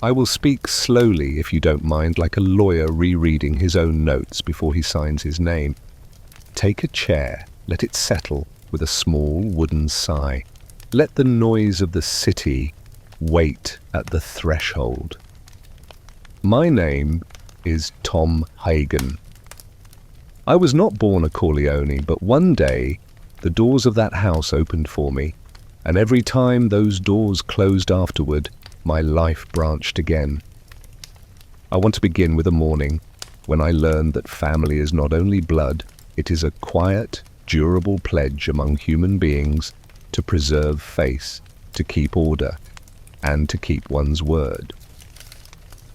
I will speak slowly if you don't mind, like a lawyer rereading his own notes before he signs his name. Take a chair, let it settle with a small wooden sigh. Let the noise of the city wait at the threshold. My name is Tom Hagen. I was not born a Corleone, but one day the doors of that house opened for me, and every time those doors closed afterward, my life branched again. I want to begin with a morning when I learned that family is not only blood, it is a quiet, durable pledge among human beings to preserve face, to keep order, and to keep one's word.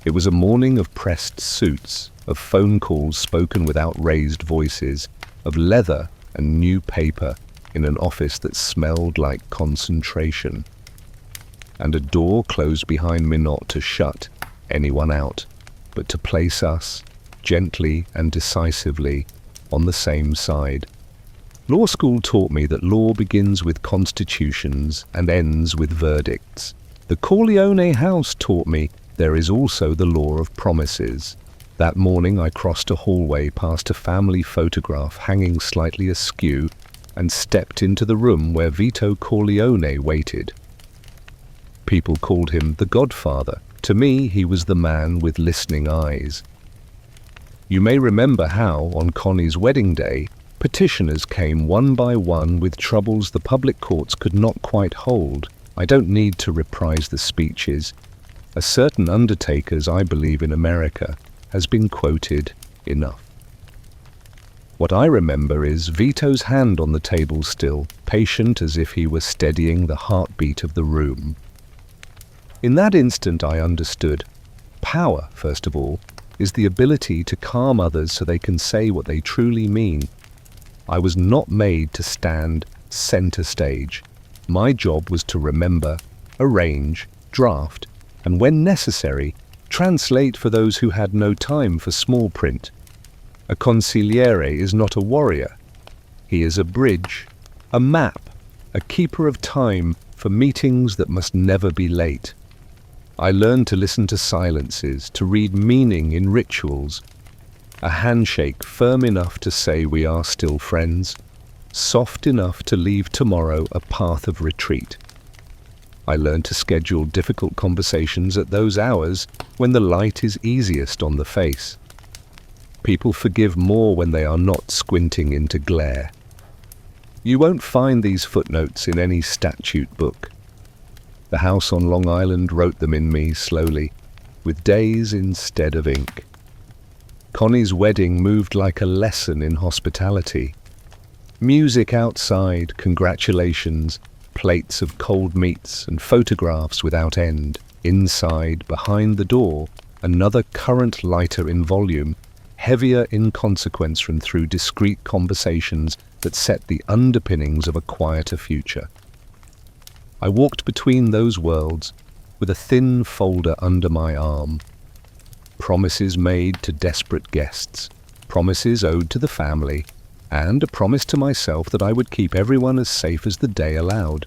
It was a morning of pressed suits, of phone calls spoken without raised voices, of leather and new paper in an office that smelled like concentration, and a door closed behind me not to shut anyone out, but to place us, gently and decisively, on the same side. Law school taught me that law begins with constitutions and ends with verdicts. The Corleone house taught me there is also the law of promises. That morning I crossed a hallway past a family photograph hanging slightly askew and stepped into the room where Vito Corleone waited. People called him the Godfather. To me, he was the man with listening eyes. You may remember how, on Connie's wedding day, petitioners came one by one with troubles the public courts could not quite hold. I don't need to reprise the speeches. A certain undertaker's I believe in America has been quoted enough. What I remember is Vito's hand on the table still, patient as if he were steadying the heartbeat of the room. In that instant I understood. Power, first of all, is the ability to calm others so they can say what they truly mean. I was not made to stand center stage. My job was to remember, arrange, draft, and when necessary, translate for those who had no time for small print. A consigliere is not a warrior. He is a bridge, a map, a keeper of time for meetings that must never be late. I learned to listen to silences, to read meaning in rituals. A handshake firm enough to say we are still friends, soft enough to leave tomorrow a path of retreat. I learned to schedule difficult conversations at those hours when the light is easiest on the face. People forgive more when they are not squinting into glare. You won't find these footnotes in any statute book. The house on Long Island wrote them in me slowly, with days instead of ink. Connie's wedding moved like a lesson in hospitality. Music outside, congratulations, plates of cold meats and photographs without end. Inside, behind the door, another current lighter in volume, heavier in consequence from through discreet conversations that set the underpinnings of a quieter future. I walked between those worlds with a thin folder under my arm. Promises made to desperate guests, promises owed to the family, and a promise to myself that I would keep everyone as safe as the day allowed.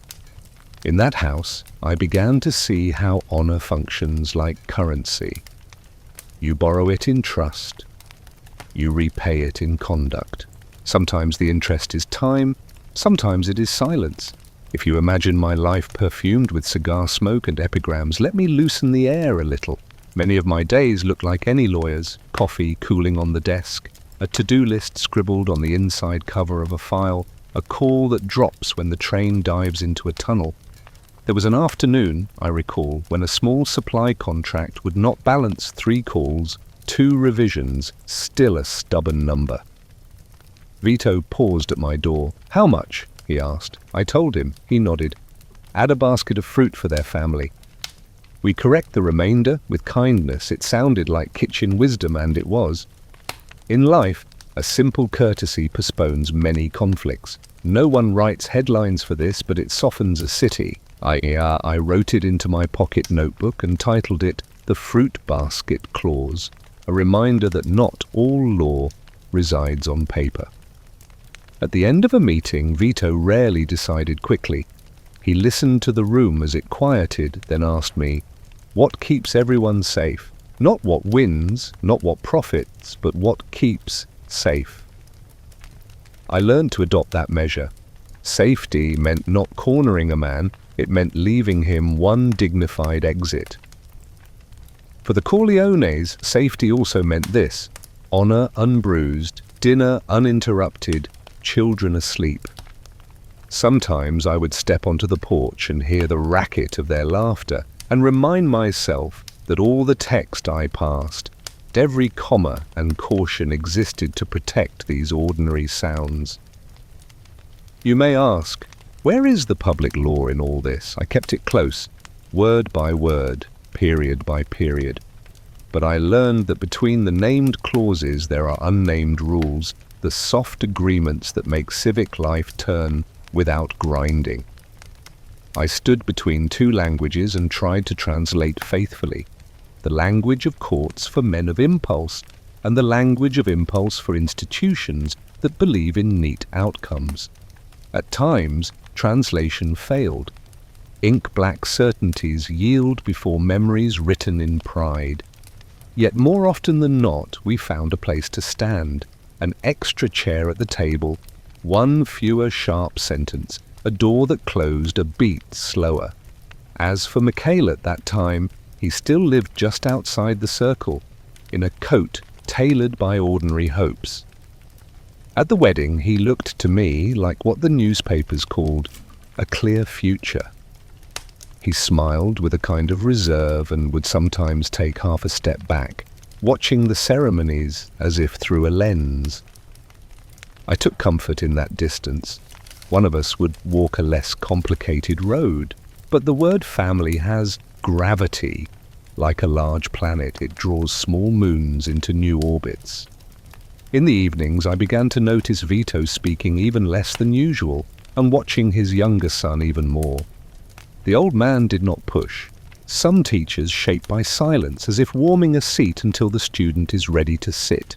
In that house, I began to see how honor functions like currency. You borrow it in trust. You repay it in conduct. Sometimes the interest is time, sometimes it is silence. If you imagine my life perfumed with cigar smoke and epigrams, let me loosen the air a little. Many of my days look like any lawyer's, coffee cooling on the desk, a to-do list scribbled on the inside cover of a file, a call that drops when the train dives into a tunnel. There was an afternoon, I recall, when a small supply contract would not balance 3 calls, 2 revisions, still a stubborn number. Vito paused at my door. "How much?" he asked. I told him. He nodded. "Add a basket of fruit for their family." We correct the remainder with kindness. It sounded like kitchen wisdom, and it was. In life, a simple courtesy postpones many conflicts. No one writes headlines for this, but it softens a city. I wrote it into my pocket notebook and titled it The Fruit Basket Clause, a reminder that not all law resides on paper. At the end of a meeting, Vito rarely decided quickly. He listened to the room as it quieted, then asked me, What keeps everyone safe? Not what wins, not what profits, but what keeps safe. I learned to adopt that measure. Safety meant not cornering a man, it meant leaving him one dignified exit. For the Corleones, safety also meant this: honor unbruised, dinner uninterrupted, children asleep. Sometimes I would step onto the porch and hear the racket of their laughter and remind myself that all the text I passed, every comma and caution existed to protect these ordinary sounds. You may ask, where is the public law in all this? I kept it close, word by word, period by period. But I learned that between the named clauses there are unnamed rules, the soft agreements that make civic life turn without grinding. I stood between two languages and tried to translate faithfully: the language of courts for men of impulse, and the language of impulse for institutions that believe in neat outcomes. At times, translation failed. Ink-black certainties yield before memories written in pride. Yet more often than not, we found a place to stand, an extra chair at the table, one fewer sharp sentence, a door that closed a beat slower. As for Mikhail at that time, he still lived just outside the circle, in a coat tailored by ordinary hopes. At the wedding, he looked to me like what the newspapers called a clear future. He smiled with a kind of reserve and would sometimes take half a step back, watching the ceremonies as if through a lens. I took comfort in that distance. One of us would walk a less complicated road, but the word family has gravity. Like a large planet, it draws small moons into new orbits. In the evenings, I began to notice Vito speaking even less than usual, and watching his younger son even more. The old man did not push. Some teachers shape by silence, as if warming a seat until the student is ready to sit.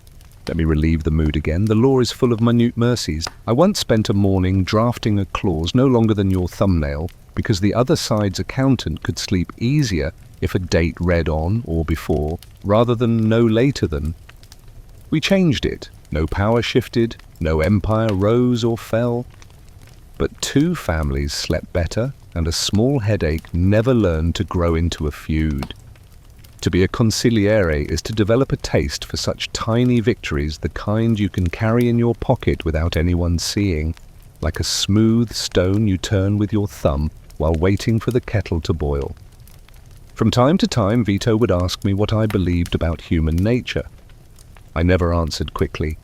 Let me relieve the mood again. The law is full of minute mercies. I once spent a morning drafting a clause no longer than your thumbnail, because the other side's accountant could sleep easier if a date read on or before, rather than no later than. We changed it. No power shifted, no empire rose or fell. But two families slept better, and a small headache never learned to grow into a feud. To be a consigliere is to develop a taste for such tiny victories, the kind you can carry in your pocket without anyone seeing, like a smooth stone you turn with your thumb while waiting for the kettle to boil. From time to time, Vito would ask me what I believed about human nature. I never answered quickly.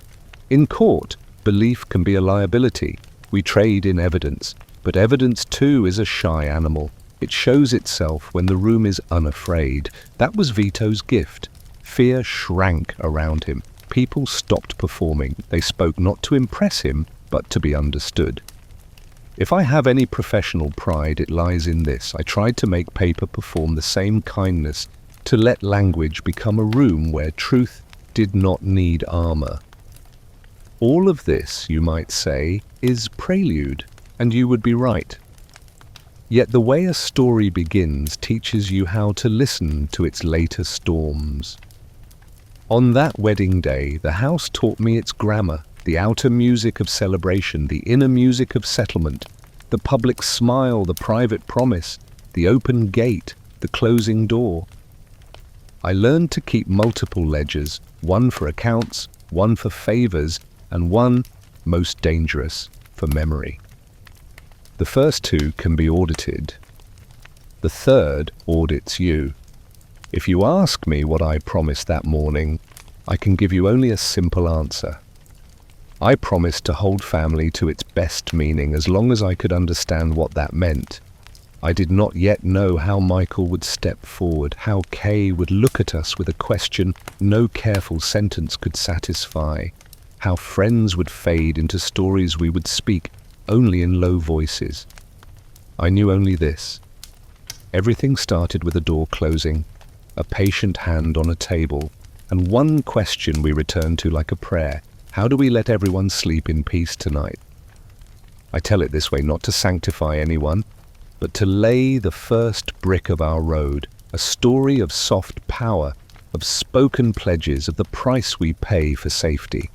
In court, belief can be a liability. We trade in evidence, but evidence too is a shy animal. It shows itself when the room is unafraid. That was Vito's gift. Fear shrank around him. People stopped performing. They spoke not to impress him, but to be understood. If I have any professional pride, it lies in this. I tried to make paper perform the same kindness, to let language become a room where truth did not need armor. All of this, you might say, is prelude, and you would be right. Yet the way a story begins teaches you how to listen to its later storms. On that wedding day, the house taught me its grammar, the outer music of celebration, the inner music of settlement, the public smile, the private promise, the open gate, the closing door. I learned to keep multiple ledgers, one for accounts, one for favors, and one, most dangerous, for memory. The first two can be audited. The third audits you. If you ask me what I promised that morning, I can give you only a simple answer. I promised to hold family to its best meaning as long as I could understand what that meant. I did not yet know how Michael would step forward, how Kay would look at us with a question no careful sentence could satisfy, how friends would fade into stories we would speak only in low voices. I knew only this. Everything started with a door closing, a patient hand on a table, and one question we returned to like a prayer. How do we let everyone sleep in peace tonight? I tell it this way not to sanctify anyone, but to lay the first brick of our road, A story of soft power, of spoken pledges, of the price we pay for safety.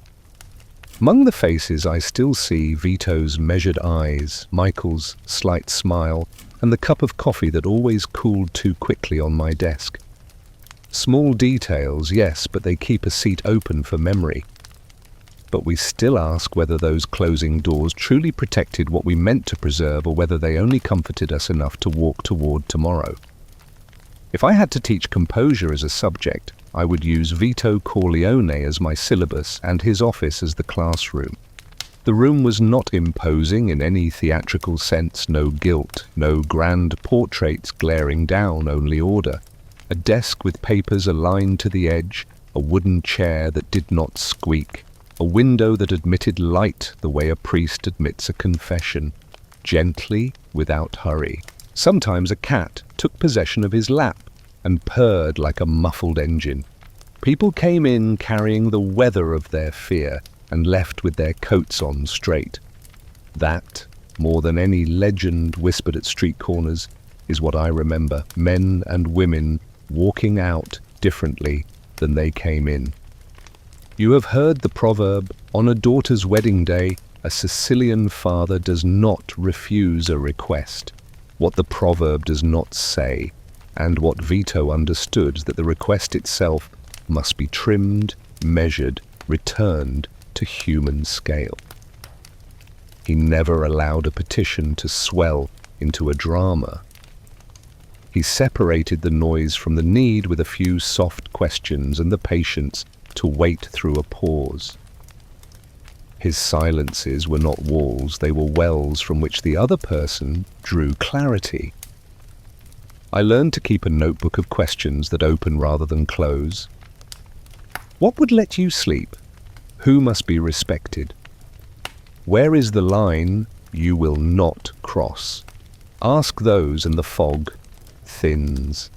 Among the faces I still see Vito's measured eyes, Michael's slight smile, and the cup of coffee that always cooled too quickly on my desk. Small details, yes, but they keep a seat open for memory. But we still ask whether those closing doors truly protected what we meant to preserve, or whether they only comforted us enough to walk toward tomorrow. If I had to teach composure as a subject, I would use Vito Corleone as my syllabus and his office as the classroom. The room was not imposing in any theatrical sense, no gilt, no grand portraits glaring down, only order. A desk with papers aligned to the edge, a wooden chair that did not squeak, a window that admitted light the way a priest admits a confession, gently, without hurry. Sometimes a cat took possession of his lap and purred like a muffled engine. People came in carrying the weather of their fear and left with their coats on straight. That, more than any legend whispered at street corners, is what I remember, men and women walking out differently than they came in. You have heard the proverb, on a daughter's wedding day, a Sicilian father does not refuse a request. What the proverb does not say, and what Vito understood, that the request itself must be trimmed, measured, returned to human scale. He never allowed a petition to swell into a drama. He separated the noise from the need with a few soft questions and the patience to wait through a pause. His silences were not walls, they were wells from which the other person drew clarity. I learned to keep a notebook of questions that open rather than close. What would let you sleep? Who must be respected? Where is the line you will not cross? Ask those, and the fog thins.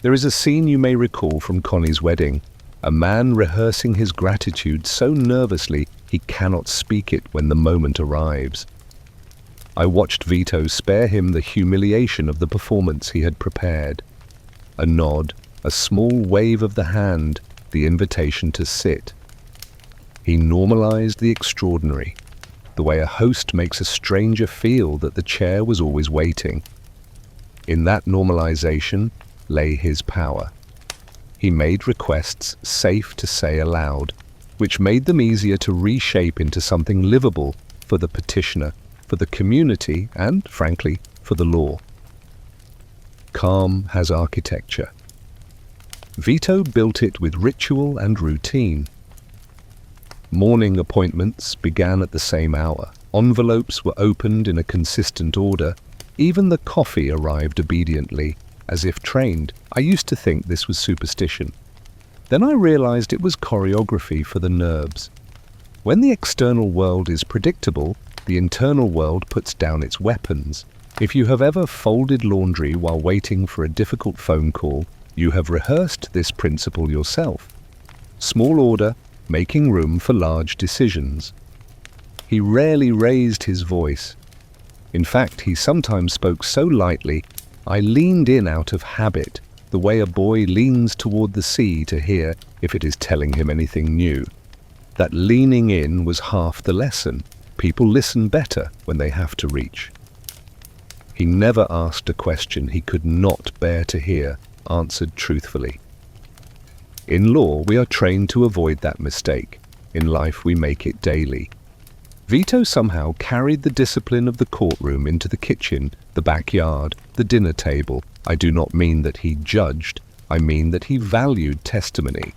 There is a scene you may recall from Connie's wedding, a man rehearsing his gratitude so nervously he cannot speak it when the moment arrives. I watched Vito spare him the humiliation of the performance he had prepared. A nod, a small wave of the hand, the invitation to sit. He normalized the extraordinary, the way a host makes a stranger feel that the chair was always waiting. In that normalization lay his power. He made requests safe to say aloud, which made them easier to reshape into something livable for the petitioner, for the community, and, frankly, for the law. Calm has architecture. Vito built it with ritual and routine. Morning appointments began at the same hour. Envelopes were opened in a consistent order. Even the coffee arrived obediently, as if trained. I used to think this was superstition. Then I realized it was choreography for the nerves. When the external world is predictable, the internal world puts down its weapons. If you have ever folded laundry while waiting for a difficult phone call, you have rehearsed this principle yourself. Small order, making room for large decisions. He rarely raised his voice. In fact, he sometimes spoke so lightly, I leaned in out of habit, the way a boy leans toward the sea to hear if it is telling him anything new. That leaning in was half the lesson. People listen better when they have to reach. He never asked a question he could not bear to hear, answered truthfully. In law, we are trained to avoid that mistake. In life, we make it daily. Vito somehow carried the discipline of the courtroom into the kitchen, the backyard, the dinner table. I do not mean that he judged, I mean that he valued testimony.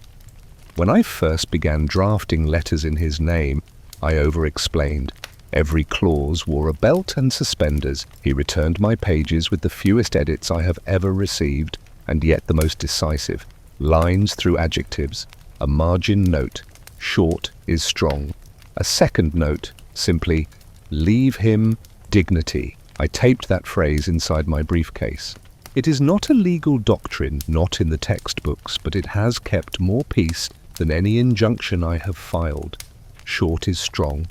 When I first began drafting letters in his name, I over-explained. Every clause wore a belt and suspenders. He returned my pages with the fewest edits I have ever received, and yet the most decisive. Lines through adjectives, a margin note, short is strong. A second note, simply, leave him dignity. I taped that phrase inside my briefcase. It is not a legal doctrine, not in the textbooks, but it has kept more peace than any injunction I have filed. Short is strong.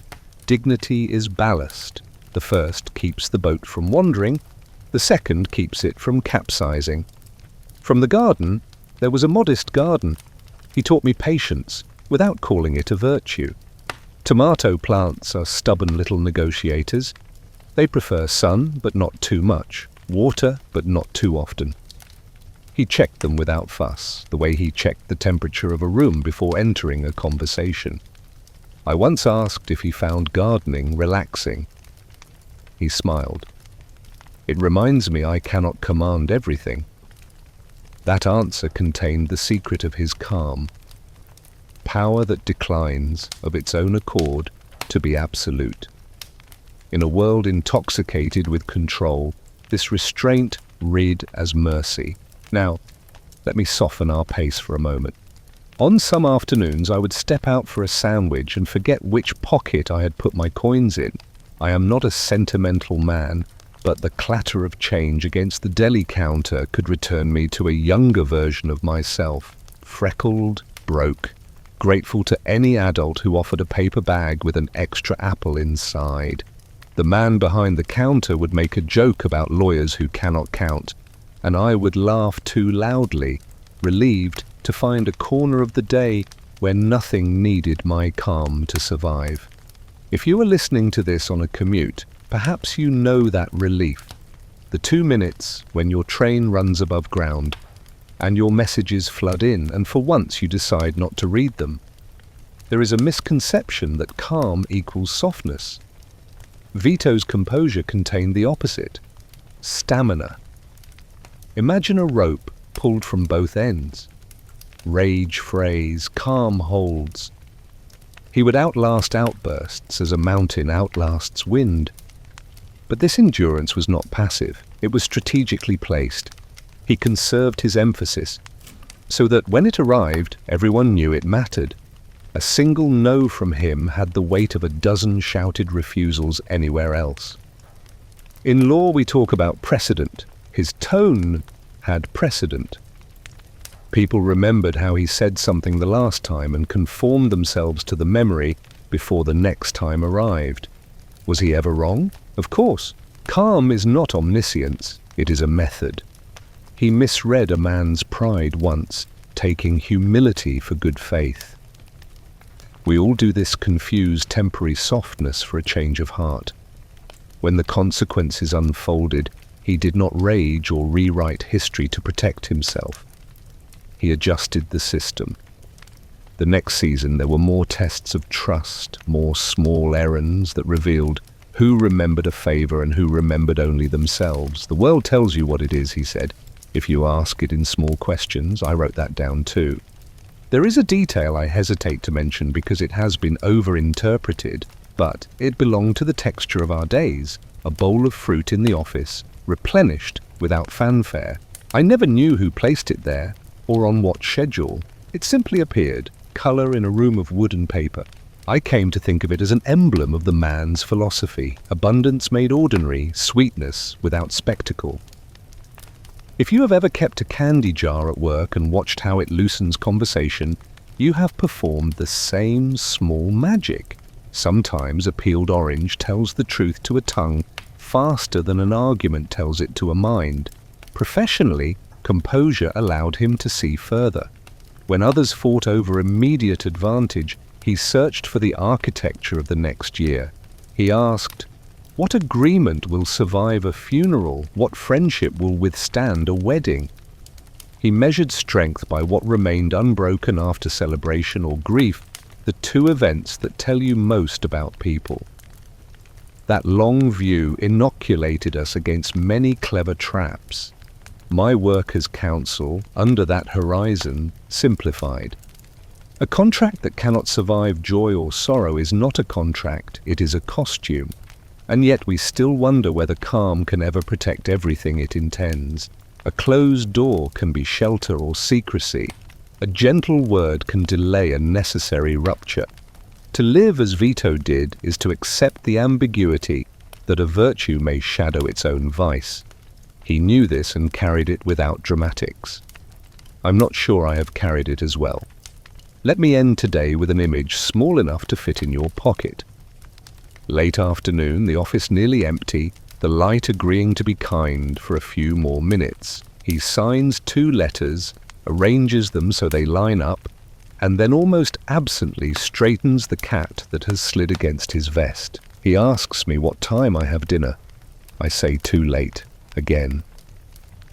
Dignity is ballast. The first keeps the boat from wandering. The second keeps it from capsizing. From the garden, there was a modest garden. He taught me patience, without calling it a virtue. Tomato plants are stubborn little negotiators. They prefer sun, but not too much, water, but not too often. He checked them without fuss, the way he checked the temperature of a room before entering a conversation. I once asked if he found gardening relaxing. He smiled. It reminds me I cannot command everything. That answer contained the secret of his calm. Power that declines, of its own accord, to be absolute. In a world intoxicated with control, this restraint read as mercy. Now, let me soften our pace for a moment. On some afternoons I would step out for a sandwich and forget which pocket I had put my coins in. I am not a sentimental man, but the clatter of change against the deli counter could return me to a younger version of myself, freckled, broke, grateful to any adult who offered a paper bag with an extra apple inside. The man behind the counter would make a joke about lawyers who cannot count, and I would laugh too loudly, relieved to find a corner of the day where nothing needed my calm to survive. If you are listening to this on a commute, perhaps you know that relief. The 2 minutes when your train runs above ground, and your messages flood in, and for once you decide not to read them. There is a misconception that calm equals softness. Vito's composure contained the opposite: stamina. Imagine a rope pulled from both ends. Rage frays, calm holds. He would outlast outbursts as a mountain outlasts wind. But this endurance was not passive. It was strategically placed. He conserved his emphasis, so that when it arrived, everyone knew it mattered. A single no from him had the weight of a dozen shouted refusals anywhere else. In law we talk about precedent. His tone had precedent. People remembered how he said something the last time and conformed themselves to the memory before the next time arrived. Was he ever wrong? Of course. Calm is not omniscience, it is a method. He misread a man's pride once, taking humility for good faith. We all do this confused temporary softness for a change of heart. When the consequences unfolded, he did not rage or rewrite history to protect himself. He adjusted the system. The next season there were more tests of trust, more small errands that revealed who remembered a favor and who remembered only themselves. The world tells you what it is, he said. If you ask it in small questions, I wrote that down too. There is a detail I hesitate to mention because it has been over-interpreted, but it belonged to the texture of our days, a bowl of fruit in the office, replenished without fanfare. I never knew who placed it there, or on what schedule. It simply appeared, color in a room of wood and paper. I came to think of it as an emblem of the man's philosophy, abundance made ordinary, sweetness without spectacle. If you have ever kept a candy jar at work and watched how it loosens conversation, you have performed the same small magic. Sometimes a peeled orange tells the truth to a tongue faster than an argument tells it to a mind. Professionally, composure allowed him to see further. When others fought over immediate advantage, he searched for the architecture of the next year. He asked, what agreement will survive a funeral? What friendship will withstand a wedding? He measured strength by what remained unbroken after celebration or grief, the two events that tell you most about people. That long view inoculated us against many clever traps. My work as counsel, under that horizon, simplified. A contract that cannot survive joy or sorrow is not a contract, it is a costume. And yet we still wonder whether calm can ever protect everything it intends. A closed door can be shelter or secrecy. A gentle word can delay a necessary rupture. To live as Vito did is to accept the ambiguity that a virtue may shadow its own vice. He knew this and carried it without dramatics. I'm not sure I have carried it as well. Let me end today with an image small enough to fit in your pocket. Late afternoon, the office nearly empty, the light agreeing to be kind for a few more minutes. He signs 2 letters, arranges them so they line up, and then almost absently straightens the cat that has slid against his vest. He asks me what time I have dinner. I say too late, again.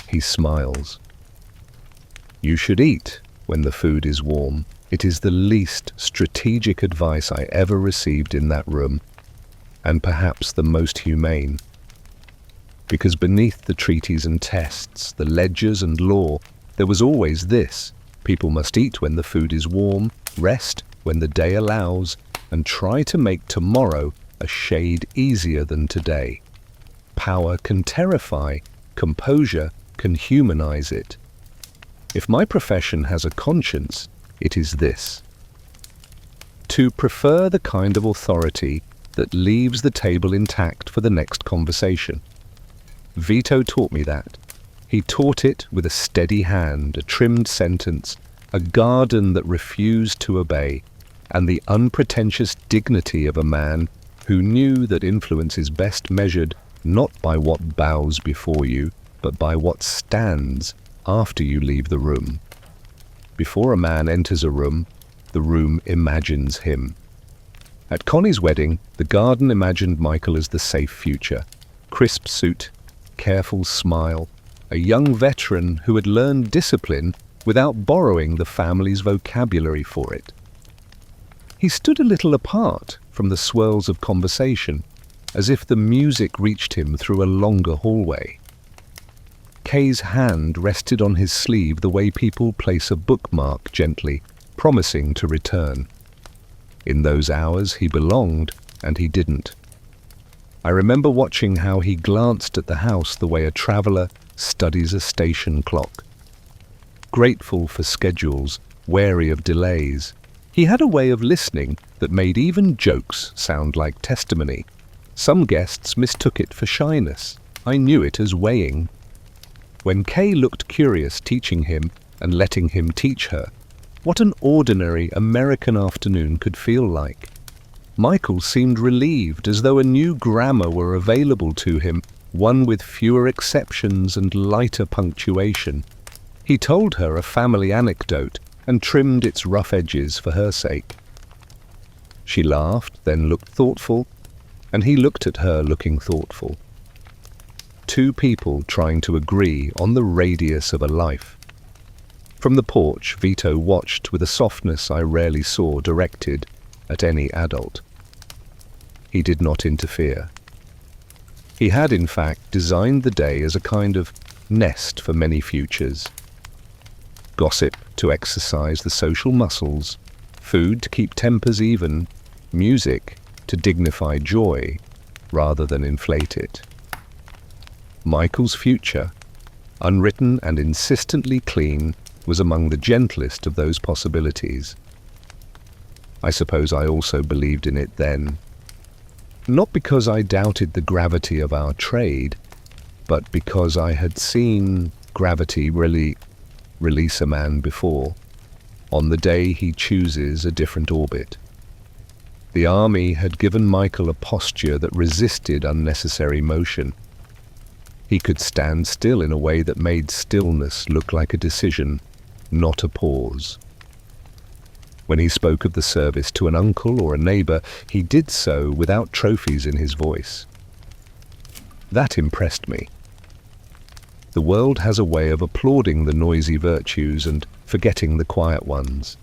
He smiles. You should eat when the food is warm. It is the least strategic advice I ever received in that room, and perhaps the most humane. Because beneath the treaties and tests, the ledgers and law, there was always this: people must eat when the food is warm, rest when the day allows, and try to make tomorrow a shade easier than today. Power can terrify, composure can humanize it. If my profession has a conscience, it is this: to prefer the kind of authority that leaves the table intact for the next conversation. Vito taught me that. He taught it with a steady hand, a trimmed sentence, a garden that refused to obey, and the unpretentious dignity of a man who knew that influence is best measured not by what bows before you, but by what stands after you leave the room. Before a man enters a room, the room imagines him. At Connie's wedding, the garden imagined Michael as the safe future. Crisp suit, careful smile, a young veteran who had learned discipline without borrowing the family's vocabulary for it. He stood a little apart from the swirls of conversation, as if the music reached him through a longer hallway. Kay's hand rested on his sleeve the way people place a bookmark gently, promising to return. In those hours he belonged, and he didn't. I remember watching how he glanced at the house the way a traveller studies a station clock. Grateful for schedules, wary of delays, he had a way of listening that made even jokes sound like testimony. Some guests mistook it for shyness. I knew it as weighing. When Kay looked curious teaching him and letting him teach her, what an ordinary American afternoon could feel like. Michael seemed relieved, as though a new grammar were available to him, one with fewer exceptions and lighter punctuation. He told her a family anecdote and trimmed its rough edges for her sake. She laughed, then looked thoughtful, and he looked at her looking thoughtful. 2 people trying to agree on the radius of a life. From the porch, Vito watched with a softness I rarely saw directed at any adult. He did not interfere. He had, in fact, designed the day as a kind of nest for many futures. Gossip to exercise the social muscles, food to keep tempers even, music to dignify joy rather than inflate it. Michael's future, unwritten and insistently clean, was among the gentlest of those possibilities. I suppose I also believed in it then. Not because I doubted the gravity of our trade, but because I had seen gravity really release a man before, on the day he chooses a different orbit. The army had given Michael a posture that resisted unnecessary motion. He could stand still in a way that made stillness look like a decision, not a pause. When he spoke of the service to an uncle or a neighbor, he did so without trophies in his voice. That impressed me. The world has a way of applauding the noisy virtues and forgetting the quiet ones.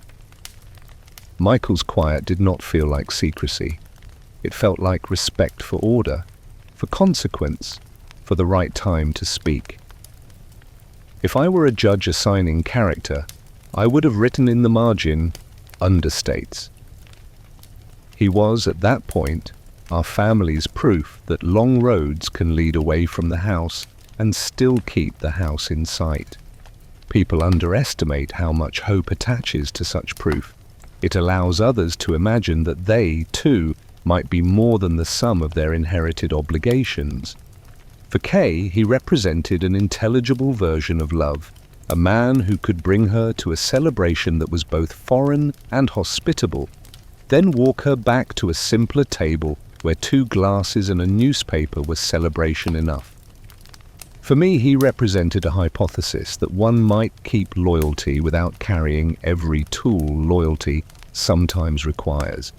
Michael's quiet did not feel like secrecy. It felt like respect for order, for consequence, for the right time to speak. If I were a judge assigning character, I would have written in the margin, understates. He was, at that point, our family's proof that long roads can lead away from the house and still keep the house in sight. People underestimate how much hope attaches to such proof. It allows others to imagine that they, too, might be more than the sum of their inherited obligations. For Kay, he represented an intelligible version of love, a man who could bring her to a celebration that was both foreign and hospitable, then walk her back to a simpler table where 2 glasses and a newspaper were celebration enough. For me, he represented a hypothesis that one might keep loyalty without carrying every tool loyalty sometimes requires.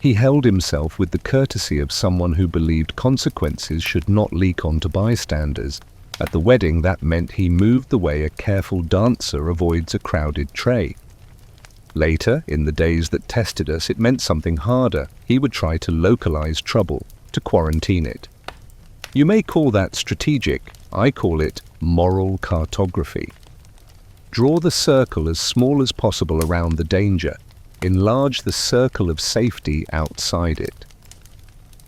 He held himself with the courtesy of someone who believed consequences should not leak onto bystanders. At the wedding, that meant he moved the way a careful dancer avoids a crowded tray. Later, in the days that tested us, it meant something harder. He would try to localize trouble, to quarantine it. You may call that strategic. I call it moral cartography. Draw the circle as small as possible around the danger. Enlarge the circle of safety outside it.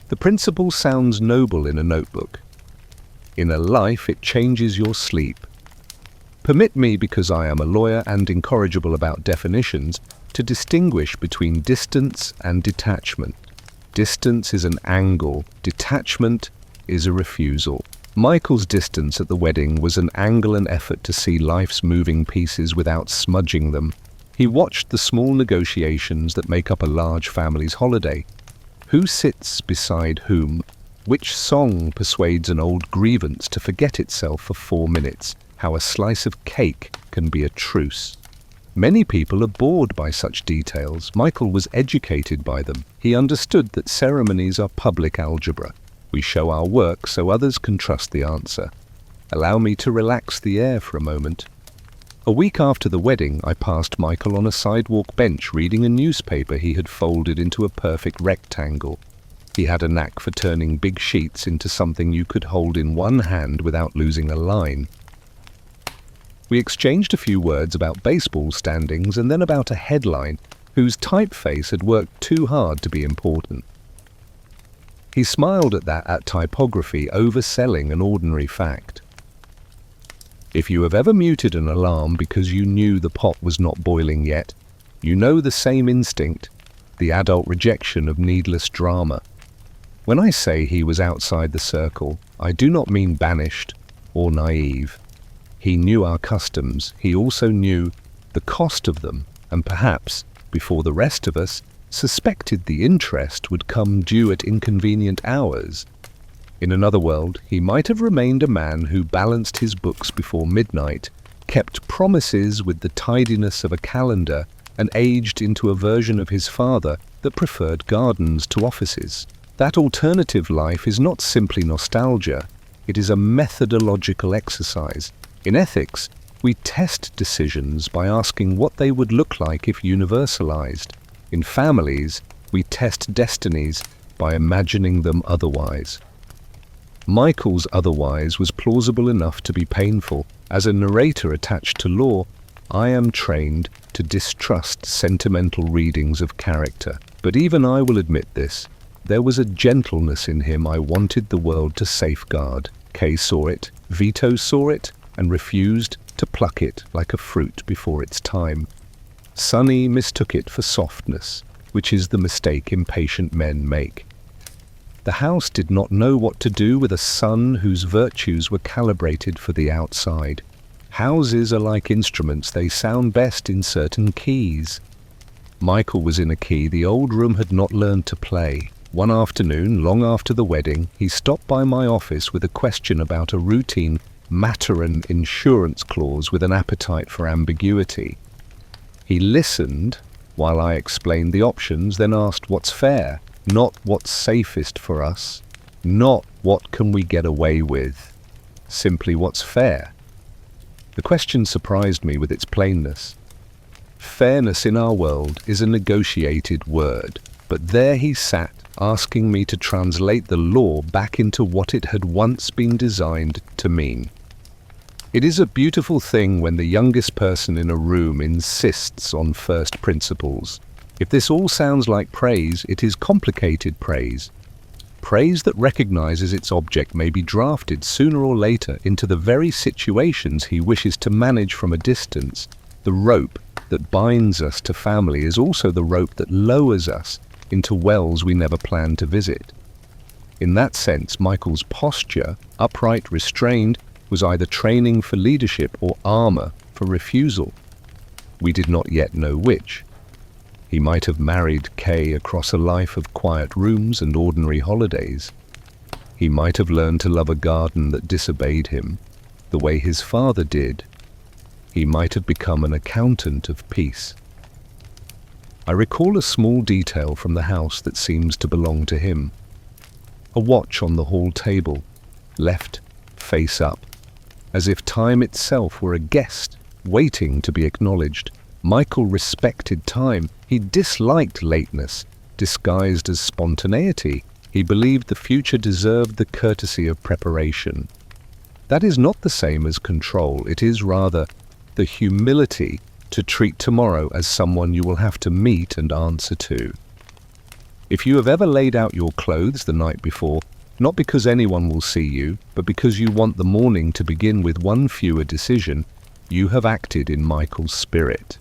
The principle sounds noble in a notebook. In a life, it changes your sleep. Permit me, because I am a lawyer and incorrigible about definitions, to distinguish between distance and detachment. Distance is an angle. Detachment is a refusal. Michael's distance at the wedding was an angle and effort to see life's moving pieces without smudging them. He watched the small negotiations that make up a large family's holiday. Who sits beside whom? Which song persuades an old grievance to forget itself for 4 minutes? How a slice of cake can be a truce. Many people are bored by such details. Michael was educated by them. He understood that ceremonies are public algebra. We show our work so others can trust the answer. Allow me to relax the air for a moment. A week after the wedding, I passed Michael on a sidewalk bench reading a newspaper he had folded into a perfect rectangle. He had a knack for turning big sheets into something you could hold in one hand without losing a line. We exchanged a few words about baseball standings and then about a headline whose typeface had worked too hard to be important. He smiled at typography overselling an ordinary fact. If you have ever muted an alarm because you knew the pot was not boiling yet, you know the same instinct, the adult rejection of needless drama. When I say he was outside the circle, I do not mean banished or naive. He knew our customs. He also knew the cost of them, and perhaps, before the rest of us, suspected the interest would come due at inconvenient hours. In another world, he might have remained a man who balanced his books before midnight, kept promises with the tidiness of a calendar, and aged into a version of his father that preferred gardens to offices. That alternative life is not simply nostalgia, it is a methodological exercise. In ethics, we test decisions by asking what they would look like if universalized. In families, we test destinies by imagining them otherwise. Michael's otherwise was plausible enough to be painful. As a narrator attached to law, I am trained to distrust sentimental readings of character. But even I will admit this. There was a gentleness in him I wanted the world to safeguard. Kay saw it, Vito saw it, and refused to pluck it like a fruit before its time. Sonny mistook it for softness, which is the mistake impatient men make. The house did not know what to do with a son whose virtues were calibrated for the outside. Houses are like instruments, they sound best in certain keys. Michael was in a key the old room had not learned to play. One afternoon, long after the wedding, he stopped by my office with a question about a routine Mataran insurance clause with an appetite for ambiguity. He listened while I explained the options, then asked what's fair, not what's safest for us, not what can we get away with, simply what's fair. The question surprised me with its plainness. Fairness in our world is a negotiated word, but there he sat, asking me to translate the law back into what it had once been designed to mean. It is a beautiful thing when the youngest person in a room insists on first principles. If this all sounds like praise, it is complicated praise. Praise that recognizes its object may be drafted sooner or later into the very situations he wishes to manage from a distance. The rope that binds us to family is also the rope that lowers us into wells we never planned to visit. In that sense, Michael's posture, upright, restrained, was either training for leadership or armor for refusal. We did not yet know which. He might have married Kay across a life of quiet rooms and ordinary holidays. He might have learned to love a garden that disobeyed him. the way his father did, he might have become an accountant of peace. I recall a small detail from the house that seems to belong to him. A watch on the hall table, left face up, as if time itself were a guest waiting to be acknowledged. Michael respected time. He disliked lateness, disguised as spontaneity. He believed the future deserved the courtesy of preparation. That is not the same as control. It is rather the humility to treat tomorrow as someone you will have to meet and answer to. If you have ever laid out your clothes the night before, not because anyone will see you, but because you want the morning to begin with one fewer decision, you have acted in Michael's spirit.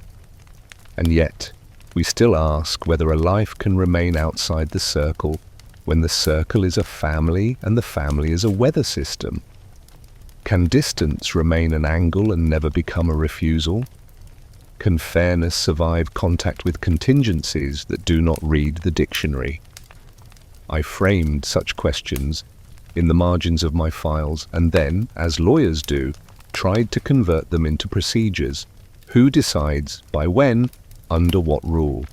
And yet, we still ask whether a life can remain outside the circle when the circle is a family and the family is a weather system. Can distance remain an angle and never become a refusal? Can fairness survive contact with contingencies that do not read the dictionary? I framed such questions in the margins of my files and then, as lawyers do, tried to convert them into procedures. Who decides, by when, under what rule?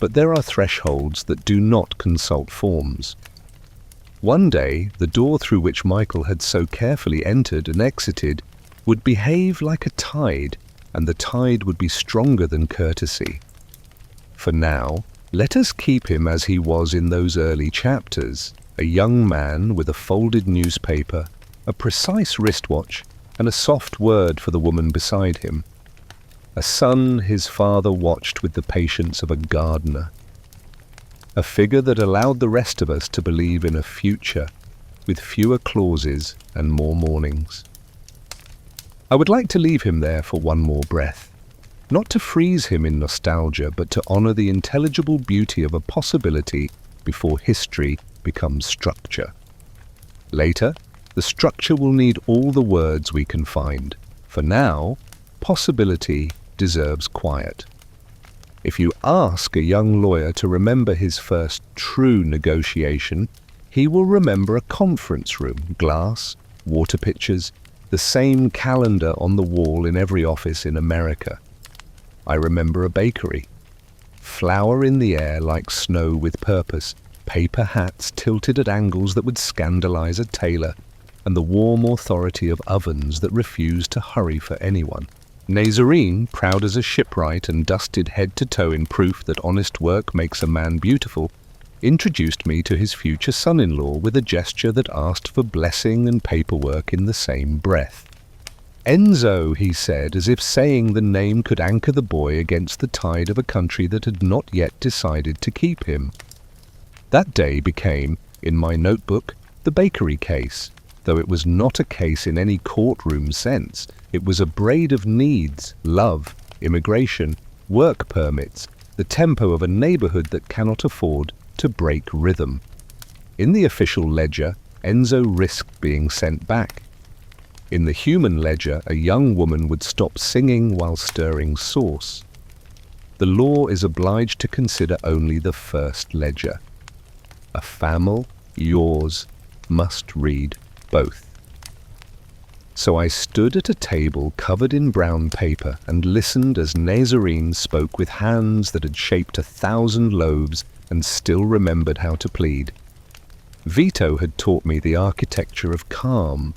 But there are thresholds that do not consult forms. One day, the door through which Michael had so carefully entered and exited would behave like a tide, and the tide would be stronger than courtesy. For now, let us keep him as he was in those early chapters, a young man with a folded newspaper, a precise wristwatch, and a soft word for the woman beside him. A son his father watched with the patience of a gardener. A figure that allowed the rest of us to believe in a future with fewer clauses and more mornings. I would like to leave him there for one more breath, not to freeze him in nostalgia, but to honor the intelligible beauty of a possibility before history becomes structure. Later, the structure will need all the words we can find. For now, possibility deserves quiet. If you ask a young lawyer to remember his first true negotiation, he will remember a conference room, glass, water pitchers, the same calendar on the wall in every office in America. I remember a bakery. Flour in the air like snow with purpose, paper hats tilted at angles that would scandalize a tailor, and the warm authority of ovens that refused to hurry for anyone. Nazarene, proud as a shipwright and dusted head to toe in proof that honest work makes a man beautiful, introduced me to his future son-in-law with a gesture that asked for blessing and paperwork in the same breath. Enzo, he said, as if saying the name could anchor the boy against the tide of a country that had not yet decided to keep him. That day became, in my notebook, the bakery case, though it was not a case in any courtroom sense. It was a braid of needs, love, immigration, work permits, the tempo of a neighborhood that cannot afford to break rhythm. In the official ledger, Enzo risked being sent back. In the human ledger, a young woman would stop singing while stirring sauce. The law is obliged to consider only the first ledger. A famil, yours, must read both. So I stood at a table covered in brown paper and listened as Nazarene spoke with hands that had shaped 1,000 loaves and still remembered how to plead. Vito had taught me the architecture of calm.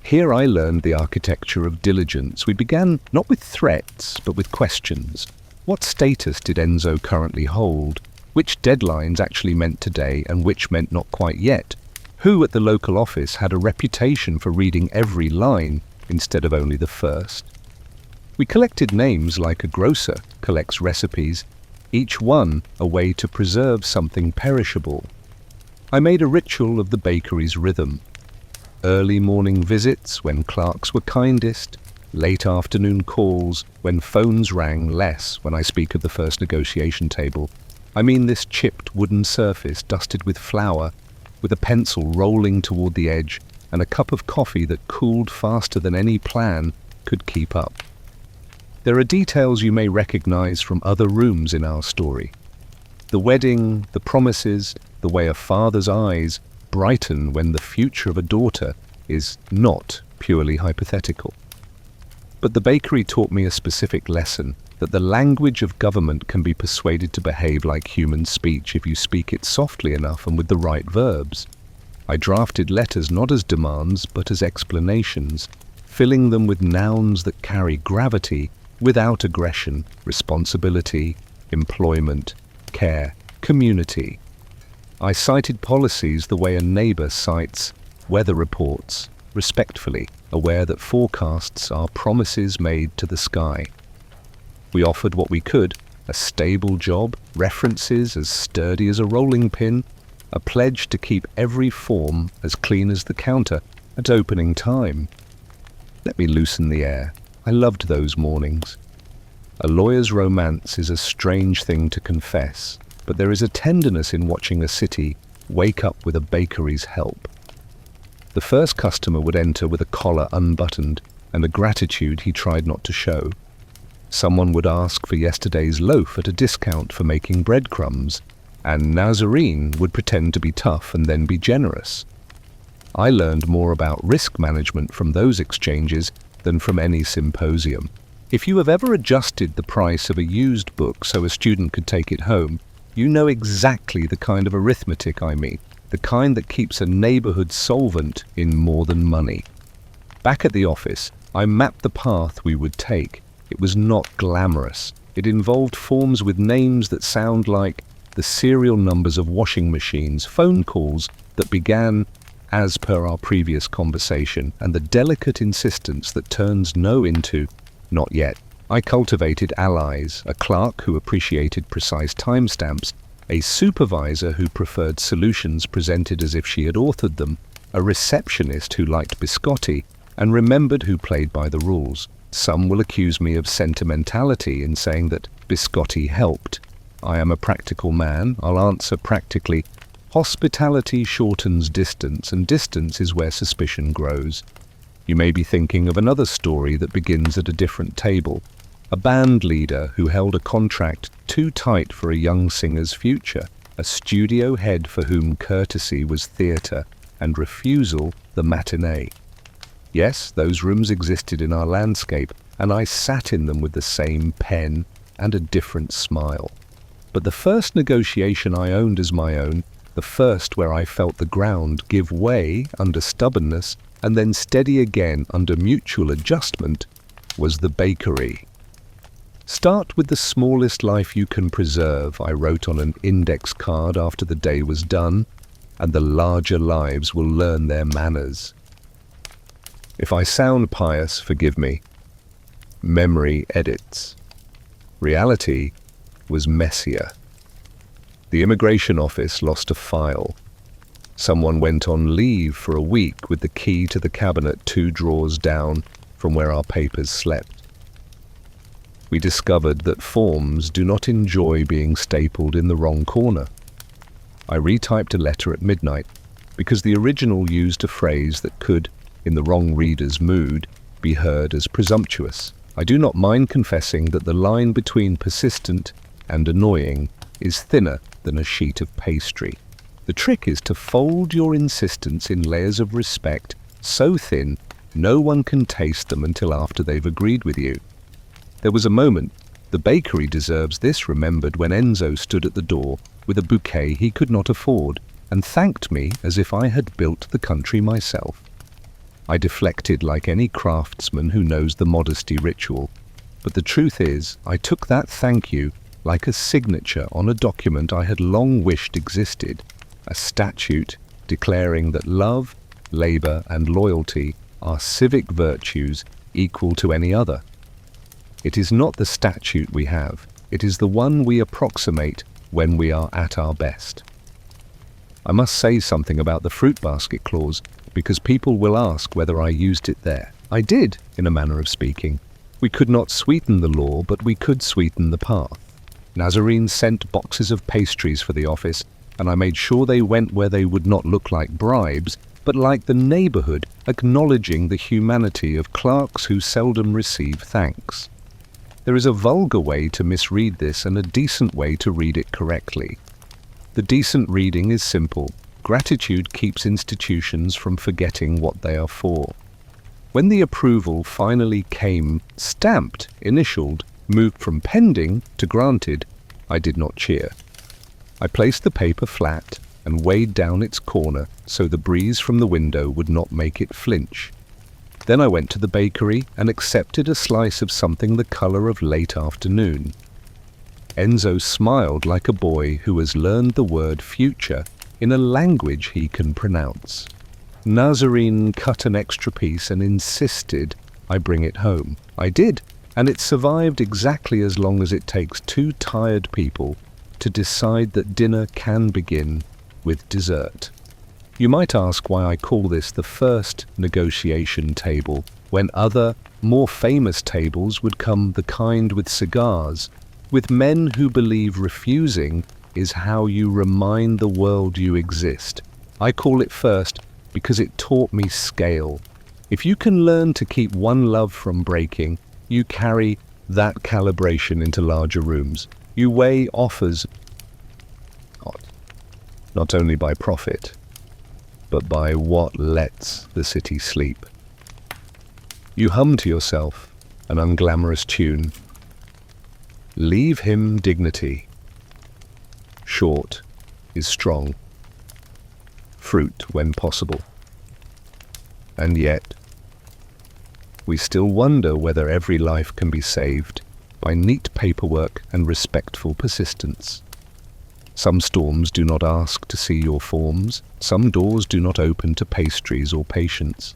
Here I learned the architecture of diligence. We began not with threats, but with questions. What status did Enzo currently hold? Which deadlines actually meant today and which meant not quite yet? Who at the local office had a reputation for reading every line instead of only the first? We collected names like a grocer collects recipes, each one a way to preserve something perishable. I made a ritual of the bakery's rhythm. Early morning visits when clerks were kindest, late afternoon calls when phones rang less. When I speak of the first negotiation table, I mean this chipped wooden surface dusted with flour, with a pencil rolling toward the edge and a cup of coffee that cooled faster than any plan could keep up. There are details you may recognize from other rooms in our story. The wedding, the promises, the way a father's eyes brighten when the future of a daughter is not purely hypothetical. But the bakery taught me a specific lesson, that the language of government can be persuaded to behave like human speech if you speak it softly enough and with the right verbs. I drafted letters not as demands but as explanations, filling them with nouns that carry gravity without aggression, responsibility, employment, care, community. I cited policies the way a neighbour cites weather reports, respectfully, aware that forecasts are promises made to the sky. We offered what we could, a stable job, references as sturdy as a rolling pin, a pledge to keep every form as clean as the counter at opening time. Let me loosen the air. I loved those mornings. A lawyer's romance is a strange thing to confess, but there is a tenderness in watching a city wake up with a bakery's help. The first customer would enter with a collar unbuttoned and a gratitude he tried not to show. Someone would ask for yesterday's loaf at a discount for making breadcrumbs, and Nazarene would pretend to be tough and then be generous. I learned more about risk management from those exchanges than from any symposium. If you have ever adjusted the price of a used book so a student could take it home, you know exactly the kind of arithmetic I mean, the kind that keeps a neighborhood solvent in more than money. Back at the office, I mapped the path we would take. It was not glamorous. It involved forms with names that sound like the serial numbers of washing machines, phone calls that began as per our previous conversation, and the delicate insistence that turns no into not yet. I cultivated allies, a clerk who appreciated precise timestamps, a supervisor who preferred solutions presented as if she had authored them, a receptionist who liked biscotti and remembered who played by the rules. Some will accuse me of sentimentality in saying that biscotti helped. I am a practical man. I'll answer practically. Hospitality shortens distance, and distance is where suspicion grows. You may be thinking of another story that begins at a different table. A band leader who held a contract too tight for a young singer's future, a studio head for whom courtesy was theatre and refusal the matinee. Yes, those rooms existed in our landscape, and I sat in them with the same pen and a different smile. But the first negotiation I owned as my own, the first where I felt the ground give way under stubbornness and then steady again under mutual adjustment, was the bakery. Start with the smallest life you can preserve, I wrote on an index card after the day was done, and the larger lives will learn their manners. If I sound pious, forgive me. Memory edits. Reality was messier. The immigration office lost a file. Someone went on leave for a week with the key to the cabinet 2 drawers down from where our papers slept. We discovered that forms do not enjoy being stapled in the wrong corner. I retyped a letter at midnight because the original used a phrase that could, in the wrong reader's mood, be heard as presumptuous. I do not mind confessing that the line between persistent and annoying is thinner than a sheet of pastry. The trick is to fold your insistence in layers of respect so thin no one can taste them until after they've agreed with you. There was a moment, the bakery deserves this, remembered when Enzo stood at the door with a bouquet he could not afford and thanked me as if I had built the country myself. I deflected like any craftsman who knows the modesty ritual, but the truth is, I took that thank you like a signature on a document I had long wished existed, a statute declaring that love, labor, and loyalty are civic virtues equal to any other. It is not the statute we have, it is the one we approximate when we are at our best. I must say something about the fruit basket clause, because people will ask whether I used it there. I did, in a manner of speaking. We could not sweeten the law, but we could sweeten the path. Nazarene sent boxes of pastries for the office, and I made sure they went where they would not look like bribes, but like the neighborhood acknowledging the humanity of clerks who seldom receive thanks. There is a vulgar way to misread this and a decent way to read it correctly. The decent reading is simple. Gratitude keeps institutions from forgetting what they are for. When the approval finally came, stamped, initialed, moved from pending to granted, I did not cheer. I placed the paper flat and weighed down its corner so the breeze from the window would not make it flinch. Then I went to the bakery and accepted a slice of something the color of late afternoon. Enzo smiled like a boy who has learned the word future in a language he can pronounce. Nazarene cut an extra piece and insisted I bring it home. I did, and it survived exactly as long as it takes two tired people to decide that dinner can begin with dessert. You might ask why I call this the first negotiation table, when other, more famous tables would come the kind with cigars, with men who believe refusing is how you remind the world you exist. I call it first because it taught me scale. If you can learn to keep one love from breaking, you carry that calibration into larger rooms. You weigh offers not only by profit, but by what lets the city sleep. You hum to yourself an unglamorous tune. Leave him dignity. Short is strong. Fruit when possible. And yet, we still wonder whether every life can be saved by neat paperwork and respectful persistence. Some storms do not ask to see your forms. Some doors do not open to pastries or patience.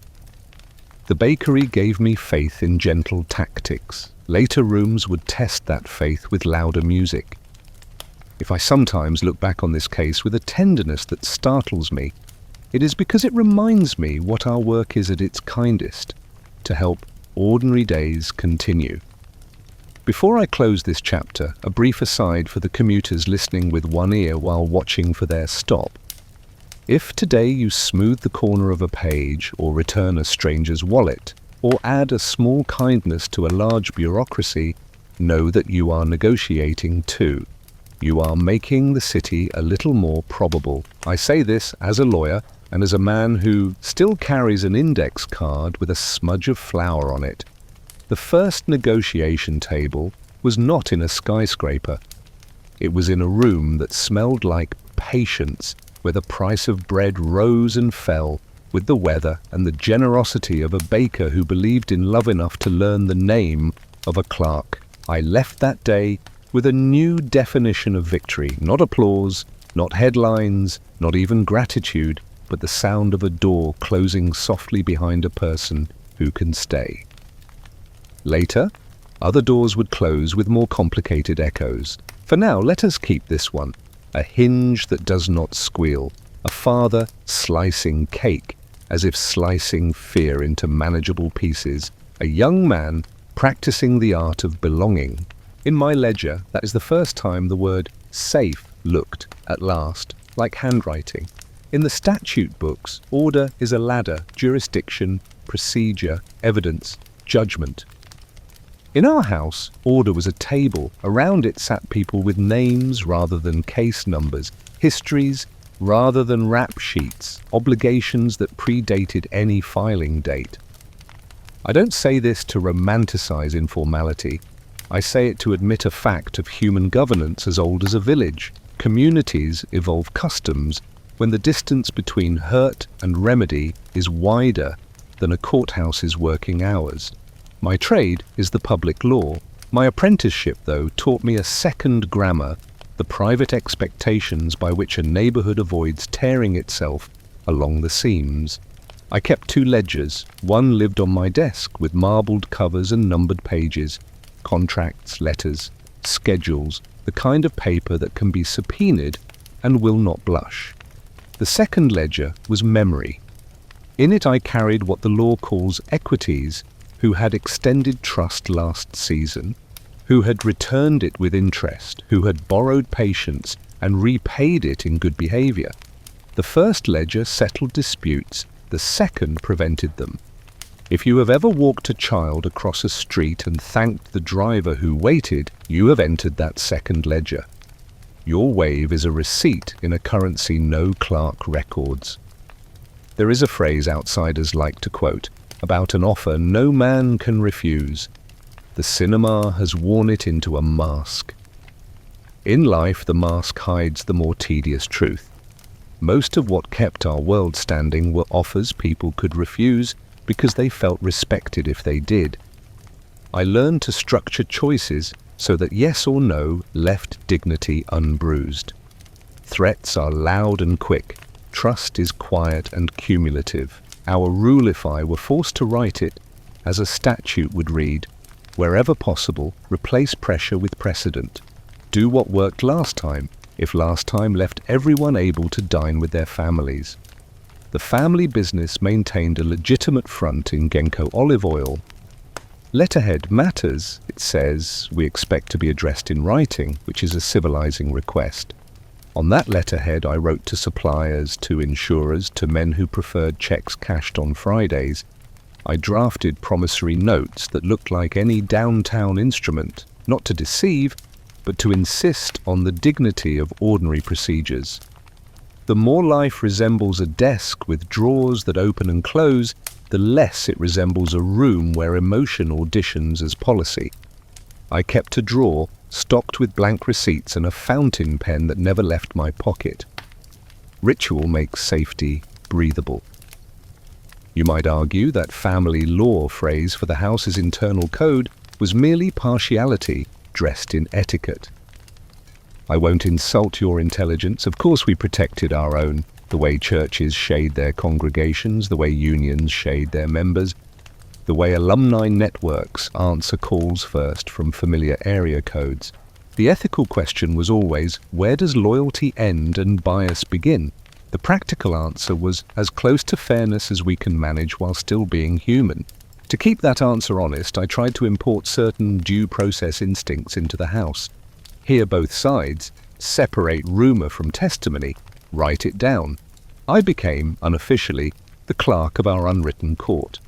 The bakery gave me faith in gentle tactics. Later rooms would test that faith with louder music. If I sometimes look back on this case with a tenderness that startles me, it is because it reminds me what our work is at its kindest, to help ordinary days continue. Before I close this chapter, a brief aside for the commuters listening with one ear while watching for their stop. If today you smooth the corner of a page, or return a stranger's wallet, or add a small kindness to a large bureaucracy, know that you are negotiating too. You are making the city a little more probable. I say this as a lawyer and as a man who still carries an index card with a smudge of flour on it. The first negotiation table was not in a skyscraper. It was in a room that smelled like patience, where the price of bread rose and fell with the weather and the generosity of a baker who believed in love enough to learn the name of a clerk. I left that day with a new definition of victory, not applause, not headlines, not even gratitude, but the sound of a door closing softly behind a person who can stay. Later, other doors would close with more complicated echoes. For now, let us keep this one. A hinge that does not squeal. A father slicing cake, as if slicing fear into manageable pieces. A young man practicing the art of belonging. In my ledger, that is the first time the word safe looked, at last, like handwriting. In the statute books, order is a ladder, jurisdiction, procedure, evidence, judgment. In our house, order was a table. Around it sat people with names rather than case numbers, histories rather than rap sheets, obligations that predated any filing date. I don't say this to romanticize informality. I say it to admit a fact of human governance as old as a village. Communities evolve customs when the distance between hurt and remedy is wider than a courthouse's working hours. My trade is the public law. My apprenticeship, though, taught me a second grammar, the private expectations by which a neighborhood avoids tearing itself along the seams. I kept two ledgers. One lived on my desk with marbled covers and numbered pages, contracts, letters, schedules, the kind of paper that can be subpoenaed and will not blush. The second ledger was memory. In it I carried what the law calls equities, who had extended trust last season, who had returned it with interest, who had borrowed patience and repaid it in good behavior. The first ledger settled disputes, the second prevented them. If you have ever walked a child across a street and thanked the driver who waited, you have entered that second ledger. Your wave is a receipt in a currency no clerk records. There is a phrase outsiders like to quote: about an offer no man can refuse. The cinema has worn it into a mask. In life, the mask hides the more tedious truth. Most of what kept our world standing were offers people could refuse because they felt respected if they did. I learned to structure choices so that yes or no left dignity unbruised. Threats are loud and quick. Trust is quiet and cumulative. Our rule, if I were forced to write it, as a statute would read, wherever possible, replace pressure with precedent. Do what worked last time, if last time left everyone able to dine with their families. The family business maintained a legitimate front in Genko olive oil. Letterhead matters, it says, we expect to be addressed in writing, which is a civilizing request. On that letterhead I wrote to suppliers, to insurers, to men who preferred checks cashed on Fridays. I drafted promissory notes that looked like any downtown instrument, not to deceive, but to insist on the dignity of ordinary procedures. The more life resembles a desk with drawers that open and close, the less it resembles a room where emotion auditions as policy. I kept a drawer stocked with blank receipts and a fountain pen that never left my pocket. Ritual makes safety breathable. You might argue that family law phrase for the house's internal code was merely partiality dressed in etiquette. I won't insult your intelligence. Of course we protected our own, the way churches shade their congregations, the way unions shade their members, the way alumni networks answer calls first from familiar area codes. The ethical question was always, where does loyalty end and bias begin? The practical answer was as close to fairness as we can manage while still being human. To keep that answer honest, I tried to import certain due process instincts into the house. Hear both sides, separate rumor from testimony, write it down. I became, unofficially, the clerk of our unwritten court.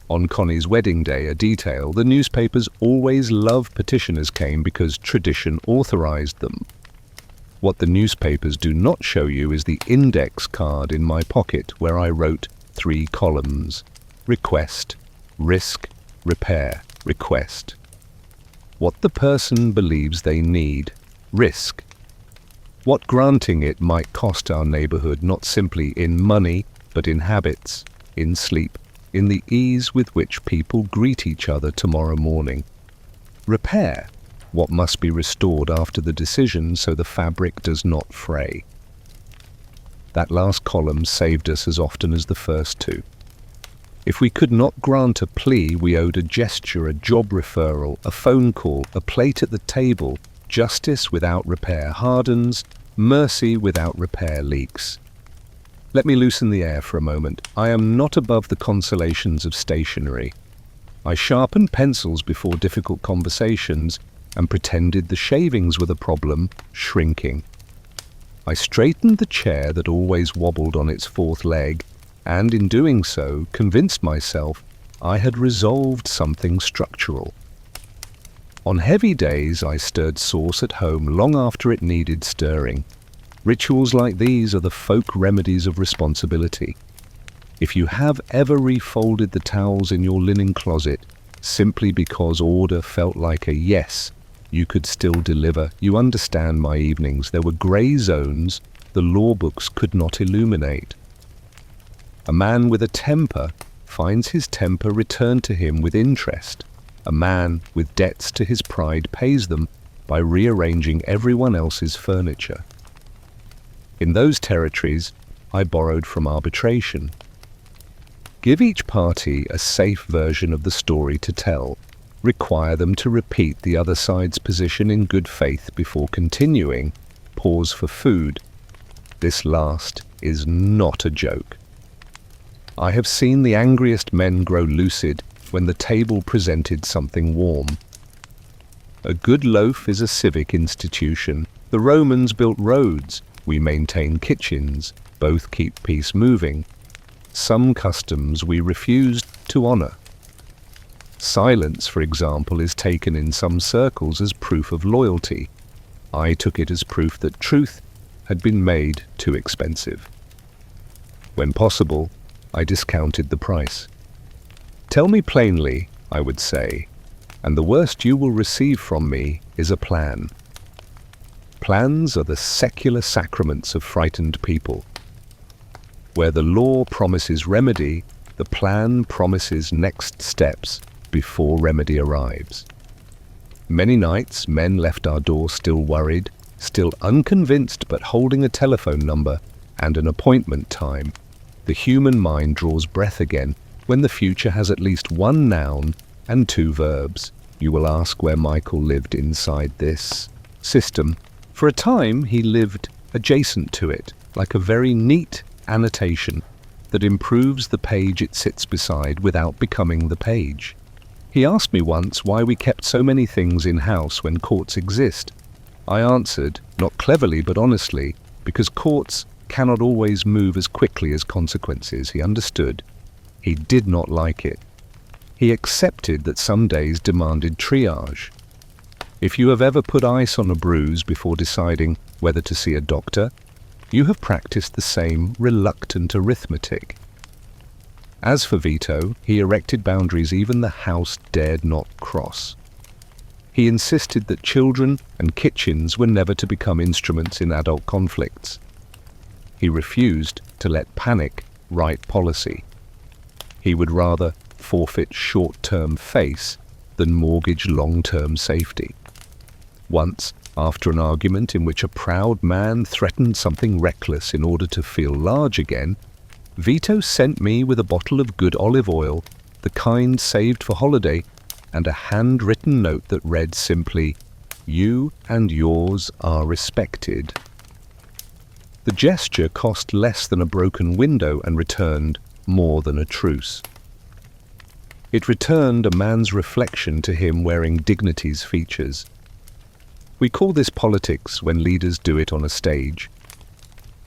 On Connie's wedding day, a detail, the newspapers always loved petitioners came because tradition authorized them. What the newspapers do not show you is the index card in my pocket where I wrote 3 columns. Request, risk, repair, request. What the person believes they need, risk. What granting it might cost our neighborhood not simply in money, but in habits, in sleep, in the ease with which people greet each other tomorrow morning. Repair, what must be restored after the decision so the fabric does not fray. That last column saved us as often as the first 2. If we could not grant a plea, we owed a gesture, a job referral, a phone call, a plate at the table. Justice without repair hardens, mercy without repair leaks. Let me loosen the air for a moment. I am not above the consolations of stationery. I sharpened pencils before difficult conversations and pretended the shavings were the problem, shrinking. I straightened the chair that always wobbled on its 4th leg, and in doing so, convinced myself I had resolved something structural. On heavy days, I stirred sauce at home long after it needed stirring. Rituals like these are the folk remedies of responsibility. If you have ever refolded the towels in your linen closet simply because order felt like a yes, you could still deliver. You understand my evenings. There were grey zones the law books could not illuminate. A man with a temper finds his temper returned to him with interest. A man with debts to his pride pays them by rearranging everyone else's furniture. In those territories, I borrowed from arbitration. Give each party a safe version of the story to tell. Require them to repeat the other side's position in good faith before continuing. Pause for food. This last is not a joke. I have seen the angriest men grow lucid when the table presented something warm. A good loaf is a civic institution. The Romans built roads. We maintain kitchens. Both keep peace moving. Some customs we refused to honor. Silence, for example, is taken in some circles as proof of loyalty. I took it as proof that truth had been made too expensive. When possible, I discounted the price. Tell me plainly, I would say, and the worst you will receive from me is a plan. Plans are the secular sacraments of frightened people. Where the law promises remedy, the plan promises next steps before remedy arrives. Many nights men left our door still worried, still unconvinced, but holding a telephone number and an appointment time. The human mind draws breath again when the future has at least one noun and two verbs. You will ask where Michael lived inside this system. For a time he lived adjacent to it, like a very neat annotation that improves the page it sits beside without becoming the page. He asked me once why we kept so many things in-house when courts exist. I answered, not cleverly but honestly, because courts cannot always move as quickly as consequences. He understood. He did not like it. He accepted that some days demanded triage. If you have ever put ice on a bruise before deciding whether to see a doctor, you have practiced the same reluctant arithmetic. As for Vito, he erected boundaries even the house dared not cross. He insisted that children and kitchens were never to become instruments in adult conflicts. He refused to let panic write policy. He would rather forfeit short-term face than mortgage long-term safety. Once, after an argument in which a proud man threatened something reckless in order to feel large again, Vito sent me with a bottle of good olive oil, the kind saved for holiday, and a handwritten note that read simply, "You and yours are respected." The gesture cost less than a broken window and returned more than a truce. It returned a man's reflection to him wearing dignity's features. We call this politics when leaders do it on a stage.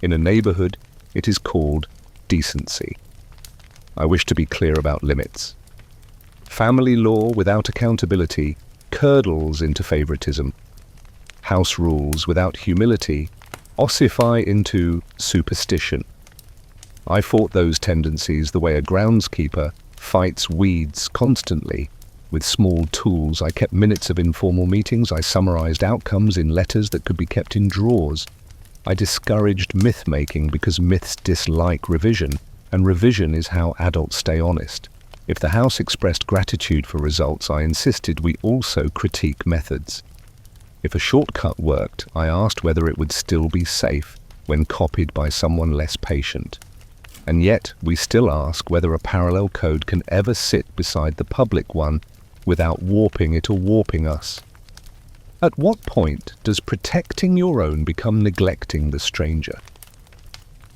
In a neighborhood, it is called decency. I wish to be clear about limits. Family law without accountability curdles into favoritism. House rules without humility ossify into superstition. I fought those tendencies the way a groundskeeper fights weeds constantly. With small tools, I kept minutes of informal meetings. I summarized outcomes in letters that could be kept in drawers. I discouraged myth-making because myths dislike revision, and revision is how adults stay honest. If the house expressed gratitude for results, I insisted we also critique methods. If a shortcut worked, I asked whether it would still be safe when copied by someone less patient. And yet, we still ask whether a parallel code can ever sit beside the public one without warping it or warping us. At what point does protecting your own become neglecting the stranger?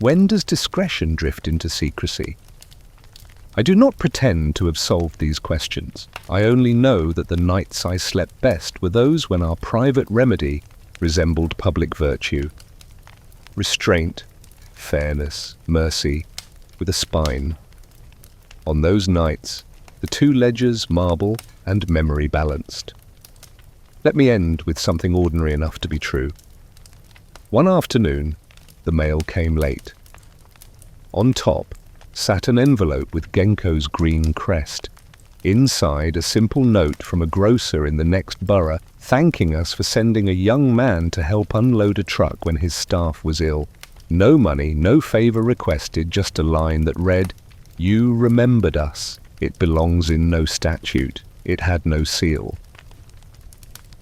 When does discretion drift into secrecy? I do not pretend to have solved these questions. I only know that the nights I slept best were those when our private remedy resembled public virtue. Restraint, fairness, mercy, with a spine. On those nights, the two ledgers, marble and memory, balanced. Let me end with something ordinary enough to be true. One afternoon, the mail came late. On top sat an envelope with Genko's green crest. Inside, a simple note from a grocer in the next borough thanking us for sending a young man to help unload a truck when his staff was ill. No money, no favor requested, just a line that read, "You remembered us. It belongs in no statute. It had no seal."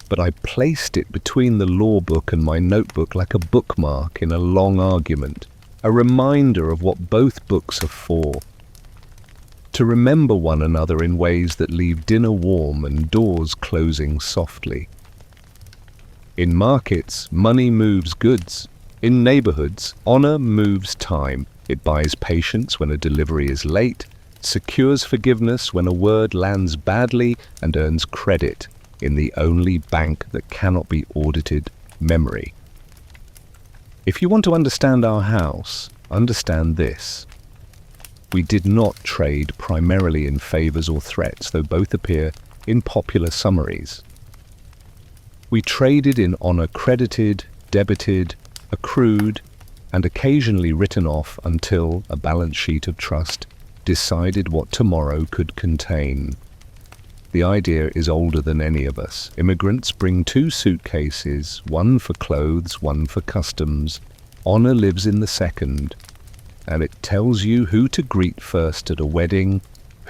But I placed it between the law book and my notebook like a bookmark in a long argument, a reminder of what both books are for. To remember one another in ways that leave dinner warm and doors closing softly. In markets, money moves goods. In neighborhoods, honor moves time. It buys patience when a delivery is late, secures forgiveness when a word lands badly, and earns credit in the only bank that cannot be audited, memory. If you want to understand our house, understand this. We did not trade primarily in favors or threats, though both appear in popular summaries. We traded in honor credited, debited, accrued, and occasionally written off until a balance sheet of trust decided what tomorrow could contain. The idea is older than any of us. Immigrants bring 2 suitcases, one for clothes, one for customs. Honor lives in the second, and it tells you who to greet first at a wedding,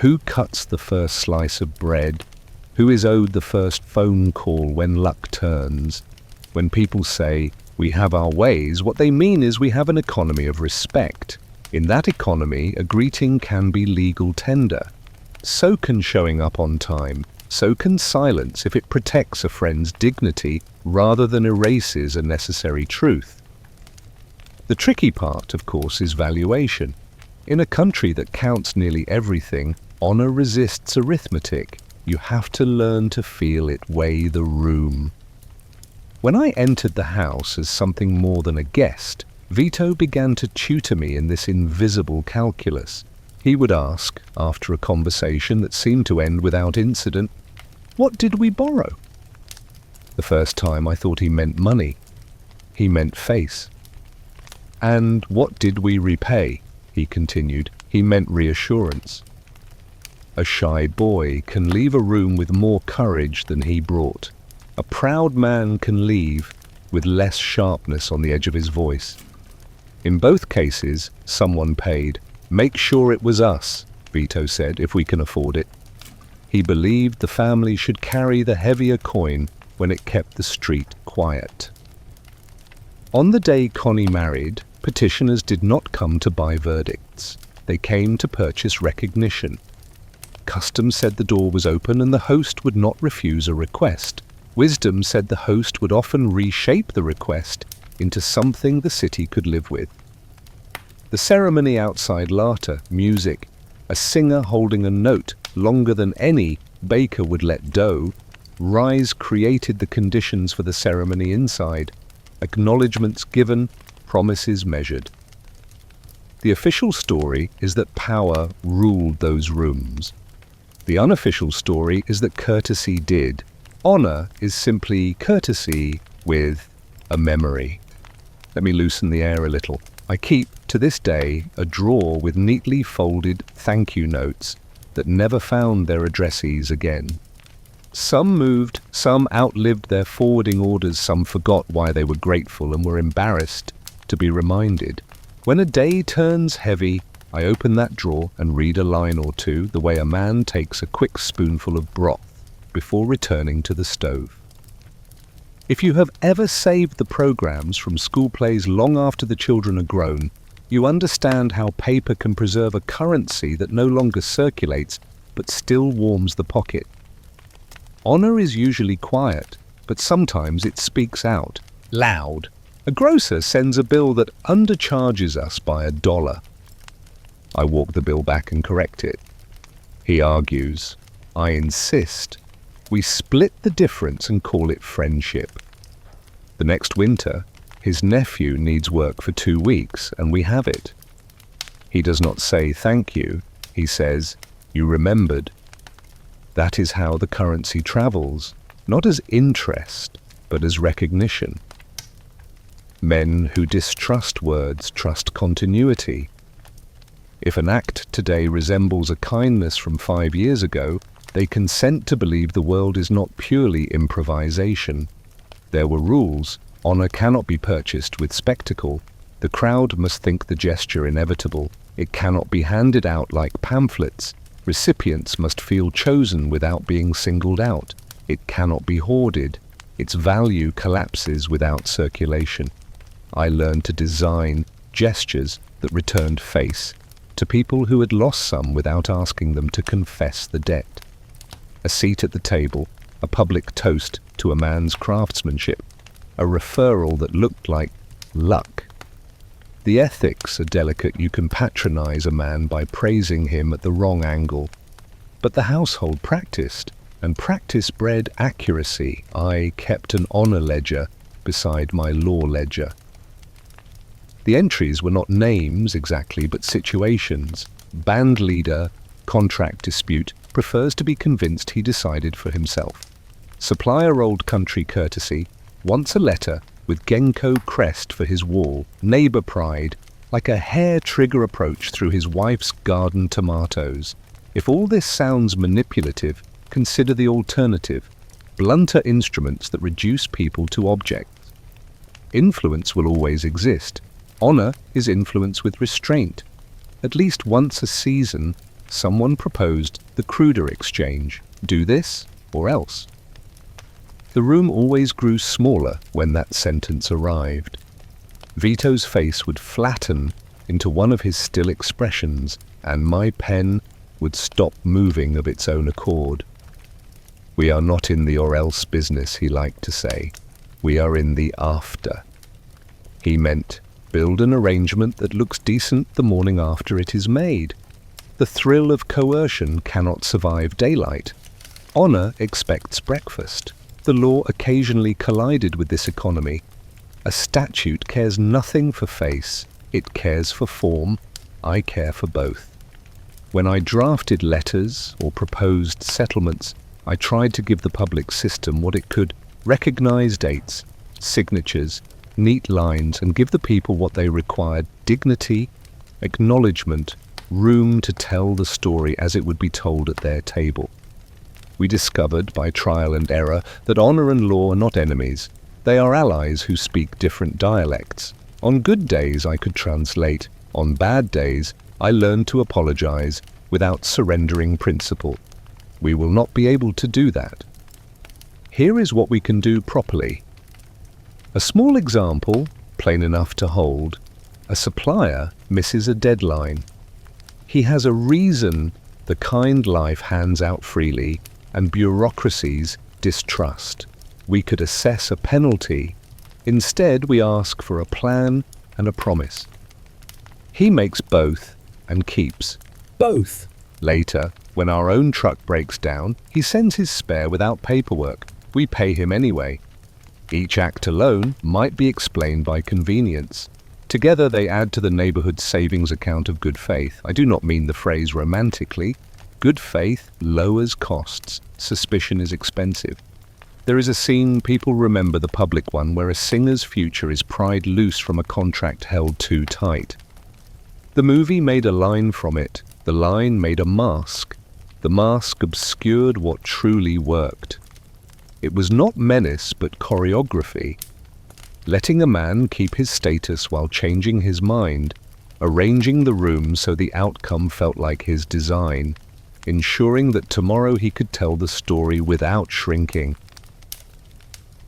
who cuts the first slice of bread, who is owed the first phone call when luck turns. When people say, "We have our ways," what they mean is we have an economy of respect. In that economy, a greeting can be legal tender. So can showing up on time. So can silence if it protects a friend's dignity rather than erases a necessary truth. The tricky part, of course, is valuation. In a country that counts nearly everything, honor resists arithmetic. You have to learn to feel it weigh the room. When I entered the house as something more than a guest, Vito began to tutor me in this invisible calculus. He would ask, after a conversation that seemed to end without incident, "What did we borrow?" The first time I thought he meant money. He meant face. "And what did we repay?" he continued. He meant reassurance. A shy boy can leave a room with more courage than he brought. A proud man can leave with less sharpness on the edge of his voice. In both cases, someone paid. "Make sure it was us," Vito said, "if we can afford it." He believed the family should carry the heavier coin when it kept the street quiet. On the day Connie married, petitioners did not come to buy verdicts. They came to purchase recognition. Custom said the door was open and the host would not refuse a request. Wisdom said the host would often reshape the request into something the city could live with. The ceremony outside laughter, music, a singer holding a note longer than any baker would let dough. Rise created the conditions for the ceremony inside. Acknowledgements given, promises measured. The official story is that power ruled those rooms. The unofficial story is that courtesy did. Honor is simply courtesy with a memory. Let me loosen the air a little. I keep, to this day, a drawer with neatly folded thank you notes that never found their addressees again. Some moved, some outlived their forwarding orders, some forgot why they were grateful and were embarrassed to be reminded. When a day turns heavy, I open that drawer and read a line or two, the way a man takes a quick spoonful of broth before returning to the stove. If you have ever saved the programs from school plays long after the children are grown, you understand how paper can preserve a currency that no longer circulates but still warms the pocket. Honor is usually quiet, but sometimes it speaks out, loud. A grocer sends a bill that undercharges us by $1. I walk the bill back and correct it. He argues. I insist. We split the difference and call it friendship. The next winter, his nephew needs work for 2 weeks, and we have it. He does not say thank you. He says, "You remembered." That is how the currency travels, not as interest, but as recognition. Men who distrust words trust continuity. If an act today resembles a kindness from 5 years ago, they consent to believe the world is not purely improvisation. There were rules. Honor cannot be purchased with spectacle. The crowd must think the gesture inevitable. It cannot be handed out like pamphlets. Recipients must feel chosen without being singled out. It cannot be hoarded. Its value collapses without circulation. I learned to design gestures that returned face to people who had lost some without asking them to confess the debt. A seat at the table, a public toast to a man's craftsmanship, a referral that looked like luck. The ethics are delicate. You can patronize a man by praising him at the wrong angle. But the household practiced, and practice bred accuracy. I kept an honor ledger beside my law ledger. The entries were not names exactly, but situations. Band leader, contract dispute, prefers to be convinced he decided for himself. Supplier old country courtesy, wants a letter with Genko crest for his wall. Neighbor pride, like a hair-trigger approach through his wife's garden tomatoes. If all this sounds manipulative, consider the alternative: blunter instruments that reduce people to objects. Influence will always exist. Honor is influence with restraint. At least once a season, someone proposed the cruder exchange: do this or else. The room always grew smaller when that sentence arrived. Vito's face would flatten into one of his still expressions, and my pen would stop moving of its own accord. "We are not in the or else business," he liked to say. "We are in the after." He meant, build an arrangement that looks decent the morning after it is made. The thrill of coercion cannot survive daylight. Honor expects breakfast. The law occasionally collided with this economy. A statute cares nothing for face, it cares for form. I care for both. When I drafted letters or proposed settlements, I tried to give the public system what it could: recognize dates, signatures, neat lines, and give the people what they required: dignity, acknowledgement, room to tell the story as it would be told at their table. We discovered by trial and error that honor and law are not enemies. They are allies who speak different dialects. On good days I could translate. On bad days I learned to apologize without surrendering principle. We will not be able to do that. Here is what we can do properly. A small example, plain enough to hold. A supplier misses a deadline. He has a reason the kind life hands out freely, and bureaucracies distrust. We could assess a penalty. Instead, we ask for a plan and a promise. He makes both and keeps Both. Later, when our own truck breaks down, he sends his spare without paperwork. We pay him anyway. Each act alone might be explained by convenience. Together they add to the neighborhood savings account of good faith. I do not mean the phrase romantically. Good faith lowers costs. Suspicion is expensive. There is a scene people remember, the public one, where a singer's future is pried loose from a contract held too tight. The movie made a line from it. The line made a mask. The mask obscured what truly worked. It was not menace but choreography. Letting a man keep his status while changing his mind, arranging the room so the outcome felt like his design, ensuring that tomorrow he could tell the story without shrinking.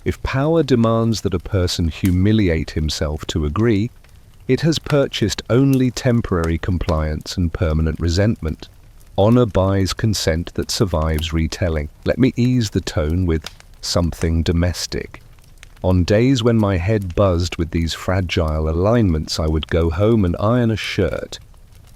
If power demands that a person humiliate himself to agree, it has purchased only temporary compliance and permanent resentment. Honor buys consent that survives retelling. Let me ease the tone with something domestic. On days when my head buzzed with these fragile alignments, I would go home and iron a shirt.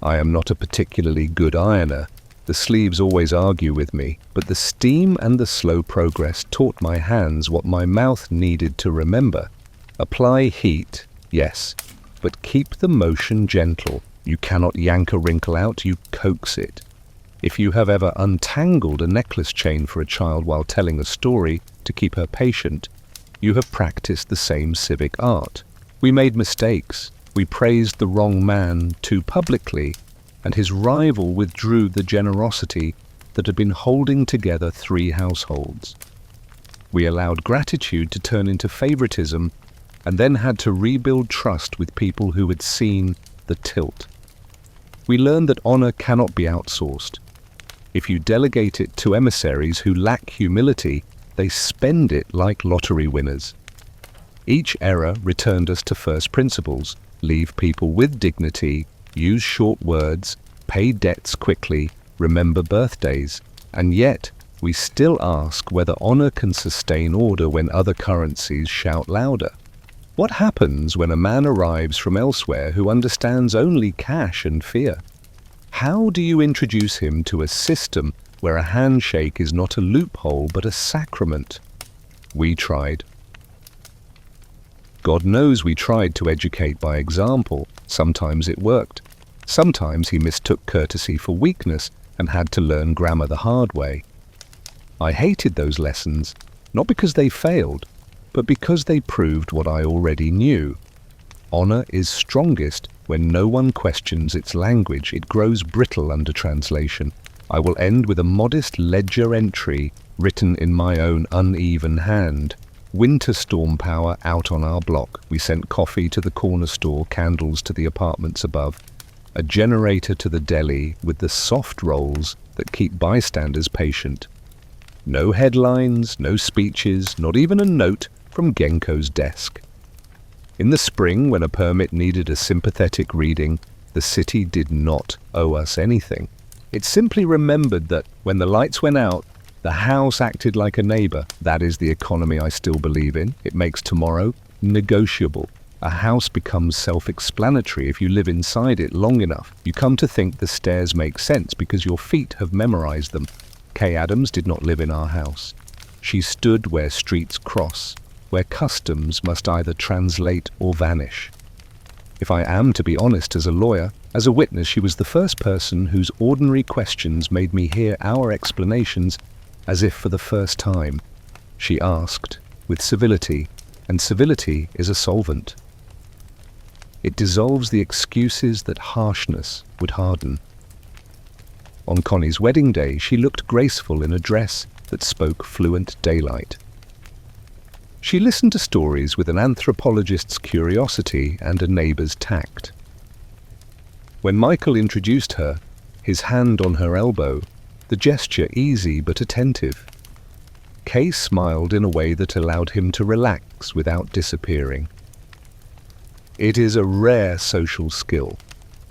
I am not a particularly good ironer. The sleeves always argue with me, but the steam and the slow progress taught my hands what my mouth needed to remember. Apply heat, yes, but keep the motion gentle. You cannot yank a wrinkle out, you coax it. If you have ever untangled a necklace chain for a child while telling a story to keep her patient, you have practiced the same civic art. We made mistakes. We praised the wrong man too publicly, and his rival withdrew the generosity that had been holding together 3 households. We allowed gratitude to turn into favoritism, and then had to rebuild trust with people who had seen the tilt. We learned that honor cannot be outsourced. If you delegate it to emissaries who lack humility, they spend it like lottery winners. Each era returned us to first principles: leave people with dignity, use short words, pay debts quickly, remember birthdays. And yet, we still ask whether honor can sustain order when other currencies shout louder. What happens when a man arrives from elsewhere who understands only cash and fear? How do you introduce him to a system where a handshake is not a loophole but a sacrament? We tried. God knows we tried to educate by example. Sometimes it worked. Sometimes he mistook courtesy for weakness and had to learn grammar the hard way. I hated those lessons, not because they failed, but because they proved what I already knew. Honor is strongest when no one questions its language. It grows brittle under translation. I will end with a modest ledger entry written in my own uneven hand. Winter storm power out on our block. We sent coffee to the corner store, candles to the apartments above, a generator to the deli with the soft rolls that keep bystanders patient. No headlines, no speeches, not even a note from Genko's desk. In the spring, when a permit needed a sympathetic reading, the city did not owe us anything. It simply remembered that when the lights went out, the house acted like a neighbor. That is the economy I still believe in. It makes tomorrow negotiable. A house becomes self-explanatory if you live inside it long enough. You come to think the stairs make sense because your feet have memorized them. Kay Adams did not live in our house. She stood where streets cross, where customs must either translate or vanish. If I am to be honest as a lawyer, as a witness, she was the first person whose ordinary questions made me hear our explanations as if for the first time. She asked with civility, and civility is a solvent. It dissolves the excuses that harshness would harden. On Connie's wedding day, she looked graceful in a dress that spoke fluent daylight. She listened to stories with an anthropologist's curiosity and a neighbor's tact. When Michael introduced her, his hand on her elbow, the gesture easy but attentive, Kay smiled in a way that allowed him to relax without disappearing. It is a rare social skill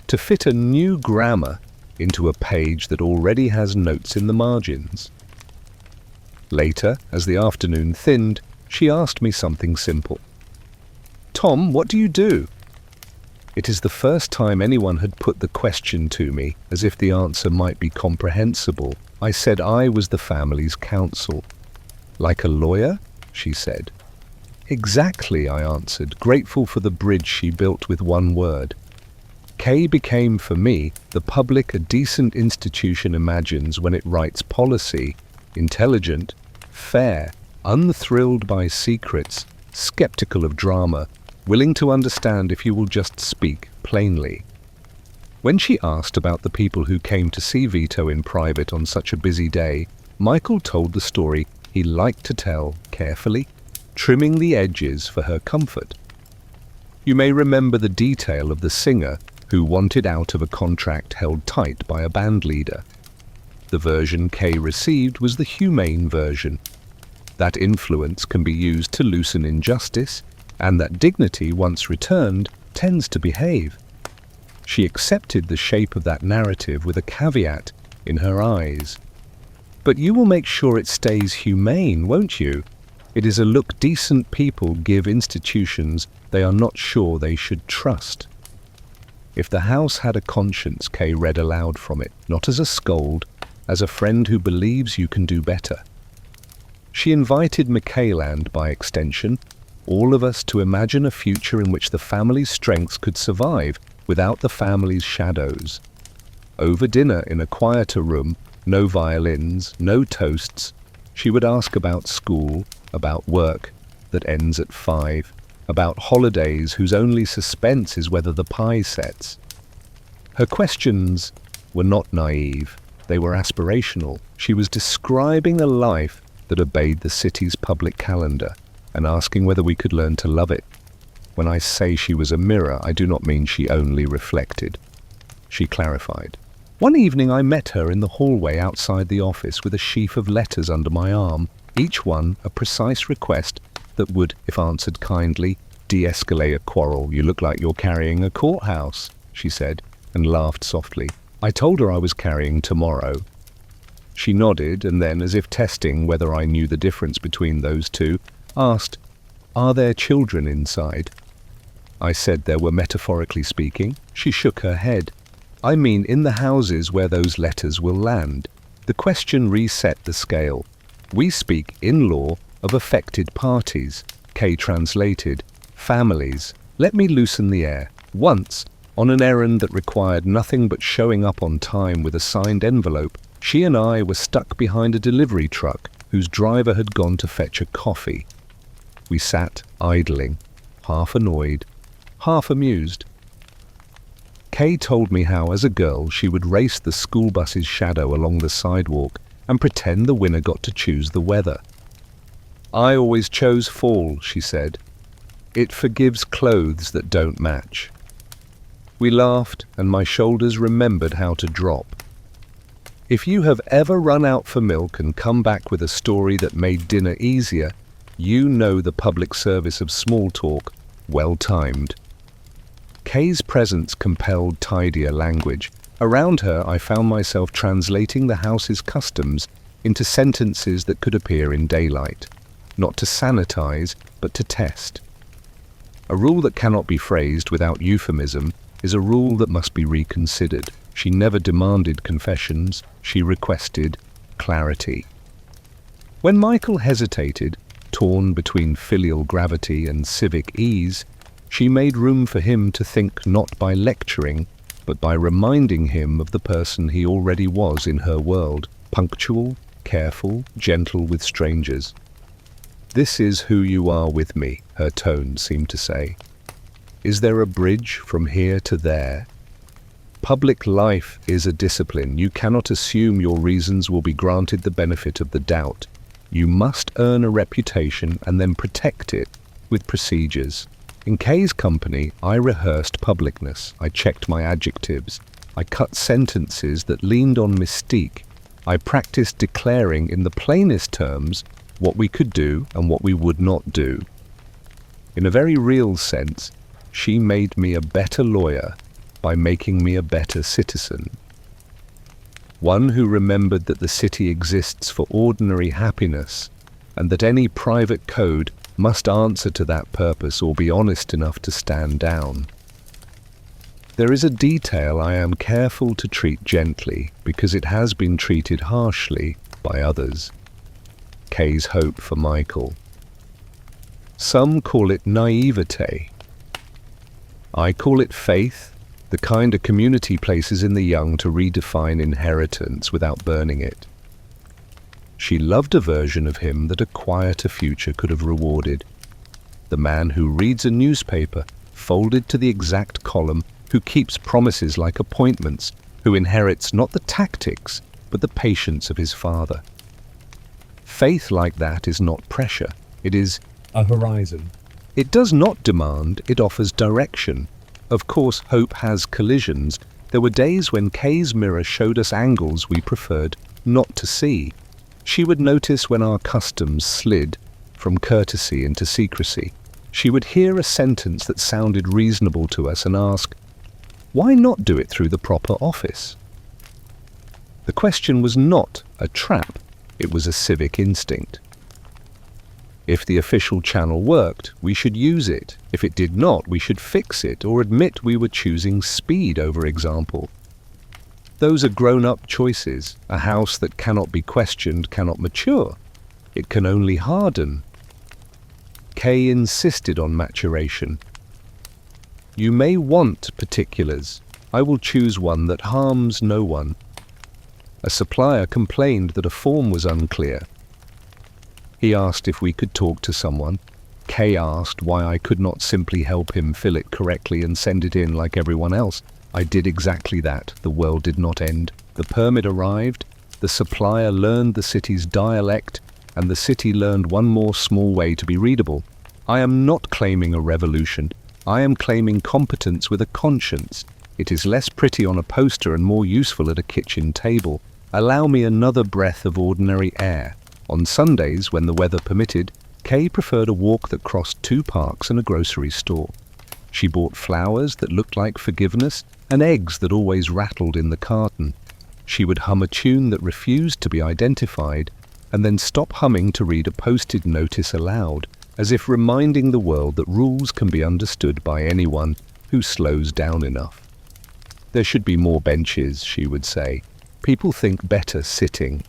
to fit a new grammar into a page that already has notes in the margins. Later, as the afternoon thinned, she asked me something simple. "Tom, what do you do?" It is the first time anyone had put the question to me, as if the answer might be comprehensible. I said I was the family's counsel. "Like a lawyer?" she said. "Exactly," I answered, grateful for the bridge she built with one word. Kay became, for me, the public a decent institution imagines when it writes policy, intelligent, fair, unthrilled by secrets, skeptical of drama, willing to understand if you will just speak plainly. When she asked about the people who came to see Vito in private on such a busy day, Michael told the story he liked to tell carefully, trimming the edges for her comfort. You may remember the detail of the singer who wanted out of a contract held tight by a band leader. The version Kay received was the humane version. That influence can be used to loosen injustice, and that dignity, once returned, tends to behave. She accepted the shape of that narrative with a caveat in her eyes. "But you will make sure it stays humane, won't you? It is a look decent people give institutions they are not sure they should trust." If the house had a conscience, Kay read aloud from it, not as a scold, as a friend who believes you can do better. She invited Michael and, by extension, all of us to imagine a future in which the family's strengths could survive without the family's shadows. Over dinner in a quieter room, no violins, no toasts, she would ask about school, about work that ends at 5, about holidays whose only suspense is whether the pie sets. Her questions were not naive, they were aspirational. She was describing a life that obeyed the city's public calendar and asking whether we could learn to love it. When I say she was a mirror, I do not mean she only reflected. She clarified. "One evening I met her in the hallway outside the office with a sheaf of letters under my arm, each one a precise request that would, if answered kindly, de-escalate a quarrel. 'You look like you're carrying a courthouse,' she said, and laughed softly. I told her I was carrying tomorrow. She nodded, and then, as if testing whether I knew the difference between those two, asked, 'Are there children inside?' I said there were, metaphorically speaking. She shook her head. 'I mean in the houses where those letters will land.' The question reset the scale. We speak, in law, of affected parties. Kay translated, families. Let me loosen the air. Once, on an errand that required nothing but showing up on time with a signed envelope, she and I were stuck behind a delivery truck whose driver had gone to fetch a coffee. We sat idling, half annoyed, half amused. Kay told me how, as a girl, she would race the school bus's shadow along the sidewalk and pretend the winner got to choose the weather. "I always chose fall," she said. "It forgives clothes that don't match." We laughed, and my shoulders remembered how to drop. If you have ever run out for milk and come back with a story that made dinner easier, you know the public service of small talk, well timed. Kay's presence compelled tidier language. Around her, I found myself translating the house's customs into sentences that could appear in daylight, not to sanitize, but to test. A rule that cannot be phrased without euphemism is a rule that must be reconsidered. She never demanded confessions, she requested clarity. When Michael hesitated, torn between filial gravity and civic ease, she made room for him to think not by lecturing, but by reminding him of the person he already was in her world, punctual, careful, gentle with strangers. "This is who you are with me," her tone seemed to say. "Is there a bridge from here to there?" Public life is a discipline. You cannot assume your reasons will be granted the benefit of the doubt. You must earn a reputation and then protect it with procedures. In Kay's company, I rehearsed publicness. I checked my adjectives. I cut sentences that leaned on mystique. I practiced declaring in the plainest terms what we could do and what we would not do. In a very real sense, she made me a better lawyer by making me a better citizen. One who remembered that the city exists for ordinary happiness, and that any private code must answer to that purpose or be honest enough to stand down. There is a detail I am careful to treat gently because it has been treated harshly by others. Kay's hope for Michael. Some call it naivete. I call it faith, the kind a community places in the young to redefine inheritance without burning it. She loved a version of him that a quieter future could have rewarded. The man who reads a newspaper, folded to the exact column, who keeps promises like appointments, who inherits not the tactics, but the patience of his father. Faith like that is not pressure. It is a horizon. It does not demand, it offers direction. Of course, hope has collisions. There were days when Kay's mirror showed us angles we preferred not to see. She would notice when our customs slid from courtesy into secrecy. She would hear a sentence that sounded reasonable to us and ask, why not do it through the proper office? The question was not a trap, it was a civic instinct. If the official channel worked, we should use it. If it did not, we should fix it or admit we were choosing speed over example. Those are grown-up choices. A house that cannot be questioned cannot mature. It can only harden. Kay insisted on maturation. You may want particulars. I will choose one that harms no one. A supplier complained that a form was unclear. He asked if we could talk to someone. Kay asked why I could not simply help him fill it correctly and send it in like everyone else. I did exactly that. The world did not end. The permit arrived, the supplier learned the city's dialect, and the city learned one more small way to be readable. I am not claiming a revolution. I am claiming competence with a conscience. It is less pretty on a poster and more useful at a kitchen table. Allow me another breath of ordinary air. On Sundays, when the weather permitted, Kay preferred a walk that crossed 2 parks and a grocery store. She bought flowers that looked like forgiveness and eggs that always rattled in the carton. She would hum a tune that refused to be identified and then stop humming to read a posted notice aloud, as if reminding the world that rules can be understood by anyone who slows down enough. There should be more benches, she would say. People think better sitting.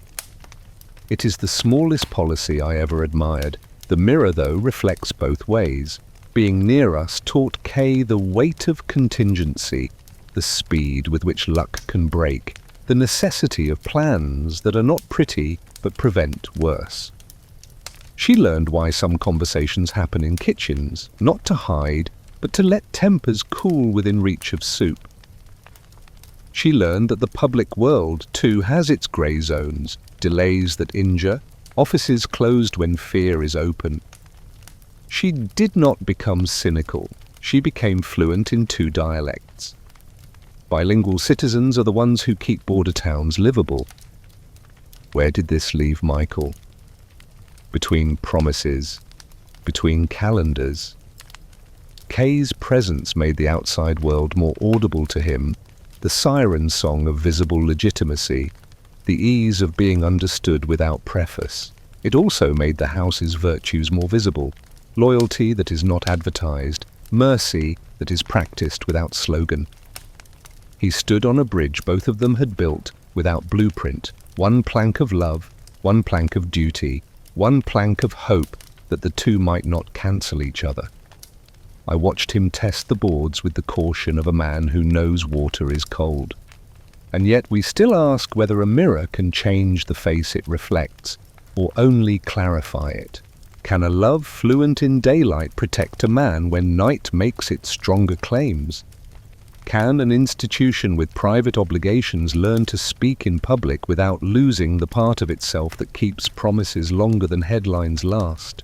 It is the smallest policy I ever admired. The mirror, though, reflects both ways. Being near us taught Kay the weight of contingency, the speed with which luck can break, the necessity of plans that are not pretty but prevent worse. She learned why some conversations happen in kitchens, not to hide, but to let tempers cool within reach of soup. She learned that the public world, too, has its grey zones, delays that injure, offices closed when fear is open. She did not become cynical. She became fluent in 2 dialects. Bilingual citizens are the ones who keep border towns livable. Where did this leave Michael? Between promises, between calendars. Kay's presence made the outside world more audible to him, the siren song of visible legitimacy, the ease of being understood without preface. It also made the house's virtues more visible, loyalty that is not advertised, mercy that is practiced without slogan. He stood on a bridge both of them had built without blueprint, 1 plank of love, 1 plank of duty, 1 plank of hope that the 2 might not cancel each other. I watched him test the boards with the caution of a man who knows water is cold. And yet we still ask whether a mirror can change the face it reflects, or only clarify it. Can a love fluent in daylight protect a man when night makes its stronger claims? Can an institution with private obligations learn to speak in public without losing the part of itself that keeps promises longer than headlines last?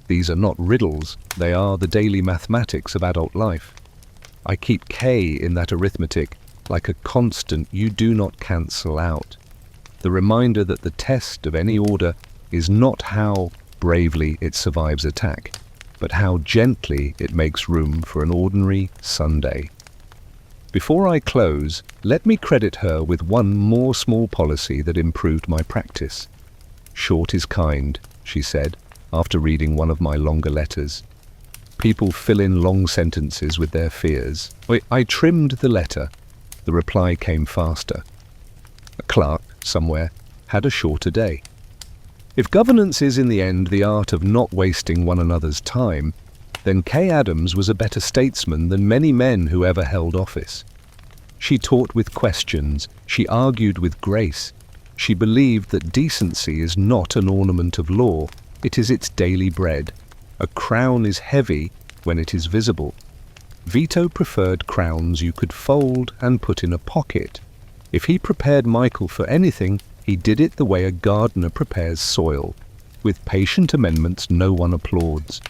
These are not riddles, they are the daily mathematics of adult life. I keep K in that arithmetic like a constant you do not cancel out. The reminder that the test of any order is not how bravely it survives attack, but how gently it makes room for an ordinary Sunday. Before I close, let me credit her with one more small policy that improved my practice. Short is kind, she said, after reading one of my longer letters. People fill in long sentences with their fears. I trimmed the letter. The reply came faster. A clerk, somewhere, had a shorter day. If governance is in the end the art of not wasting one another's time, then Kay Adams was a better statesman than many men who ever held office. She taught with questions, she argued with grace. She believed that decency is not an ornament of law, it is its daily bread. A crown is heavy when it is visible. Vito preferred crowns you could fold and put in a pocket. If he prepared Michael for anything, he did it the way a gardener prepares soil. With patient amendments no one applauds.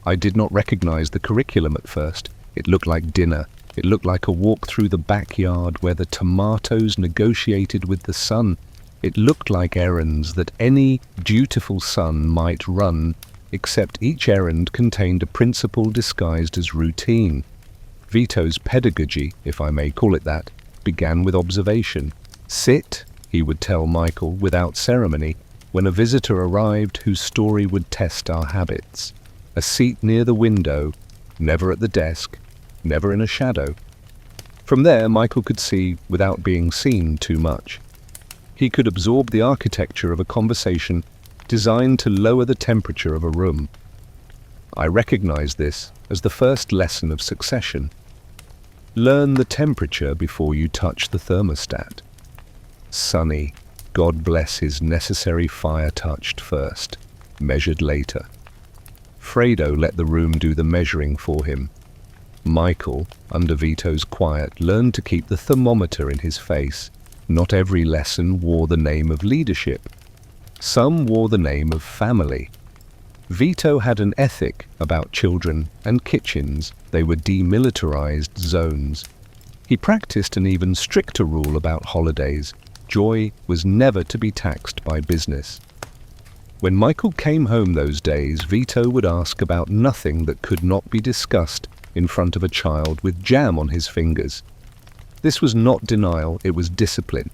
I did not recognize the curriculum at first. It looked like dinner. It looked like a walk through the backyard where the tomatoes negotiated with the sun. It looked like errands that any dutiful son might run, except each errand contained a principle disguised as routine. Vito's pedagogy, if I may call it that, began with observation. Sit, he would tell Michael without ceremony, when a visitor arrived whose story would test our habits. A seat near the window, never at the desk, never in a shadow. From there, Michael could see without being seen too much. He could absorb the architecture of a conversation designed to lower the temperature of a room. I recognize this as the first lesson of succession. Learn the temperature before you touch the thermostat. Sunny, God bless his necessary fire touched first, measured later. Fredo let the room do the measuring for him. Michael, under Vito's quiet, learned to keep the thermometer in his face. Not every lesson wore the name of leadership. Some wore the name of family. Vito had an ethic about children and kitchens. They were demilitarized zones. He practiced an even stricter rule about holidays. Joy was never to be taxed by business. When Michael came home those days, Vito would ask about nothing that could not be discussed in front of a child with jam on his fingers. This was not denial, it was discipline.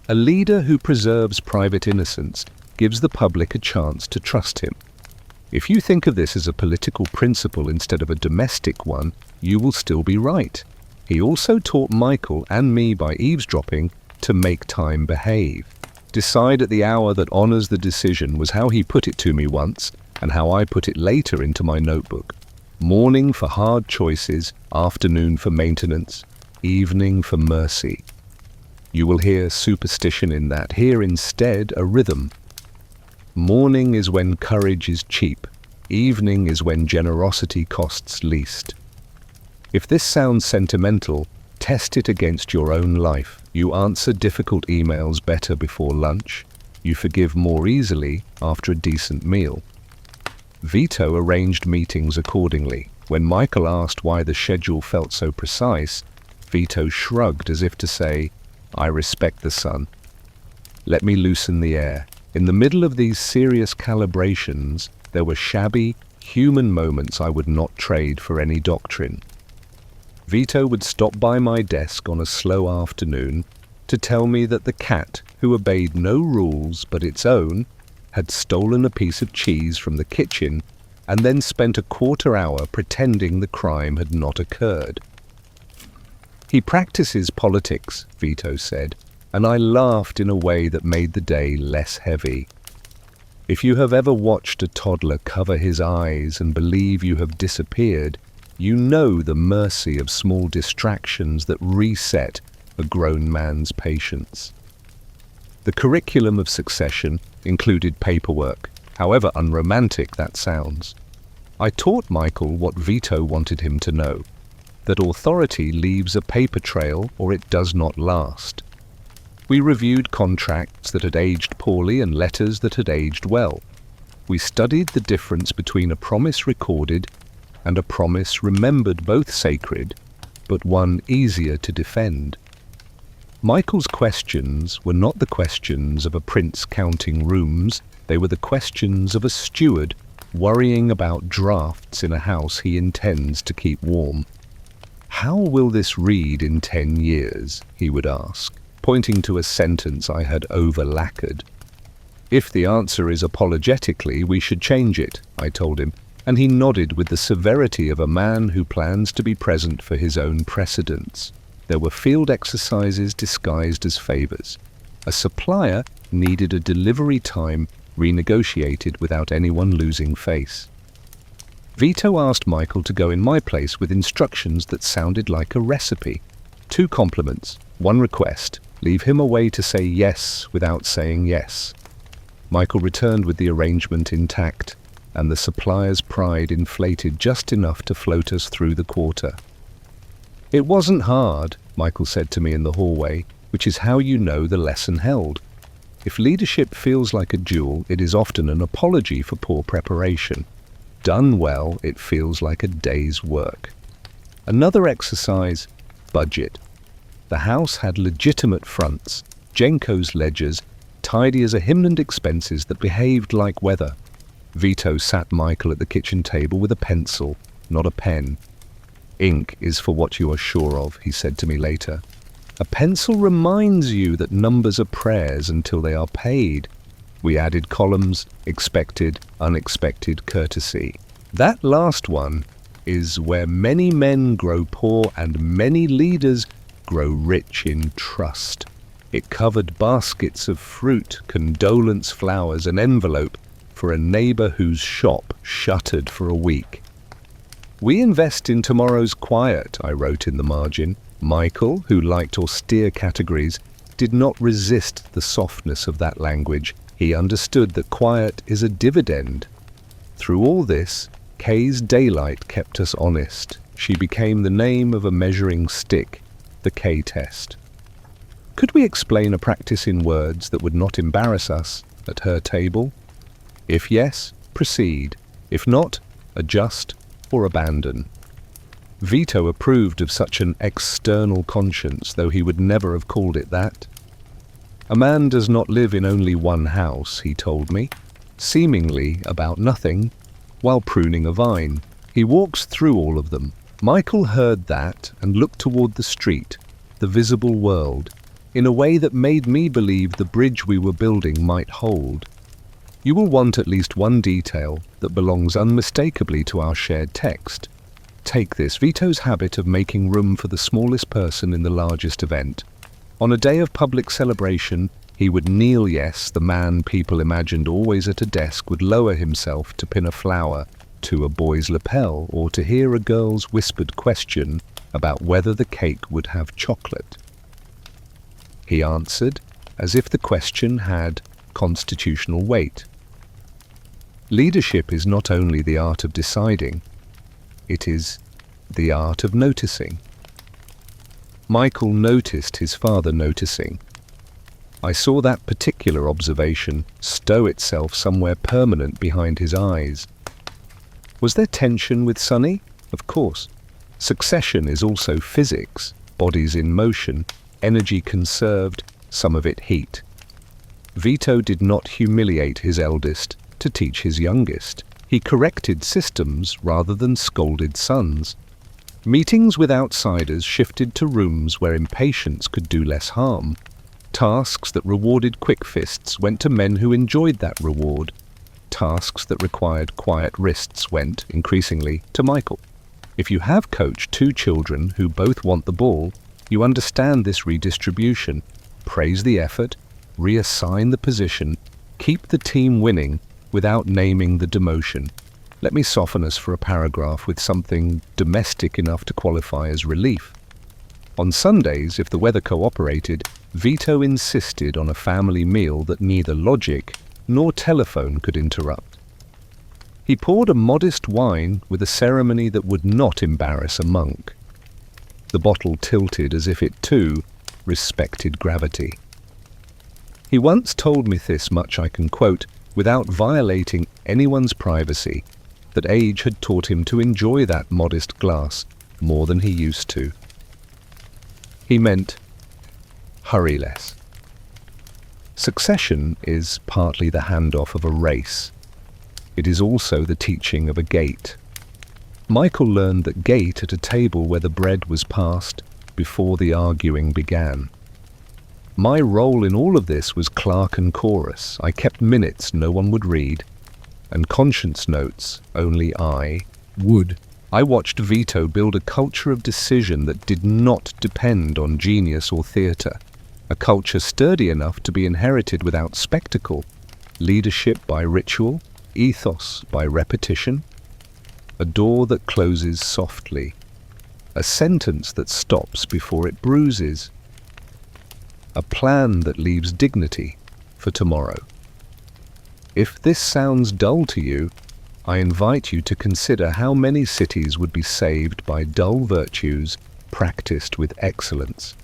A leader who preserves private innocence gives the public a chance to trust him. If you think of this as a political principle instead of a domestic one, you will still be right. He also taught Michael and me by eavesdropping to make time behave. Decide at the hour that honors the decision was how he put it to me once, and how I put it later into my notebook. Morning for hard choices, afternoon for maintenance, evening for mercy. You will hear superstition in that. Hear instead a rhythm. Morning is when courage is cheap. Evening is when generosity costs least. If this sounds sentimental, test it against your own life. You answer difficult emails better before lunch. You forgive more easily after a decent meal. Vito arranged meetings accordingly. When Michael asked why the schedule felt so precise, Vito shrugged as if to say, "I respect the sun. Let me loosen the air." In the middle of these serious calibrations, there were shabby, human moments I would not trade for any doctrine. Vito would stop by my desk on a slow afternoon to tell me that the cat, who obeyed no rules but its own, had stolen a piece of cheese from the kitchen and then spent a quarter hour pretending the crime had not occurred. "He practices politics," Vito said, and I laughed in a way that made the day less heavy. If you have ever watched a toddler cover his eyes and believe you have disappeared, you know the mercy of small distractions that reset a grown man's patience. The curriculum of succession included paperwork, however unromantic that sounds. I taught Michael what Vito wanted him to know, that authority leaves a paper trail or it does not last. We reviewed contracts that had aged poorly and letters that had aged well. We studied the difference between a promise recorded and a promise remembered, both sacred, but one easier to defend. Michael's questions were not the questions of a prince counting rooms, they were the questions of a steward worrying about drafts in a house he intends to keep warm. "How will this read in 10 years?" he would ask, pointing to a sentence I had over-lacquered. "If the answer is apologetically, we should change it," I told him, and he nodded with the severity of a man who plans to be present for his own precedents. There were field exercises disguised as favors. A supplier needed a delivery time renegotiated without anyone losing face. Vito asked Michael to go in my place with instructions that sounded like a recipe. 2 compliments, 1 request. Leave him a way to say yes without saying yes. Michael returned with the arrangement intact, and the supplier's pride inflated just enough to float us through the quarter. "It wasn't hard," Michael said to me in the hallway, which is how you know the lesson held. If leadership feels like a duel, it is often an apology for poor preparation. Done well, it feels like a day's work. Another exercise, budget. The house had legitimate fronts, Jenko's ledgers, tidy as a hymn, and expenses that behaved like weather. Vito sat Michael at the kitchen table with a pencil, not a pen. "Ink is for what you are sure of," he said to me later. "A pencil reminds you that numbers are prayers until they are paid." We added columns, expected, unexpected, courtesy. That last one is where many men grow poor and many leaders grow rich in trust. It covered baskets of fruit, condolence flowers, an envelope for a neighbor whose shop shuttered for a week. "We invest in tomorrow's quiet," I wrote in the margin. Michael, who liked austere categories, did not resist the softness of that language. He understood that quiet is a dividend. Through all this, Kay's daylight kept us honest. She became the name of a measuring stick, the K test. Could we explain a practice in words that would not embarrass us at her table? If yes, proceed. If not, adjust or abandon. Vito approved of such an external conscience, though he would never have called it that. "A man does not live in only one house," he told me, seemingly about nothing, while pruning a vine. He walks through all of them. Michael heard that and looked toward the street, the visible world, in a way that made me believe the bridge we were building might hold. You will want at least one detail that belongs unmistakably to our shared text. Take this, Vito's habit of making room for the smallest person in the largest event. On a day of public celebration, he would kneel. Yes, the man people imagined always at a desk would lower himself to pin a flower to a boy's lapel or to hear a girl's whispered question about whether the cake would have chocolate. He answered as if the question had constitutional weight. Leadership is not only the art of deciding, it is the art of noticing. Michael noticed his father noticing. I saw that particular observation stow itself somewhere permanent behind his eyes. Was there tension with Sonny? Of course. Succession is also physics, bodies in motion, energy conserved, some of it heat. Vito did not humiliate his eldest to teach his youngest. He corrected systems rather than scolded sons. Meetings with outsiders shifted to rooms where impatience could do less harm. Tasks that rewarded quick fists went to men who enjoyed that reward. Tasks that required quiet wrists went, increasingly, to Michael. If you have coached two children who both want the ball, you understand this redistribution. Praise the effort, reassign the position, keep the team winning without naming the demotion. Let me soften us for a paragraph with something domestic enough to qualify as relief. On Sundays, if the weather cooperated, Vito insisted on a family meal that neither logic nor telephone could interrupt. He poured a modest wine with a ceremony that would not embarrass a monk. The bottle tilted as if it, too, respected gravity. He once told me this much I can quote, without violating anyone's privacy, that age had taught him to enjoy that modest glass more than he used to. He meant, hurry less. Succession is partly the handoff of a race. It is also the teaching of a gate. Michael learned that gate at a table where the bread was passed before the arguing began. My role in all of this was clerk and chorus. I kept minutes no one would read, and conscience notes only I would. I watched Vito build a culture of decision that did not depend on genius or theatre, a culture sturdy enough to be inherited without spectacle, leadership by ritual, ethos by repetition, a door that closes softly, a sentence that stops before it bruises, a plan that leaves dignity for tomorrow. If this sounds dull to you, I invite you to consider how many cities would be saved by dull virtues practiced with excellence.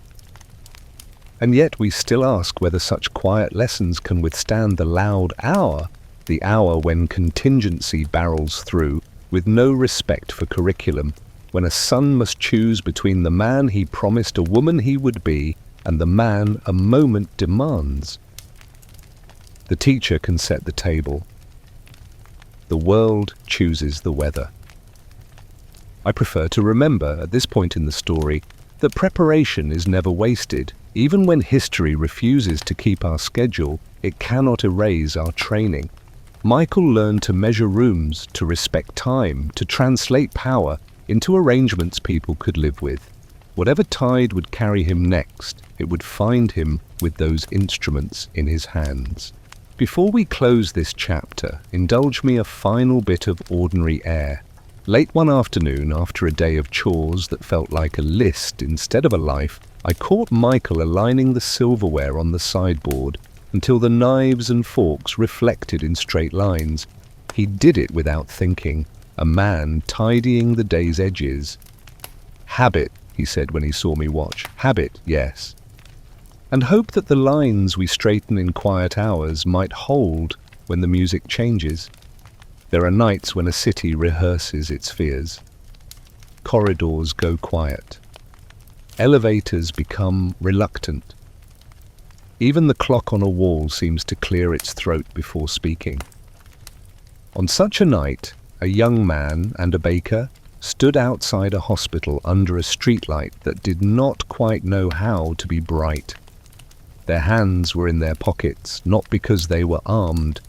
And yet we still ask whether such quiet lessons can withstand the loud hour, the hour when contingency barrels through with no respect for curriculum, when a son must choose between the man he promised a woman he would be and the man a moment demands. The teacher can set the table. The world chooses the weather. I prefer to remember, at this point in the story, that preparation is never wasted. Even when history refuses to keep our schedule, it cannot erase our training. Michael learned to measure rooms, to respect time, to translate power into arrangements people could live with. Whatever tide would carry him next, it would find him with those instruments in his hands. Before we close this chapter, indulge me a final bit of ordinary air. Late one afternoon, after a day of chores that felt like a list instead of a life, I caught Michael aligning the silverware on the sideboard until the knives and forks reflected in straight lines. He did it without thinking, a man tidying the day's edges. Habit, he said when he saw me watch. Habit, yes. And hope that the lines we straighten in quiet hours might hold when the music changes. There are nights when a city rehearses its fears. Corridors go quiet. Elevators become reluctant. Even the clock on a wall seems to clear its throat before speaking. On such a night, a young man and a baker stood outside a hospital under a streetlight that did not quite know how to be bright. Their hands were in their pockets, not because they were armed,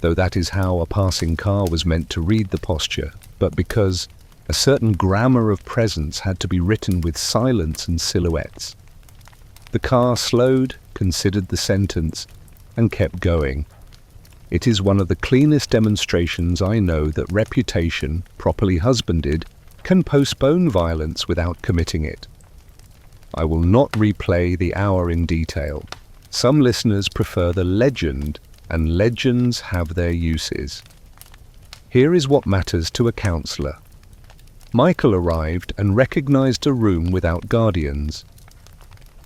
though that is how a passing car was meant to read the posture, but because a certain grammar of presence had to be written with silence and silhouettes. The car slowed, considered the sentence, and kept going. It is one of the cleanest demonstrations I know that reputation, properly husbanded, can postpone violence without committing it. I will not replay the hour in detail. Some listeners prefer the legend, and legends have their uses. Here is what matters to a counsellor. Michael arrived and recognized a room without guardians.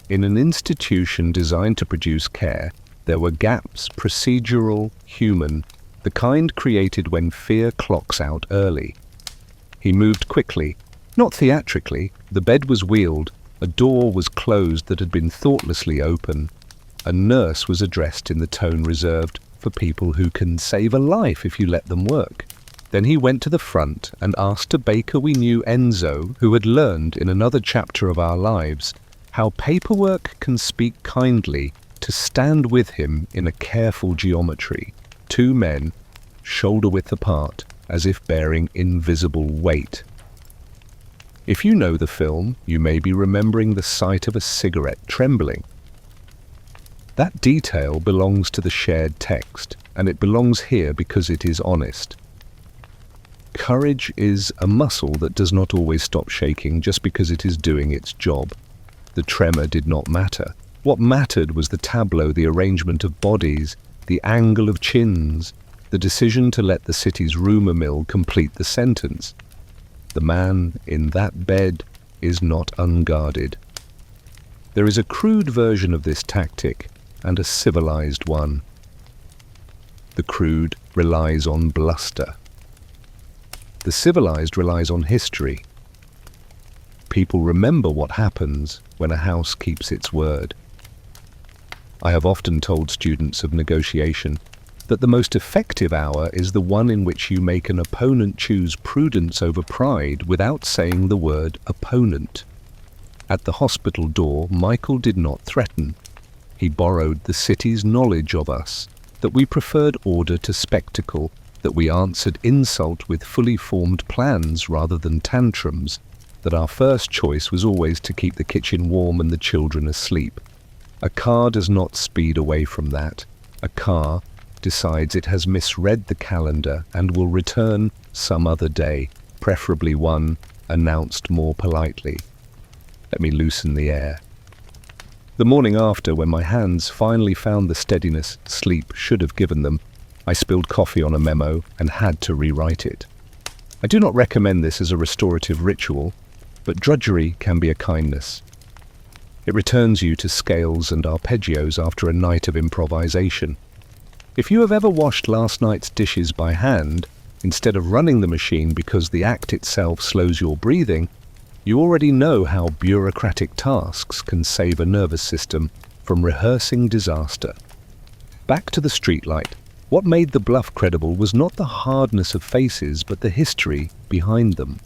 In an institution designed to produce care, there were gaps, procedural, human, the kind created when fear clocks out early. He moved quickly, not theatrically. The bed was wheeled, a door was closed that had been thoughtlessly open. A nurse was addressed in the tone reserved for people who can save a life if you let them work. Then he went to the front and asked a baker we knew, Enzo, who had learned in another chapter of our lives how paperwork can speak kindly, to stand with him in a careful geometry. Two men, shoulder-width apart, as if bearing invisible weight. If you know the film, you may be remembering the sight of a cigarette trembling. That detail belongs to the shared text, and it belongs here because it is honest. Courage is a muscle that does not always stop shaking just because it is doing its job. The tremor did not matter. What mattered was the tableau, the arrangement of bodies, the angle of chins, the decision to let the city's rumor mill complete the sentence. The man in that bed is not unguarded. There is a crude version of this tactic and a civilized one. The crude relies on bluster. The civilized relies on history. People remember what happens when a house keeps its word. I have often told students of negotiation that the most effective hour is the one in which you make an opponent choose prudence over pride without saying the word opponent. At the hospital door, Michael did not threaten. He borrowed the city's knowledge of us, that we preferred order to spectacle, that we answered insult with fully formed plans rather than tantrums, that our first choice was always to keep the kitchen warm and the children asleep. A car does not speed away from that. A car decides it has misread the calendar and will return some other day, preferably one announced more politely. Let me loosen the air. The morning after, when my hands finally found the steadiness sleep should have given them, I spilled coffee on a memo and had to rewrite it. I do not recommend this as a restorative ritual, but drudgery can be a kindness. It returns you to scales and arpeggios after a night of improvisation. If you have ever washed last night's dishes by hand, instead of running the machine because the act itself slows your breathing, you already know how bureaucratic tasks can save a nervous system from rehearsing disaster. Back to the streetlight. What made the bluff credible was not the hardness of faces, but the history behind them.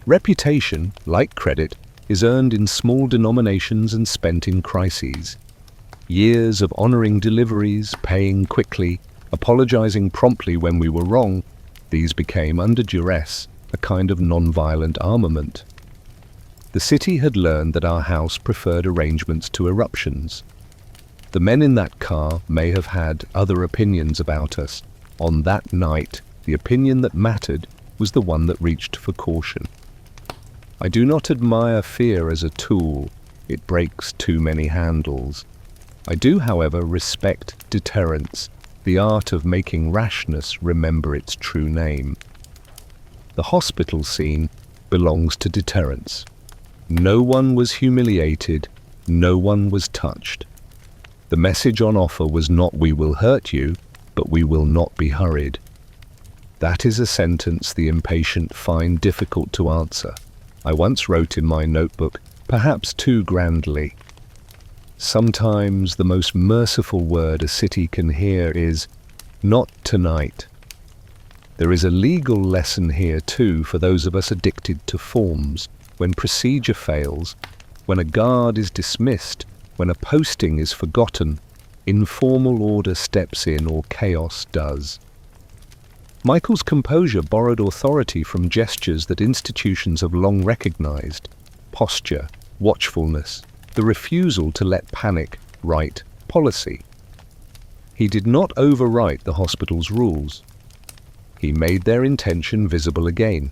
Reputation, like credit, is earned in small denominations and spent in crises. Years of honoring deliveries, paying quickly, apologizing promptly when we were wrong, these became, under duress, a kind of non-violent armament. The city had learned that our house preferred arrangements to eruptions. The men in that car may have had other opinions about us. On that night, the opinion that mattered was the one that reached for caution. I do not admire fear as a tool. It breaks too many handles. I do, however, respect deterrence, the art of making rashness remember its true name. The hospital scene belongs to deterrence. No one was humiliated, no one was touched. The message on offer was not "we will hurt you," but "we will not be hurried." That is a sentence the impatient find difficult to answer. I once wrote in my notebook, perhaps too grandly, sometimes the most merciful word a city can hear is, "not tonight." There is a legal lesson here too for those of us addicted to forms. When procedure fails, when a guard is dismissed, when a posting is forgotten, informal order steps in or chaos does. Michael's composure borrowed authority from gestures that institutions have long recognized: posture, watchfulness, the refusal to let panic write policy. He did not overwrite the hospital's rules. He made their intention visible again.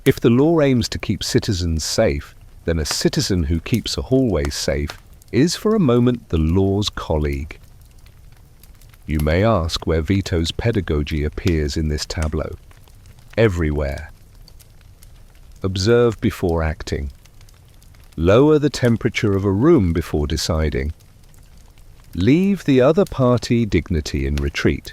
If the law aims to keep citizens safe, then a citizen who keeps a hallway safe is for a moment the law's colleague. You may ask where Vito's pedagogy appears in this tableau. Everywhere. Observe before acting. Lower the temperature of a room before deciding. Leave the other party dignity in retreat.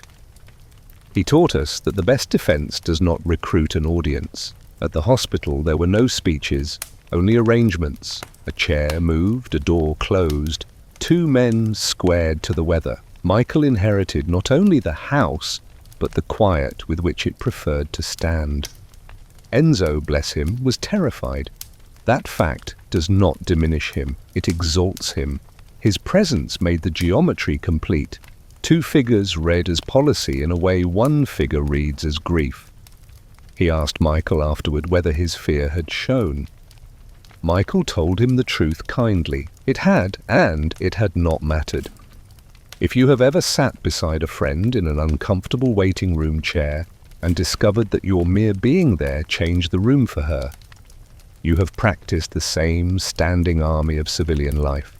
He taught us that the best defense does not recruit an audience. At the hospital there were no speeches, only arrangements. A chair moved, a door closed. 2 men squared to the weather. Michael inherited not only the house, but the quiet with which it preferred to stand. Enzo, bless him, was terrified. That fact does not diminish him, it exalts him. His presence made the geometry complete. 2 figures read as policy in a way 1 figure reads as grief. He asked Michael afterward whether his fear had shown. Michael told him the truth kindly. It had, and it had not mattered. If you have ever sat beside a friend in an uncomfortable waiting room chair and discovered that your mere being there changed the room for her, you have practiced the same standing army of civilian life.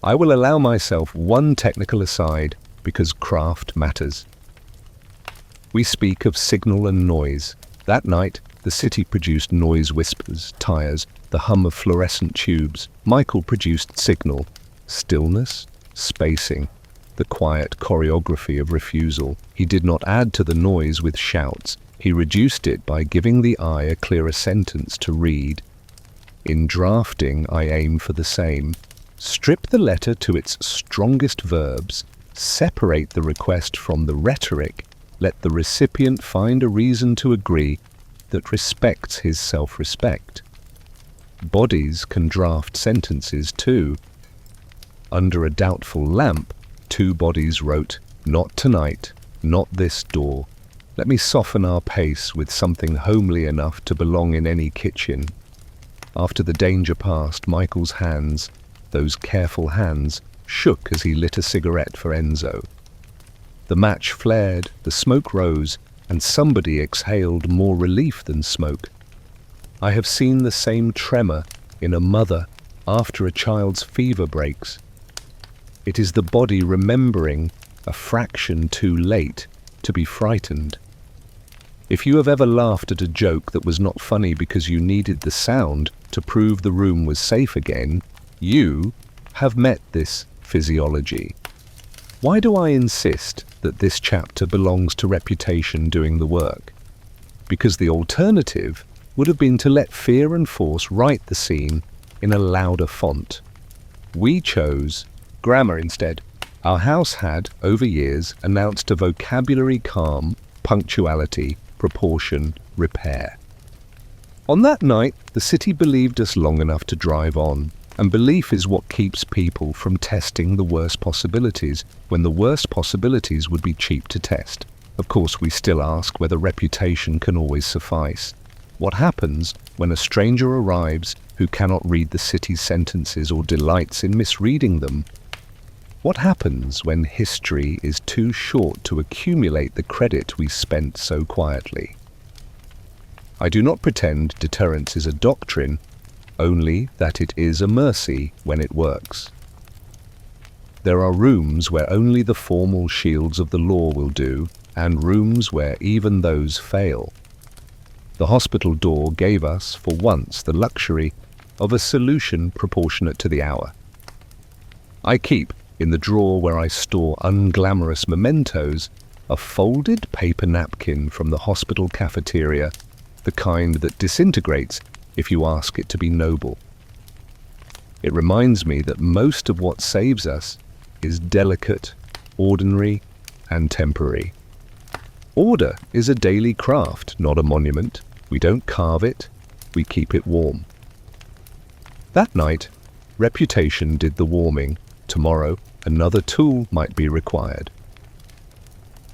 I will allow myself 1 technical aside because craft matters. We speak of signal and noise. That night, the city produced noise whispers, tires, the hum of fluorescent tubes. Michael produced signal, stillness, spacing, the quiet choreography of refusal. He did not add to the noise with shouts. He reduced it by giving the eye a clearer sentence to read. In drafting, I aim for the same. Strip the letter to its strongest verbs, separate the request from the rhetoric, let the recipient find a reason to agree that respects his self-respect. Bodies can draft sentences too. Under a doubtful lamp, 2 bodies wrote, "Not tonight, not this door." Let me soften our pace with something homely enough to belong in any kitchen. After the danger passed, Michael's hands, those careful hands, shook as he lit a cigarette for Enzo. The match flared, the smoke rose, and somebody exhaled more relief than smoke. I have seen the same tremor in a mother after a child's fever breaks. It is the body remembering a fraction too late to be frightened. If you have ever laughed at a joke that was not funny because you needed the sound to prove the room was safe again, you have met this physiology. Why do I insist that this chapter belongs to reputation doing the work? Because the alternative would have been to let fear and force write the scene in a louder font. We chose grammar instead. Our house had, over years, announced a vocabulary calm, punctuality, proportion, repair. On that night, the city believed us long enough to drive on, and belief is what keeps people from testing the worst possibilities, when the worst possibilities would be cheap to test. Of course, we still ask whether reputation can always suffice. What happens when a stranger arrives who cannot read the city's sentences or delights in misreading them? What happens when history is too short to accumulate the credit we spent so quietly? I do not pretend deterrence is a doctrine, only that it is a mercy when it works. There are rooms where only the formal shields of the law will do, and rooms where even those fail. The hospital door gave us, for once, the luxury of a solution proportionate to the hour. I keep, in the drawer where I store unglamorous mementos, a folded paper napkin from the hospital cafeteria, the kind that disintegrates if you ask it to be noble. It reminds me that most of what saves us is delicate, ordinary, and temporary. Order is a daily craft, not a monument. We don't carve it, we keep it warm. That night, reputation did the warming. Tomorrow, another tool might be required.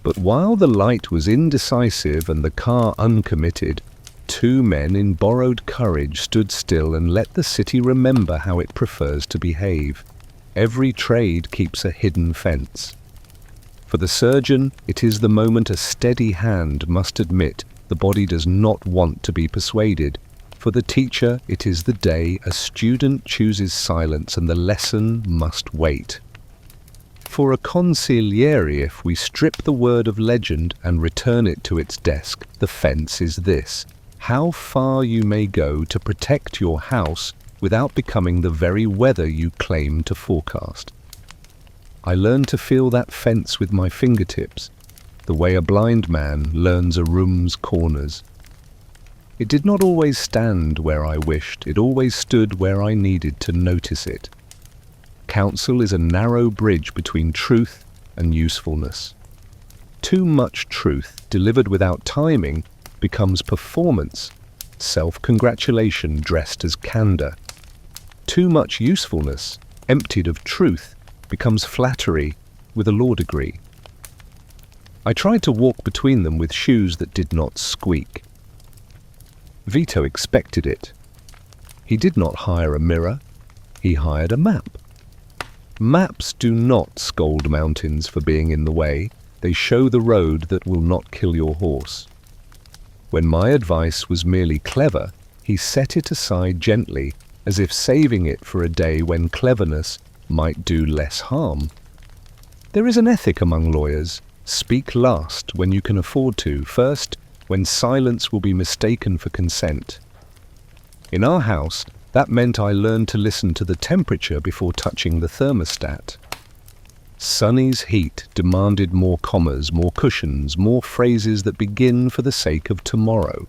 But while the light was indecisive and the car uncommitted, 2 men in borrowed courage stood still and let the city remember how it prefers to behave. Every trade keeps a hidden fence. For the surgeon, it is the moment a steady hand must admit the body does not want to be persuaded. For the teacher, it is the day a student chooses silence and the lesson must wait. For a consigliere, if we strip the word of legend and return it to its desk, the fence is this: how far you may go to protect your house without becoming the very weather you claim to forecast. I learned to feel that fence with my fingertips, the way a blind man learns a room's corners. It did not always stand where I wished, it always stood where I needed to notice it. Counsel is a narrow bridge between truth and usefulness. Too much truth, delivered without timing, becomes performance, self-congratulation dressed as candor. Too much usefulness, emptied of truth, becomes flattery with a law degree. I tried to walk between them with shoes that did not squeak. Vito expected it. He did not hire a mirror, he hired a map. Maps do not scold mountains for being in the way, they show the road that will not kill your horse. When my advice was merely clever, he set it aside gently, as if saving it for a day when cleverness might do less harm. There is an ethic among lawyers: speak last when you can afford to, first when silence will be mistaken for consent. In our house, that meant I learned to listen to the temperature before touching the thermostat. Sonny's heat demanded more commas, more cushions, more phrases that begin for the sake of tomorrow.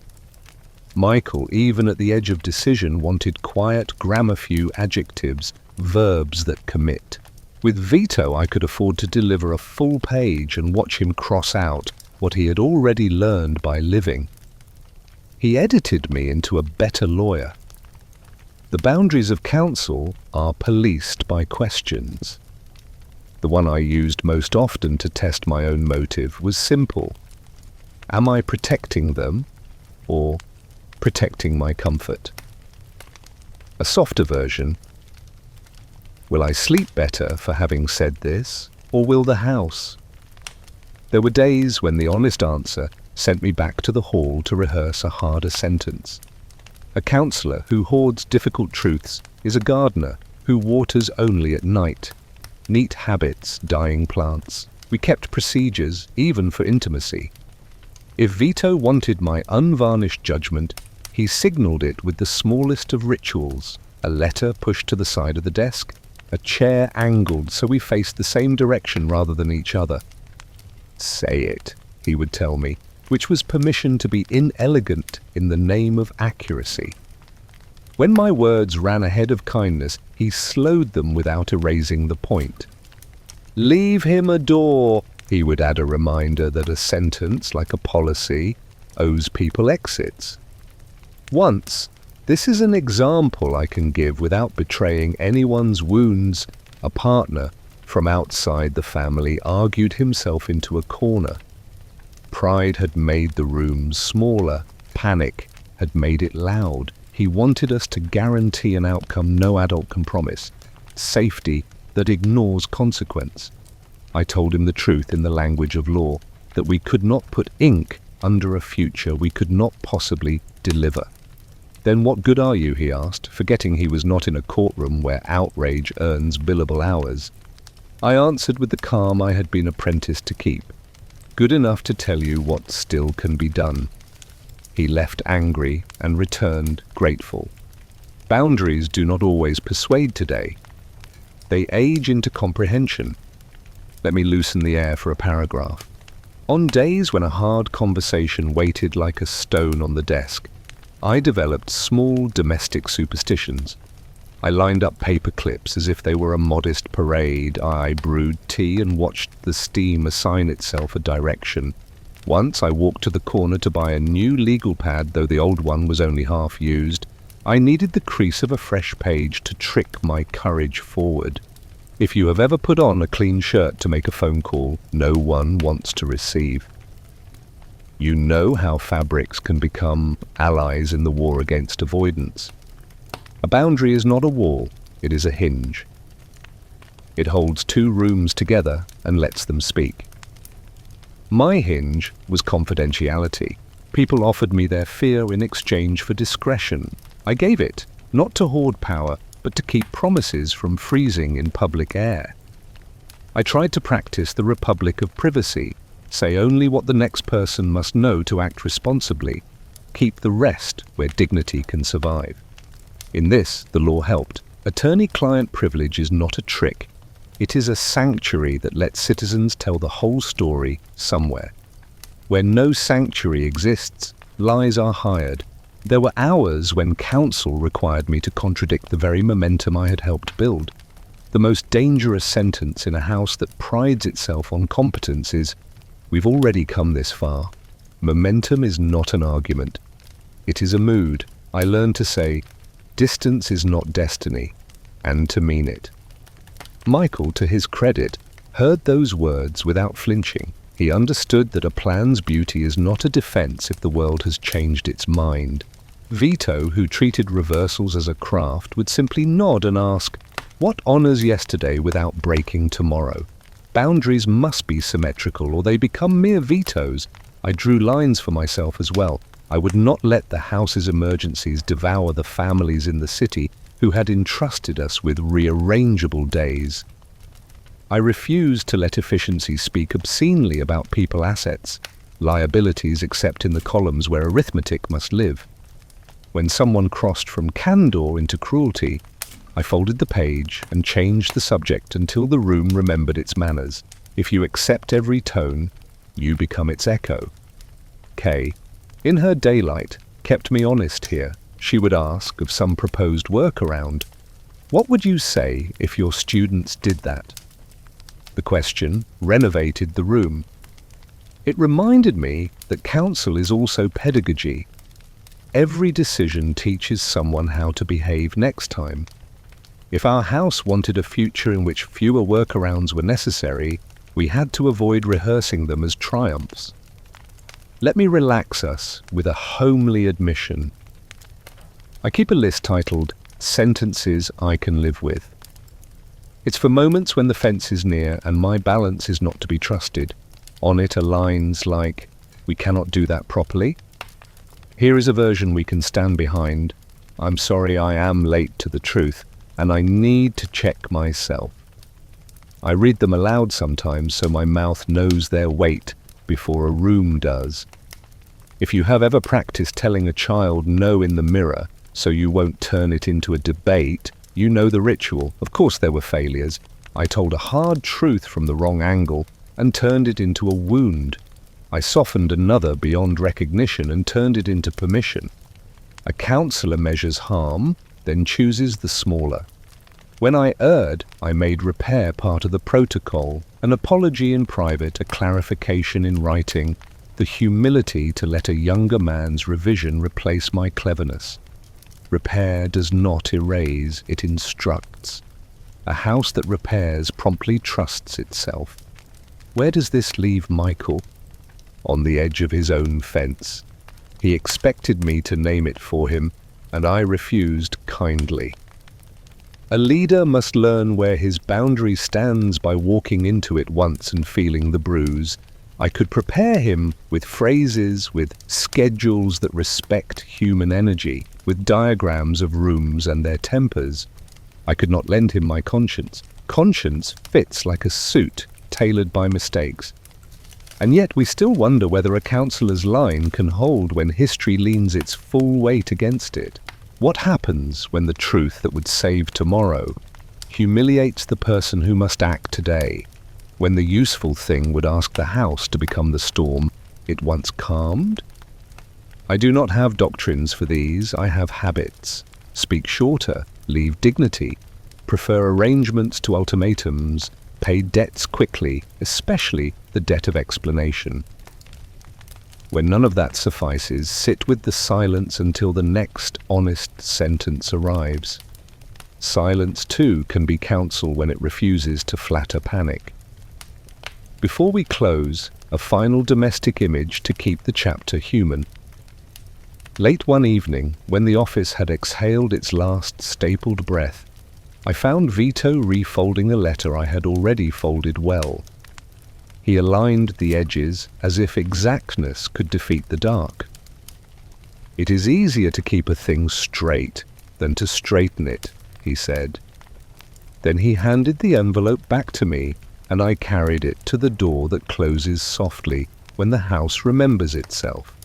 Michael, even at the edge of decision, wanted quiet, grammar-few adjectives, verbs that commit. With Vito, I could afford to deliver a full page and watch him cross out what he had already learned by living. He edited me into a better lawyer. The boundaries of counsel are policed by questions. The one I used most often to test my own motive was simple: am I protecting them or protecting my comfort? A softer version: will I sleep better for having said this, or will the house? There were days when the honest answer sent me back to the hall to rehearse a harder sentence. A counsellor who hoards difficult truths is a gardener who waters only at night. Neat habits, dying plants. We kept procedures, even for intimacy. If Vito wanted my unvarnished judgment, he signalled it with the smallest of rituals: a letter pushed to the side of the desk, a chair angled so we faced the same direction rather than each other. Say it, he would tell me, which was permission to be inelegant in the name of accuracy. When my words ran ahead of kindness, he slowed them without erasing the point. Leave him a door, he would add, a reminder that a sentence, like a policy, owes people exits. Once, this is an example I can give without betraying anyone's wounds, a partner from outside the family argued himself into a corner. Pride had made the room smaller, panic had made it loud. He wanted us to guarantee an outcome no adult can promise, safety that ignores consequence. I told him the truth in the language of law, that we could not put ink under a future we could not possibly deliver. Then what good are you, he asked, forgetting he was not in a courtroom where outrage earns billable hours. I answered with the calm I had been apprenticed to keep. Good enough to tell you what still can be done. He left angry and returned grateful. Boundaries do not always persuade today. They age into comprehension. Let me loosen the air for a paragraph. On days when a hard conversation weighted like a stone on the desk, I developed small domestic superstitions. I lined up paper clips as if they were a modest parade. I brewed tea and watched the steam assign itself a direction. Once I walked to the corner to buy a new legal pad, though the old one was only half used. I needed the crease of a fresh page to trick my courage forward. If you have ever put on a clean shirt to make a phone call, no one wants to receive. You know how fabrics can become allies in the war against avoidance. A boundary is not a wall, it is a hinge. It holds two rooms together and lets them speak. My hinge was confidentiality. People offered me their fear in exchange for discretion. I gave it, not to hoard power, but to keep promises from freezing in public air. I tried to practice the Republic of Privacy, say only what the next person must know to act responsibly, keep the rest where dignity can survive. In this, the law helped. Attorney-client privilege is not a trick. It is a sanctuary that lets citizens tell the whole story somewhere. Where no sanctuary exists, lies are hired. There were hours when counsel required me to contradict the very momentum I had helped build. The most dangerous sentence in a house that prides itself on competence is, "We've already come this far." Momentum is not an argument. It is a mood. I learned to say, "Distance is not destiny," and to mean it. Michael, to his credit, heard those words without flinching. He understood that a plan's beauty is not a defense if the world has changed its mind. Vito, who treated reversals as a craft, would simply nod and ask, "What honors yesterday without breaking tomorrow?" Boundaries must be symmetrical or they become mere vetoes. I drew lines for myself as well. I would not let the house's emergencies devour the families in the city who had entrusted us with rearrangeable days. I refused to let efficiency speak obscenely about people assets, liabilities except in the columns where arithmetic must live. When someone crossed from candor into cruelty, I folded the page and changed the subject until the room remembered its manners. If you accept every tone, you become its echo. Kay, in her daylight, kept me honest here. She would ask of some proposed workaround, "What would you say if your students did that?" The question renovated the room. It reminded me that counsel is also pedagogy. Every decision teaches someone how to behave next time. If our house wanted a future in which fewer workarounds were necessary, we had to avoid rehearsing them as triumphs. Let me relax us with a homely admission. I keep a list titled "Sentences I Can Live With." It's for moments when the fence is near and my balance is not to be trusted. On it are lines like, "We cannot do that properly." "Here is a version we can stand behind." "I'm sorry I am late to the truth, and I need to check myself." I read them aloud sometimes so my mouth knows their weight before a room does. If you have ever practiced telling a child no in the mirror so you won't turn it into a debate, you know the ritual. Of course there were failures. I told a hard truth from the wrong angle and turned it into a wound. I softened another beyond recognition and turned it into permission. A counselor measures harm, then chooses the smaller. When I erred, I made repair part of the protocol, an apology in private, a clarification in writing, the humility to let a younger man's revision replace my cleverness. Repair does not erase, it instructs. A house that repairs promptly trusts itself. Where does this leave Michael? On the edge of his own fence. He expected me to name it for him, and I refused kindly. A leader must learn where his boundary stands by walking into it once and feeling the bruise. I could prepare him with phrases, with schedules that respect human energy, with diagrams of rooms and their tempers. I could not lend him my conscience. Conscience fits like a suit tailored by mistakes. And yet we still wonder whether a counselor's line can hold when history leans its full weight against it. What happens when the truth that would save tomorrow humiliates the person who must act today? When the useful thing would ask the house to become the storm it once calmed? I do not have doctrines for these, I have habits. Speak shorter, leave dignity, prefer arrangements to ultimatums, pay debts quickly, especially the debt of explanation. When none of that suffices, sit with the silence until the next honest sentence arrives. Silence, too, can be counsel when it refuses to flatter panic. Before we close, a final domestic image to keep the chapter human. Late one evening, when the office had exhaled its last stapled breath, I found Vito refolding a letter I had already folded well. He aligned the edges as if exactness could defeat the dark. "It is easier to keep a thing straight than to straighten it," he said. Then he handed the envelope back to me and I carried it to the door that closes softly when the house remembers itself.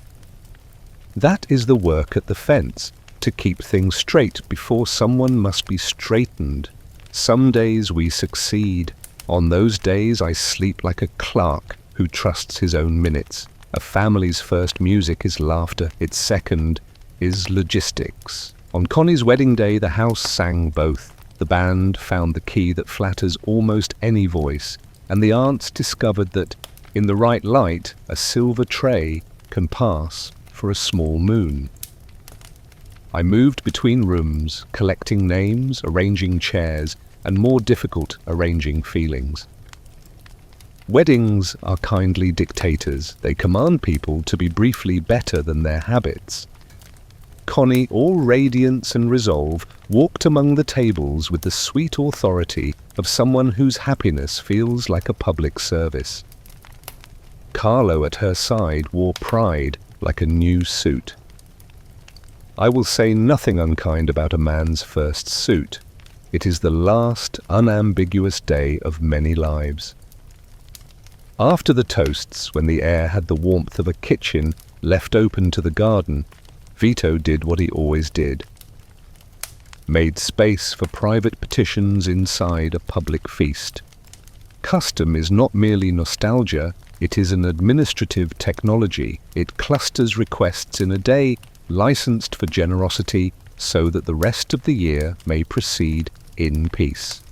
That is the work at the fence, to keep things straight before someone must be straightened. Some days we succeed. On those days I sleep like a clerk who trusts his own minutes. A family's first music is laughter, its second is logistics. On Connie's wedding day, the house sang both. The band found the key that flatters almost any voice, and the aunts discovered that, in the right light, a silver tray can pass for a small moon. I moved between rooms, collecting names, arranging chairs, and more difficult, arranging feelings. Weddings are kindly dictators. They command people to be briefly better than their habits. Connie, all radiance and resolve, walked among the tables with the sweet authority of someone whose happiness feels like a public service. Carlo at her side wore pride like a new suit. I will say nothing unkind about a man's first suit. It is the last unambiguous day of many lives. After the toasts, when the air had the warmth of a kitchen left open to the garden, Vito did what he always did. Made space for private petitions inside a public feast. Custom is not merely nostalgia, it is an administrative technology. It clusters requests in a day, licensed for generosity, so that the rest of the year may proceed in peace.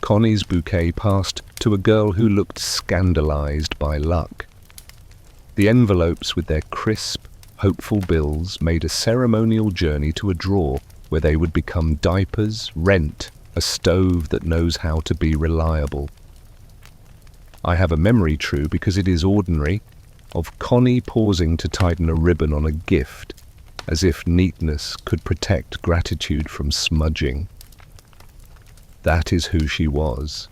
Connie's bouquet passed to a girl who looked scandalized by luck. The envelopes with their crisp, hopeful bills made a ceremonial journey to a drawer where they would become diapers, rent, a stove that knows how to be reliable. I have a memory true because it is ordinary, of Connie pausing to tighten a ribbon on a gift, as if neatness could protect gratitude from smudging. That is who she was.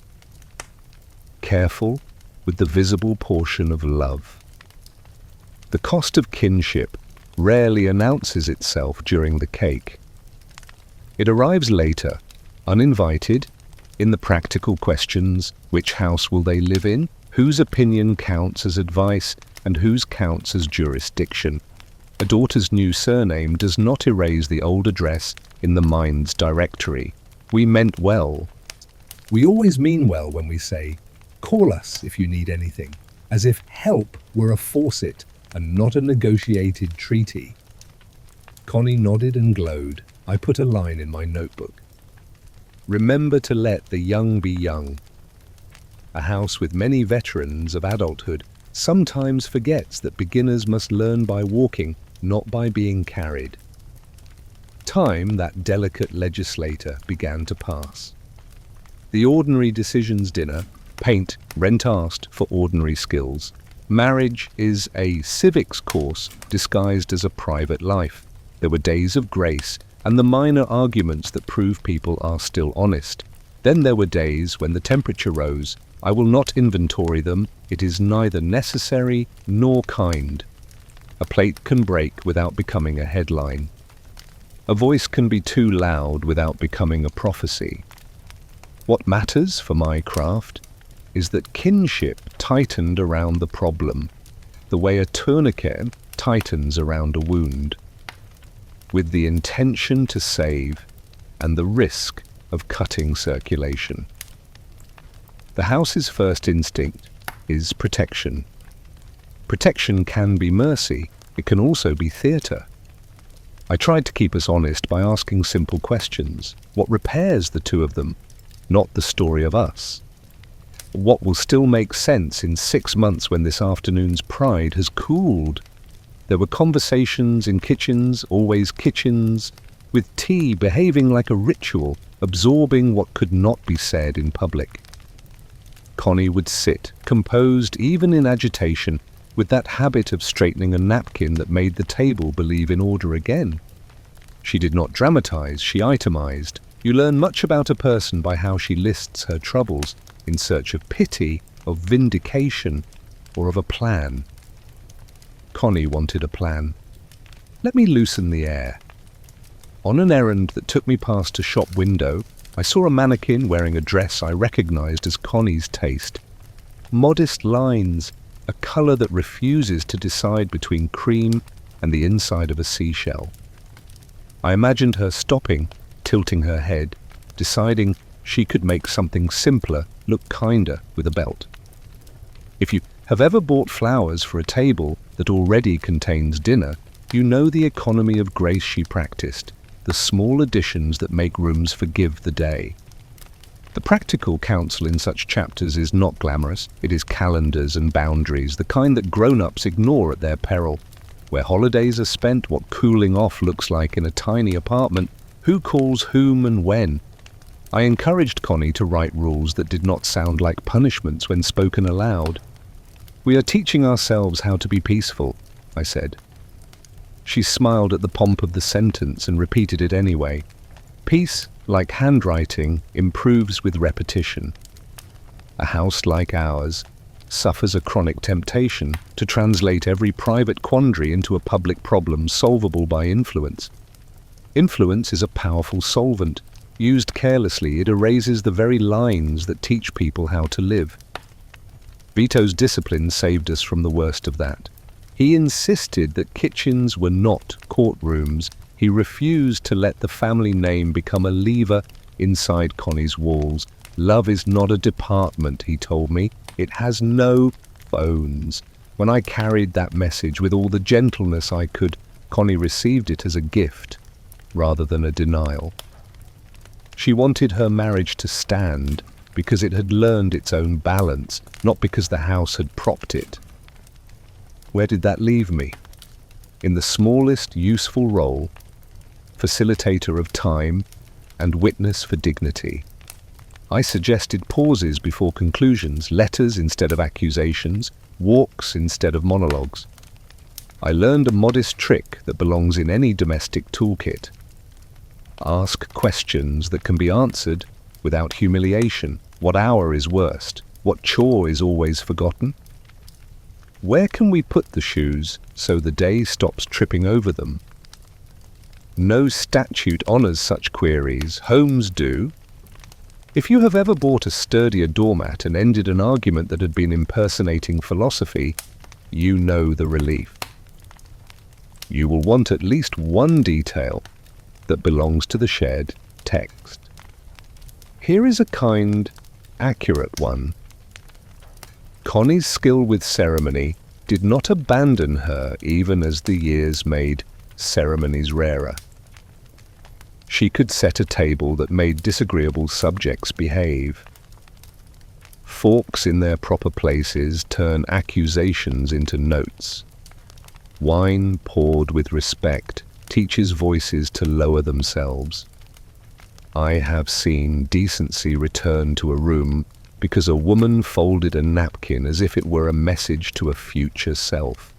Careful with the visible portion of love. The cost of kinship rarely announces itself during the cake. It arrives later, uninvited, in the practical questions: which house will they live in, whose opinion counts as advice, and whose counts as jurisdiction. A daughter's new surname does not erase the old address in the mind's directory. We meant well. We always mean well when we say, "Call us if you need anything," as if help were a faucet and not a negotiated treaty. Connie nodded and glowed. I put a line in my notebook. Remember to let the young be young. A house with many veterans of adulthood sometimes forgets that beginners must learn by walking, not by being carried. Time, that delicate legislator, began to pass. The ordinary decisions dinner, paint, rent asked for ordinary skills. Marriage is a civics course disguised as a private life. There were days of grace and the minor arguments that prove people are still honest. Then there were days when the temperature rose. I will not inventory them. It is neither necessary nor kind. A plate can break without becoming a headline. A voice can be too loud without becoming a prophecy. What matters for my craft is that kinship tightened around the problem, the way a tourniquet tightens around a wound, with the intention to save and the risk of cutting circulation. The house's first instinct is protection. Protection can be mercy, it can also be theatre. I tried to keep us honest by asking simple questions. What repairs the two of them? Not the story of us. What will still make sense in 6 months when this afternoon's pride has cooled? There were conversations in kitchens, always kitchens, with tea behaving like a ritual, absorbing what could not be said in public. Connie would sit, composed even in agitation, with that habit of straightening a napkin that made the table believe in order again. She did not dramatize, she itemized. You learn much about a person by how she lists her troubles, in search of pity, of vindication, or of a plan. Connie wanted a plan. Let me loosen the air. On an errand that took me past a shop window, I saw a mannequin wearing a dress I recognized as Connie's taste. Modest lines, a color that refuses to decide between cream and the inside of a seashell. I imagined her stopping, tilting her head, deciding she could make something simpler look kinder with a belt. If you have ever bought flowers for a table that already contains dinner, you know the economy of grace she practiced, the small additions that make rooms forgive the day. The practical counsel in such chapters is not glamorous. It is calendars and boundaries, the kind that grown-ups ignore at their peril. Where holidays are spent, what cooling off looks like in a tiny apartment, who calls whom and when. I encouraged Connie to write rules that did not sound like punishments when spoken aloud. "We are teaching ourselves how to be peaceful," I said. She smiled at the pomp of the sentence and repeated it anyway. Peace, like handwriting, improves with repetition. A house like ours suffers a chronic temptation to translate every private quandary into a public problem solvable by influence. Influence is a powerful solvent. Used carelessly, it erases the very lines that teach people how to live. Vito's discipline saved us from the worst of that. He insisted that kitchens were not courtrooms. He refused to let the family name become a lever inside Connie's walls. Love is not a department, he told me. It has no phones. When I carried that message with all the gentleness I could, Connie received it as a gift rather than a denial. She wanted her marriage to stand because it had learned its own balance, not because the house had propped it. Where did that leave me? In the smallest useful role, facilitator of time and witness for dignity. I suggested pauses before conclusions, letters instead of accusations, walks instead of monologues. I learned a modest trick that belongs in any domestic toolkit. Ask questions that can be answered without humiliation. What hour is worst? What chore is always forgotten? Where can we put the shoes so the day stops tripping over them? No statute honors such queries. Homes do. If you have ever bought a sturdier doormat and ended an argument that had been impersonating philosophy, you know the relief. You will want at least one detail that belongs to the shared text. Here is a kind, accurate one. Connie's skill with ceremony did not abandon her even as the years made ceremonies rarer. She could set a table that made disagreeable subjects behave. Forks in their proper places turn accusations into notes. Wine poured with respect teaches voices to lower themselves. I have seen decency return to a room because a woman folded a napkin as if it were a message to a future self.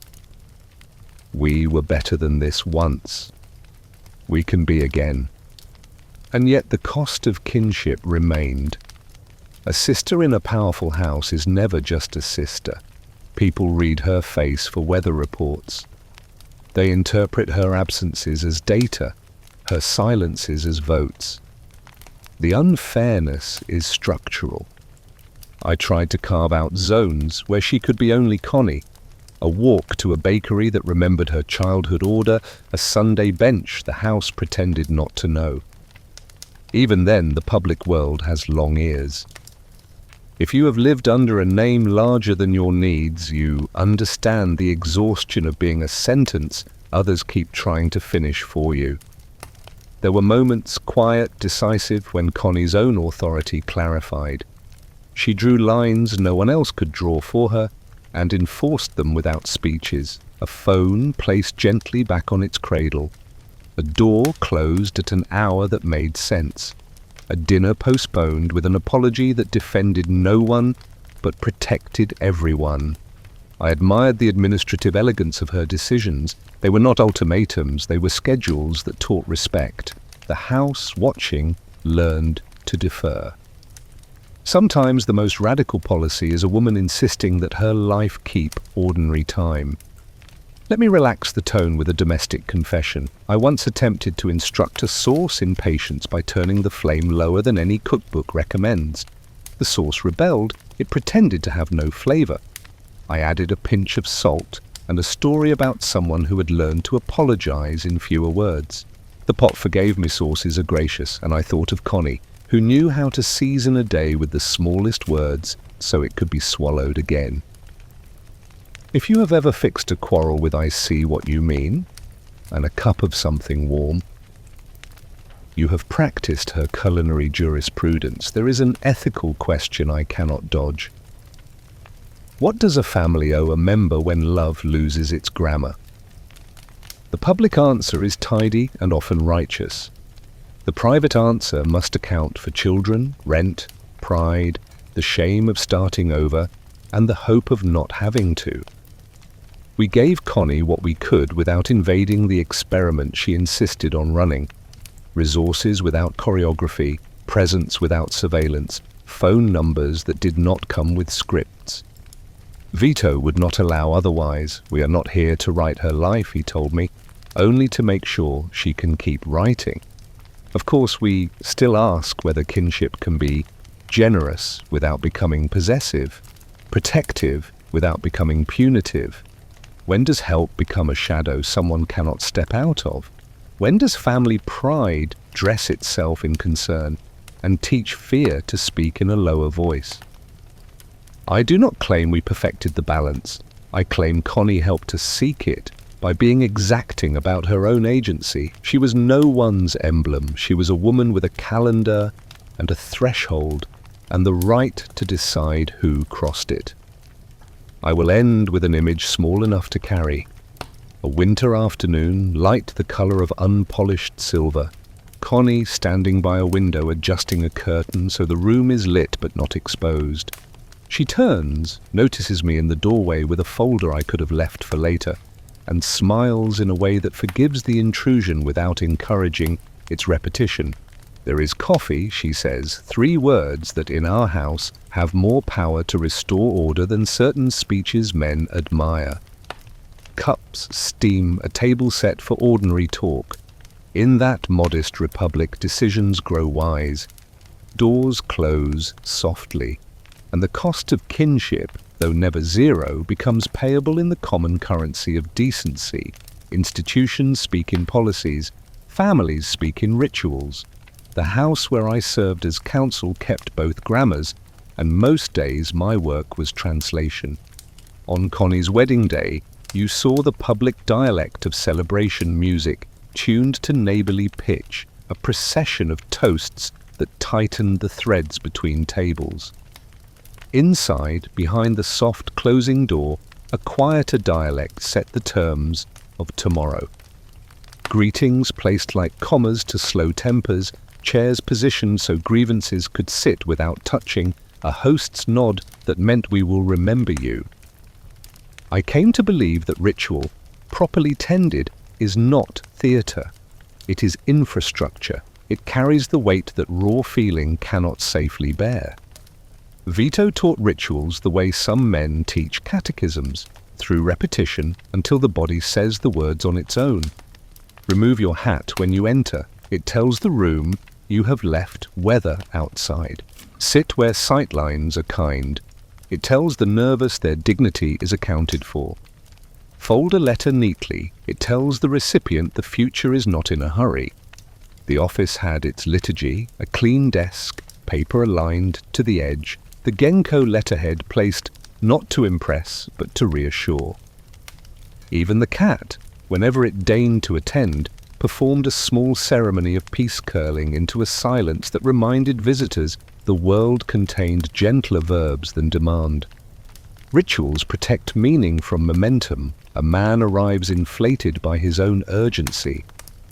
We were better than this once. We can be again. And yet the cost of kinship remained. A sister in a powerful house is never just a sister. People read her face for weather reports. They interpret her absences as data, her silences as votes. The unfairness is structural. I tried to carve out zones where she could be only Connie. A walk to a bakery that remembered her childhood order, a Sunday bench the house pretended not to know. Even then, the public world has long ears. If you have lived under a name larger than your needs, you understand the exhaustion of being a sentence others keep trying to finish for you. There were moments, quiet, decisive, when Connie's own authority clarified. She drew lines no one else could draw for her and enforced them without speeches. A phone placed gently back on its cradle. A door closed at an hour that made sense. A dinner postponed with an apology that defended no one but protected everyone. I admired the administrative elegance of her decisions. They were not ultimatums, they were schedules that taught respect. The house, watching, learned to defer. Sometimes the most radical policy is a woman insisting that her life keep ordinary time. Let me relax the tone with a domestic confession. I once attempted to instruct a sauce in patience by turning the flame lower than any cookbook recommends. The sauce rebelled. It pretended to have no flavor. I added a pinch of salt and a story about someone who had learned to apologize in fewer words. The pot forgave me. Sauces are gracious, and I thought of Connie, who knew how to season a day with the smallest words so it could be swallowed again. If you have ever fixed a quarrel with "I see what you mean" and a cup of something warm, you have practiced her culinary jurisprudence. There is an ethical question I cannot dodge. What does a family owe a member when love loses its grammar? The public answer is tidy and often righteous. The private answer must account for children, rent, pride, the shame of starting over, and the hope of not having to. We gave Connie what we could without invading the experiment she insisted on running. Resources without choreography, presence without surveillance, phone numbers that did not come with scripts. Vito would not allow otherwise. We are not here to write her life, he told me, only to make sure she can keep writing. Of course, we still ask whether kinship can be generous without becoming possessive, protective without becoming punitive. When does help become a shadow someone cannot step out of? When does family pride dress itself in concern and teach fear to speak in a lower voice? I do not claim we perfected the balance. I claim Connie helped us seek it by being exacting about her own agency. She was no one's emblem. She was a woman with a calendar and a threshold and the right to decide who crossed it. I will end with an image small enough to carry. A winter afternoon, light the color of unpolished silver. Connie standing by a window adjusting a curtain so the room is lit but not exposed. She turns, notices me in the doorway with a folder I could have left for later, and smiles in a way that forgives the intrusion without encouraging its repetition. There is coffee, she says, 3 words that in our house have more power to restore order than certain speeches men admire. Cups, steam, a table set for ordinary talk. In that modest republic, decisions grow wise. Doors close softly, and the cost of kinship, though never zero, becomes payable in the common currency of decency. Institutions speak in policies, families speak in rituals. The house where I served as counsel kept both grammars, and most days my work was translation. On Connie's wedding day, you saw the public dialect of celebration music, tuned to neighborly pitch, a procession of toasts that tightened the threads between tables. Inside, behind the soft closing door, a quieter dialect set the terms of tomorrow. Greetings placed like commas to slow tempers, chairs positioned so grievances could sit without touching, a host's nod that meant we will remember you. I came to believe that ritual, properly tended, is not theatre. It is infrastructure. It carries the weight that raw feeling cannot safely bear. Vito taught rituals the way some men teach catechisms, through repetition until the body says the words on its own. Remove your hat when you enter. It tells the room you have left weather outside. Sit where sightlines are kind. It tells the nervous their dignity is accounted for. Fold a letter neatly. It tells the recipient the future is not in a hurry. The office had its liturgy, a clean desk, paper aligned to the edge, the Genko letterhead placed not to impress but to reassure. Even the cat, whenever it deigned to attend, performed a small ceremony of peace curling into a silence that reminded visitors the world contained gentler verbs than demand. Rituals protect meaning from momentum. A man arrives inflated by his own urgency.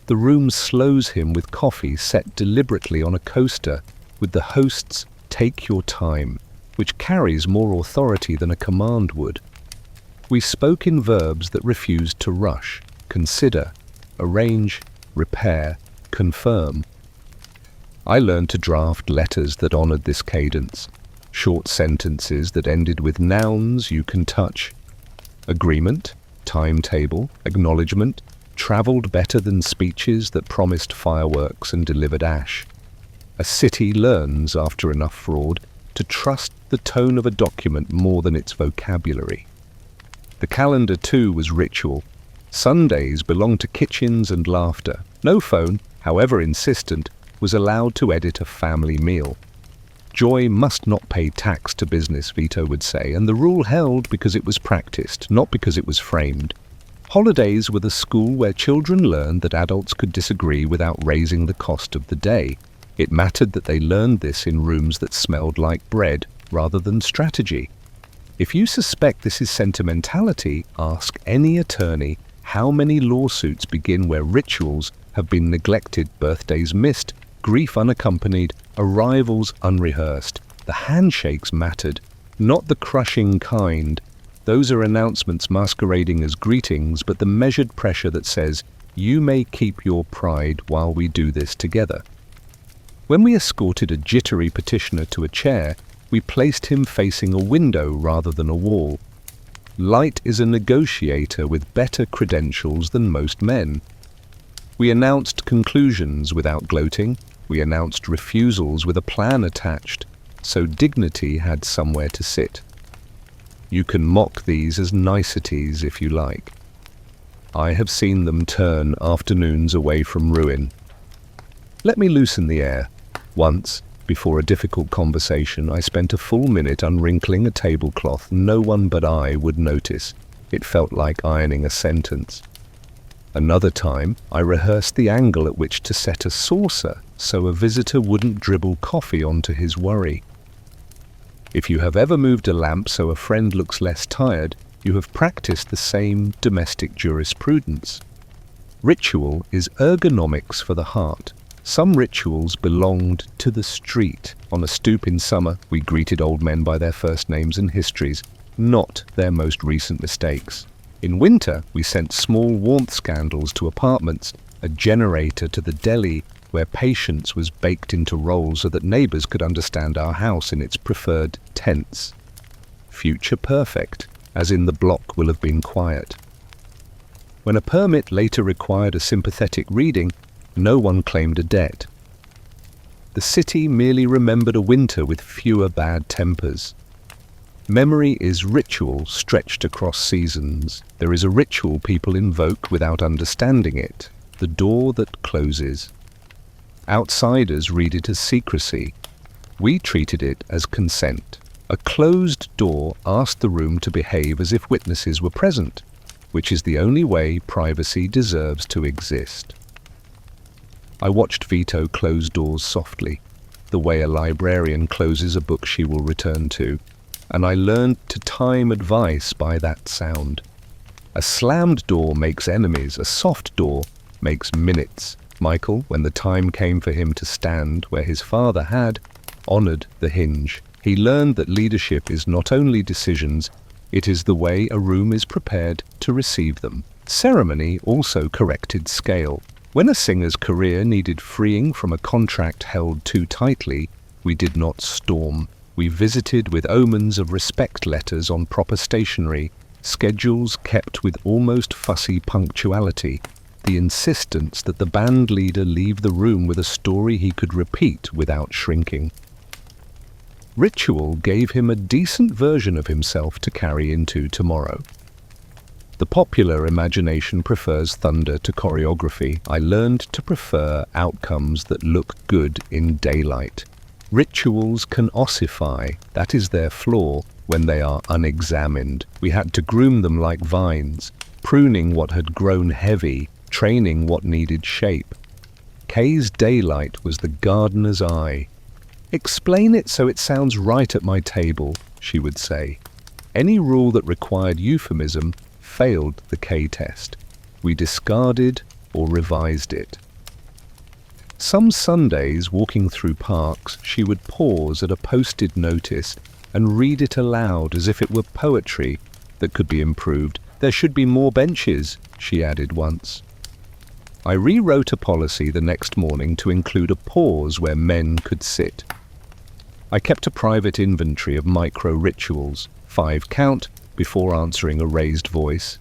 The room slows him with coffee set deliberately on a coaster, with the host's "take your time," which carries more authority than a command would. We spoke in verbs that refused to rush, consider, arrange, repair, confirm. I learned to draft letters that honored this cadence, short sentences that ended with nouns you can touch. Agreement, Timetable, acknowledgement, travelled better than speeches that promised fireworks and delivered ash. A city learns, after enough fraud, to trust the tone of a document more than its vocabulary. The calendar, too, was ritual. Sundays belonged to kitchens and laughter. No phone, however insistent, was allowed to edit a family meal. Joy must not pay tax to business, Vito would say, and the rule held because it was practiced, not because it was framed. Holidays were the school where children learned that adults could disagree without raising the cost of the day. It mattered that they learned this in rooms that smelled like bread rather than strategy. If you suspect this is sentimentality, ask any attorney how many lawsuits begin where rituals have been neglected, birthdays missed, grief unaccompanied, arrivals unrehearsed. The handshakes mattered, not the crushing kind. Those are announcements masquerading as greetings, but the measured pressure that says, "You may keep your pride while we do this together." When we escorted a jittery petitioner to a chair, we placed him facing a window rather than a wall. Light is a negotiator with better credentials than most men. We announced conclusions without gloating. We announced refusals with a plan attached, so dignity had somewhere to sit. You can mock these as niceties if you like. I have seen them turn afternoons away from ruin. Let me loosen the air. Once, before a difficult conversation, I spent a full minute unwrinkling a tablecloth no one but I would notice. It felt like ironing a sentence. Another time, I rehearsed the angle at which to set a saucer so a visitor wouldn't dribble coffee onto his worry. If you have ever moved a lamp so a friend looks less tired, you have practiced the same domestic jurisprudence. Ritual is ergonomics for the heart. Some rituals belonged to the street. On a stoop in summer, we greeted old men by their first names and histories, not their most recent mistakes. In winter, we sent small warmth scandals to apartments, a generator to the deli, where patience was baked into rolls so that neighbors could understand our house in its preferred tense. Future perfect, as in the block will have been quiet. When a permit later required a sympathetic reading, no one claimed a debt. The city merely remembered a winter with fewer bad tempers. Memory is ritual stretched across seasons. There is a ritual people invoke without understanding it, the door that closes. Outsiders read it as secrecy. We treated it as consent. A closed door asked the room to behave as if witnesses were present, which is the only way privacy deserves to exist. I watched Vito close doors softly, the way a librarian closes a book she will return to, and I learned to time advice by that sound. A slammed door makes enemies, a soft door makes minutes. Michael, when the time came for him to stand where his father had, honored the hinge. He learned that leadership is not only decisions, it is the way a room is prepared to receive them. Ceremony also corrected scale. When a singer's career needed freeing from a contract held too tightly, we did not storm. We visited with omens of respect letters on proper stationery, schedules kept with almost fussy punctuality, the insistence that the band leader leave the room with a story he could repeat without shrinking. Ritual gave him a decent version of himself to carry into tomorrow. The popular imagination prefers thunder to choreography. I learned to prefer outcomes that look good in daylight. Rituals can ossify, that is their flaw, when they are unexamined. We had to groom them like vines, pruning what had grown heavy, training what needed shape. Kay's daylight was the gardener's eye. "Explain it so it sounds right at my table," she would say. Any rule that required euphemism failed the K test. We discarded or revised it. Some Sundays, walking through parks, she would pause at a posted notice and read it aloud as if it were poetry that could be improved. "There should be more benches," she added once. I rewrote a policy the next morning to include a pause where men could sit. I kept a private inventory of micro-rituals, 5 count, before answering a raised voice.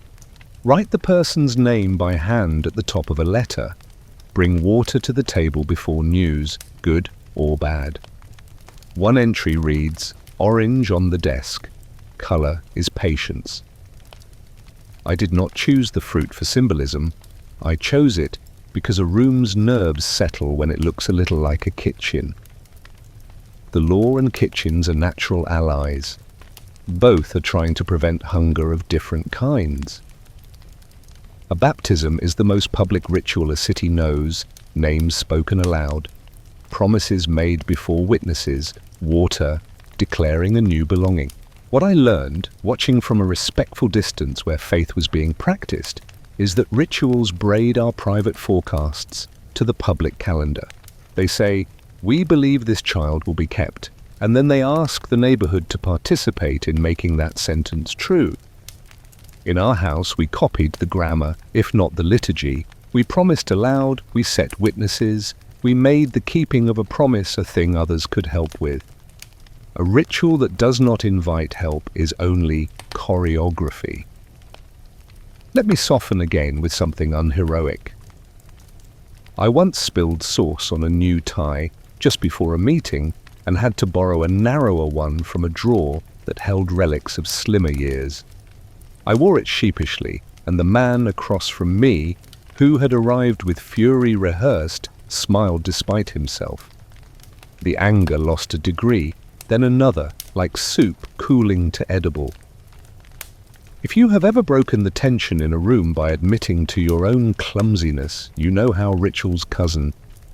Write the person's name by hand at the top of a letter. Bring water to the table before news, good or bad. One entry reads, orange on the desk. Color is patience. I did not choose the fruit for symbolism. I chose it because a room's nerves settle when it looks a little like a kitchen. The law and kitchens are natural allies. Both are trying to prevent hunger of different kinds. A baptism is the most public ritual a city knows, names spoken aloud, promises made before witnesses, water, declaring a new belonging. What I learned, watching from a respectful distance where faith was being practiced, is that rituals braid our private forecasts to the public calendar. They say, we believe this child will be kept, and then they ask the neighborhood to participate in making that sentence true. In our house, we copied the grammar, if not the liturgy. We promised aloud, we set witnesses, we made the keeping of a promise a thing others could help with. A ritual that does not invite help is only choreography. Let me soften again with something unheroic. I once spilled sauce on a new tie just before a meeting and had to borrow a narrower one from a drawer that held relics of slimmer years. I wore it sheepishly, and the man across from me, who had arrived with fury rehearsed, smiled despite himself. The anger lost a degree, then another, like soup cooling to edible. If you have ever broken the tension in a room by admitting to your own clumsiness, you know how ritual's cousin,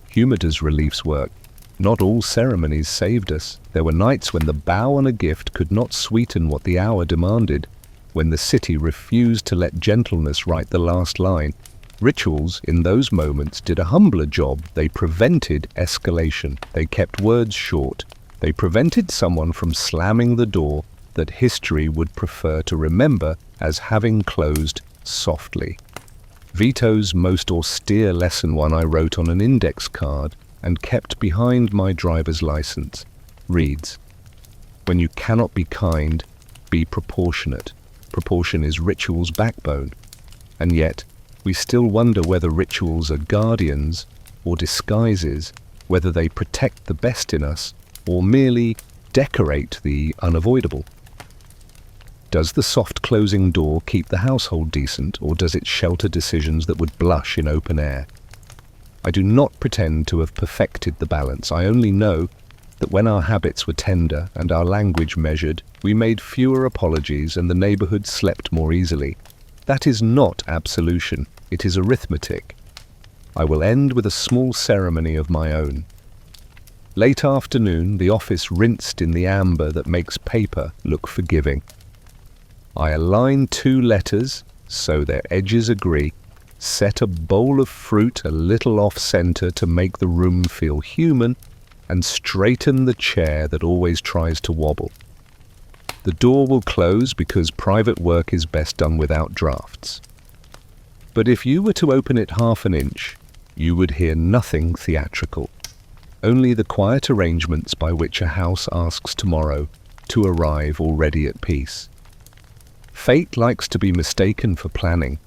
humor does relief's work. Not all ceremonies saved us. There were nights when the bow on a gift could not sweeten what the hour demanded, when the city refused to let gentleness write the last line. Rituals, in those moments, did a humbler job. They prevented escalation. They kept words short. They prevented someone from slamming the door that history would prefer to remember as having closed softly. Vito's most austere lesson, one I wrote on an index card and kept behind my driver's license, reads, when you cannot be kind, be proportionate. Proportion is ritual's backbone. And yet, we still wonder whether rituals are guardians or disguises, whether they protect the best in us or merely decorate the unavoidable. Does the soft closing door keep the household decent, or does it shelter decisions that would blush in open air? I do not pretend to have perfected the balance. I only know that when our habits were tender and our language measured, we made fewer apologies and the neighborhood slept more easily. That is not absolution, it is arithmetic. I will end with a small ceremony of my own. Late afternoon, the office rinsed in the amber that makes paper look forgiving. I align two letters so their edges agree, set a bowl of fruit a little off-center to make the room feel human, and straighten the chair that always tries to wobble. The door will close because private work is best done without drafts. But if you were to open it half an inch, you would hear nothing theatrical, only the quiet arrangements by which a house asks tomorrow to arrive already at peace. Fate likes to be mistaken for planning.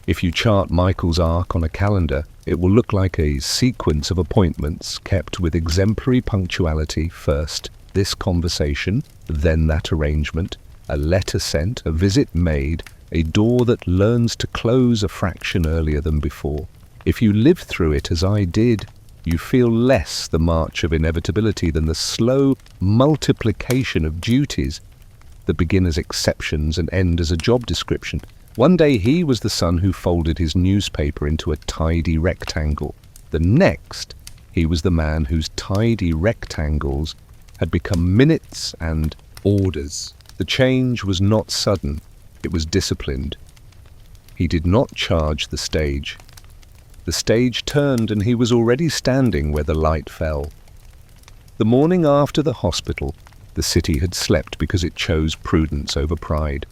If you chart Michael's arc on a calendar, it will look like a sequence of appointments kept with exemplary punctuality. First, this conversation, then that arrangement, a letter sent, a visit made, a door that learns to close a fraction earlier than before. If you live through it as I did, you feel less the march of inevitability than the slow multiplication of duties that begin as exceptions and end as a job description. One day he was the son who folded his newspaper into a tidy rectangle. The next, he was the man whose tidy rectangles had become minutes and orders. The change was not sudden, it was disciplined. He did not charge the stage. The stage turned and he was already standing where the light fell. The morning after the hospital, the city had slept because it chose prudence over pride.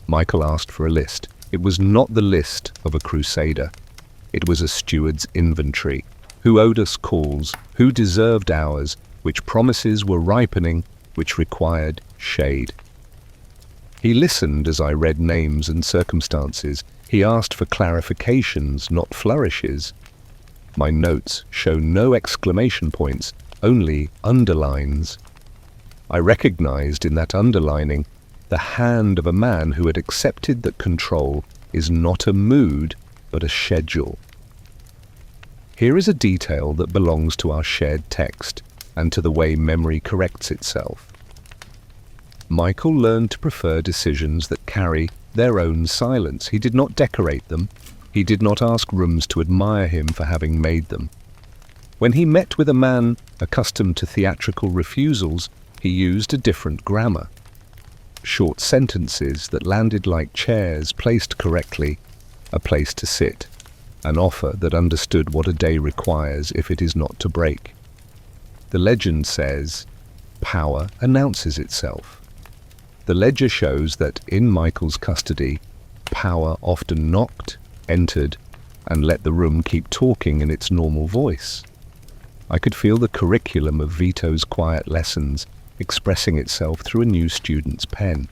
Michael asked for a list. It was not the list of a crusader. It was a steward's inventory. Who owed us calls, who deserved ours, which promises were ripening, which required shade. He listened as I read names and circumstances. He asked for clarifications, not flourishes. My notes show no exclamation points, only underlines. I recognized in that underlining the hand of a man who had accepted that control is not a mood, but a schedule. Here is a detail that belongs to our shared text and to the way memory corrects itself. Michael learned to prefer decisions that carry their own silence. He did not decorate them. He did not ask rooms to admire him for having made them. When he met with a man accustomed to theatrical refusals, he used a different grammar. Short sentences that landed like chairs placed correctly, a place to sit, an offer that understood what a day requires if it is not to break. The legend says, power announces itself. The ledger shows that in Michael's custody, power often knocked, entered, and let the room keep talking in its normal voice. I could feel the curriculum of Vito's quiet lessons expressing itself through a new student's pen.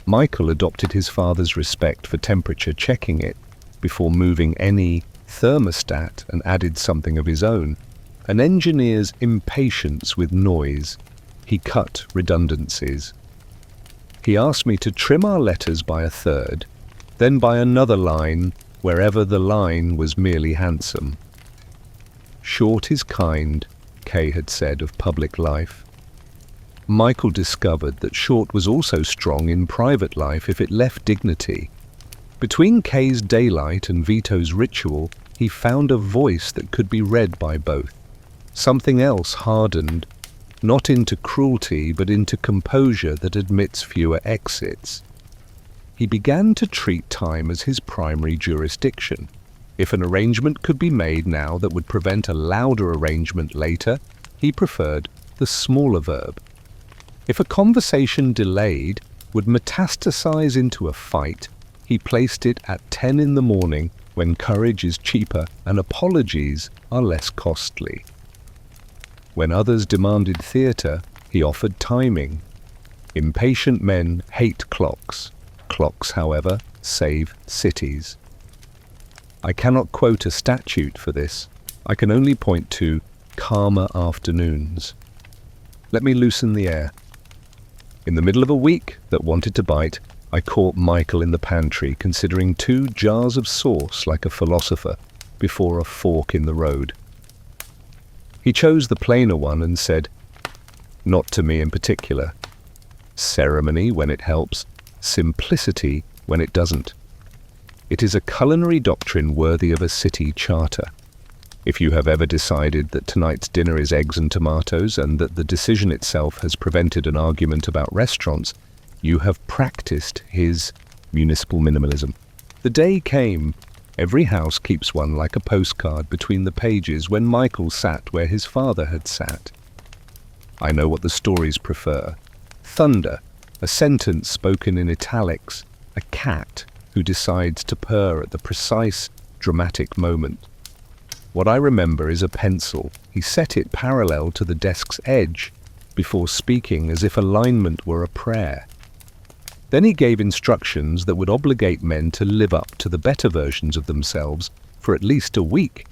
Michael adopted his father's respect for temperature checking it before moving any thermostat and added something of his own. An engineer's impatience with noise. He cut redundancies. He asked me to trim our letters by a third, then by another line wherever the line was merely handsome. Short is kind, Kay had said of public life. Michael discovered that short was also strong in private life if it left dignity. Between Kay's daylight and Vito's ritual, he found a voice that could be read by both. Something else hardened, not into cruelty but into composure that admits fewer exits. He began to treat time as his primary jurisdiction. If an arrangement could be made now that would prevent a louder arrangement later, he preferred the smaller verb. If a conversation delayed would metastasize into a fight, he placed it at 10 in the morning when courage is cheaper and apologies are less costly. When others demanded theatre, he offered timing. Impatient men hate clocks. Clocks, however, save cities. I cannot quote a statute for this. I can only point to calmer afternoons. Let me loosen the air. In the middle of a week that wanted to bite, I caught Michael in the pantry considering 2 jars of sauce like a philosopher before a fork in the road. He chose the plainer one and said, "Not to me in particular. Ceremony when it helps, simplicity when it doesn't. It is a culinary doctrine worthy of a city charter. If you have ever decided that tonight's dinner is eggs and tomatoes and that the decision itself has prevented an argument about restaurants, you have practiced his municipal minimalism." The day came. Every house keeps one like a postcard between the pages when Michael sat where his father had sat. I know what the stories prefer. Thunder, a sentence spoken in italics, a cat who decides to purr at the precise, dramatic moment. What I remember is a pencil. He set it parallel to the desk's edge before speaking as if alignment were a prayer. Then he gave instructions that would obligate men to live up to the better versions of themselves for at least a week.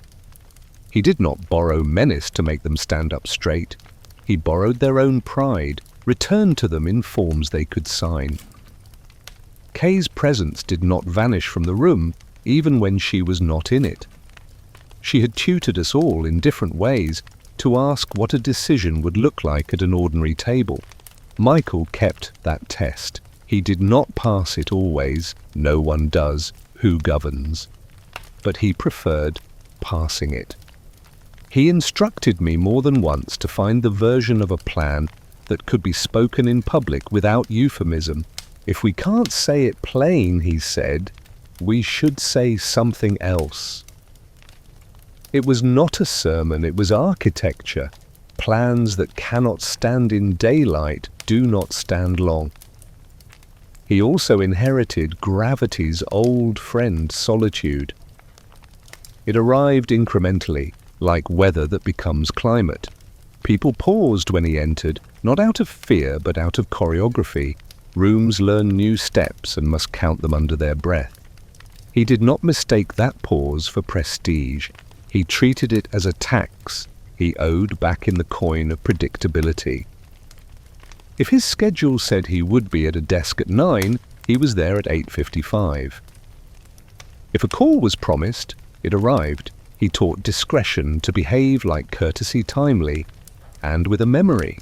He did not borrow menace to make them stand up straight. He borrowed their own pride, returned to them in forms they could sign. Kay's presence did not vanish from the room, even when she was not in it. She had tutored us all in different ways to ask what a decision would look like at an ordinary table. Michael kept that test. He did not pass it always, no one does, who governs. But he preferred passing it. He instructed me more than once to find the version of a plan that could be spoken in public without euphemism. If we can't say it plain, he said, we should say something else. It was not a sermon, it was architecture. Plans that cannot stand in daylight do not stand long. He also inherited gravity's old friend, solitude. It arrived incrementally, like weather that becomes climate. People paused when he entered, not out of fear but out of choreography. Rooms learn new steps and must count them under their breath. He did not mistake that pause for prestige. He treated it as a tax he owed back in the coin of predictability. If his schedule said he would be at a desk at 9, he was there at 8:55. If a call was promised, it arrived. He taught discretion, to behave like courtesy timely, and with a memory.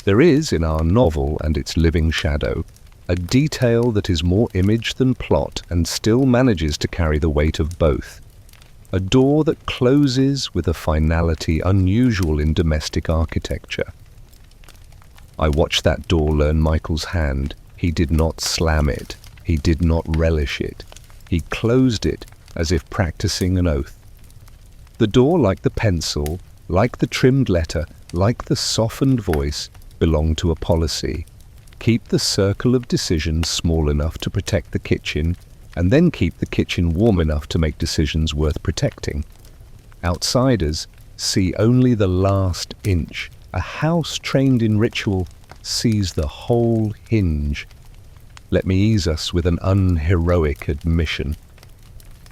There is, in our novel and its living shadow, a detail that is more image than plot and still manages to carry the weight of both. A door that closes with a finality unusual in domestic architecture. I watched that door learn Michael's hand. He did not slam it. He did not relish it. He closed it as if practicing an oath. The door, like the pencil, like the trimmed letter, like the softened voice, belonged to a policy. Keep the circle of decisions small enough to protect the kitchen, and then keep the kitchen warm enough to make decisions worth protecting. Outsiders see only the last inch. A house trained in ritual sees the whole hinge. Let me ease us with an unheroic admission.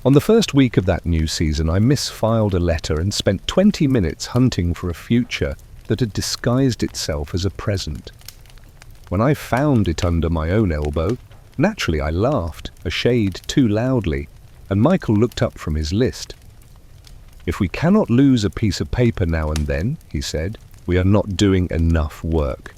On the first week of that new season, I misfiled a letter and spent 20 minutes hunting for a future that had disguised itself as a present. When I found it under my own elbow, naturally I laughed, a shade too loudly, and Michael looked up from his list. "If we cannot lose a piece of paper now and then," he said, "we are not doing enough work."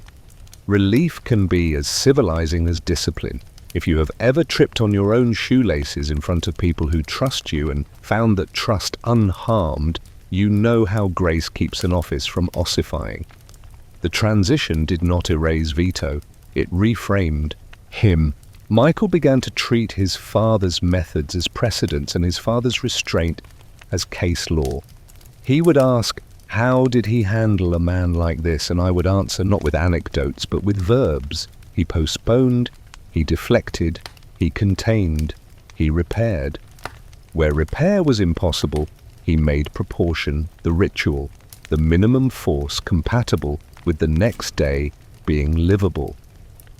Relief can be as civilizing as discipline. If you have ever tripped on your own shoelaces in front of people who trust you and found that trust unharmed, you know how grace keeps an office from ossifying. The transition did not erase Vito. It reframed him. Michael began to treat his father's methods as precedents and his father's restraint as case law. He would ask, how did he handle a man like this? And I would answer not with anecdotes, but with verbs. He postponed, he deflected, he contained, he repaired. Where repair was impossible, he made proportion, the ritual, the minimum force compatible with the next day being livable.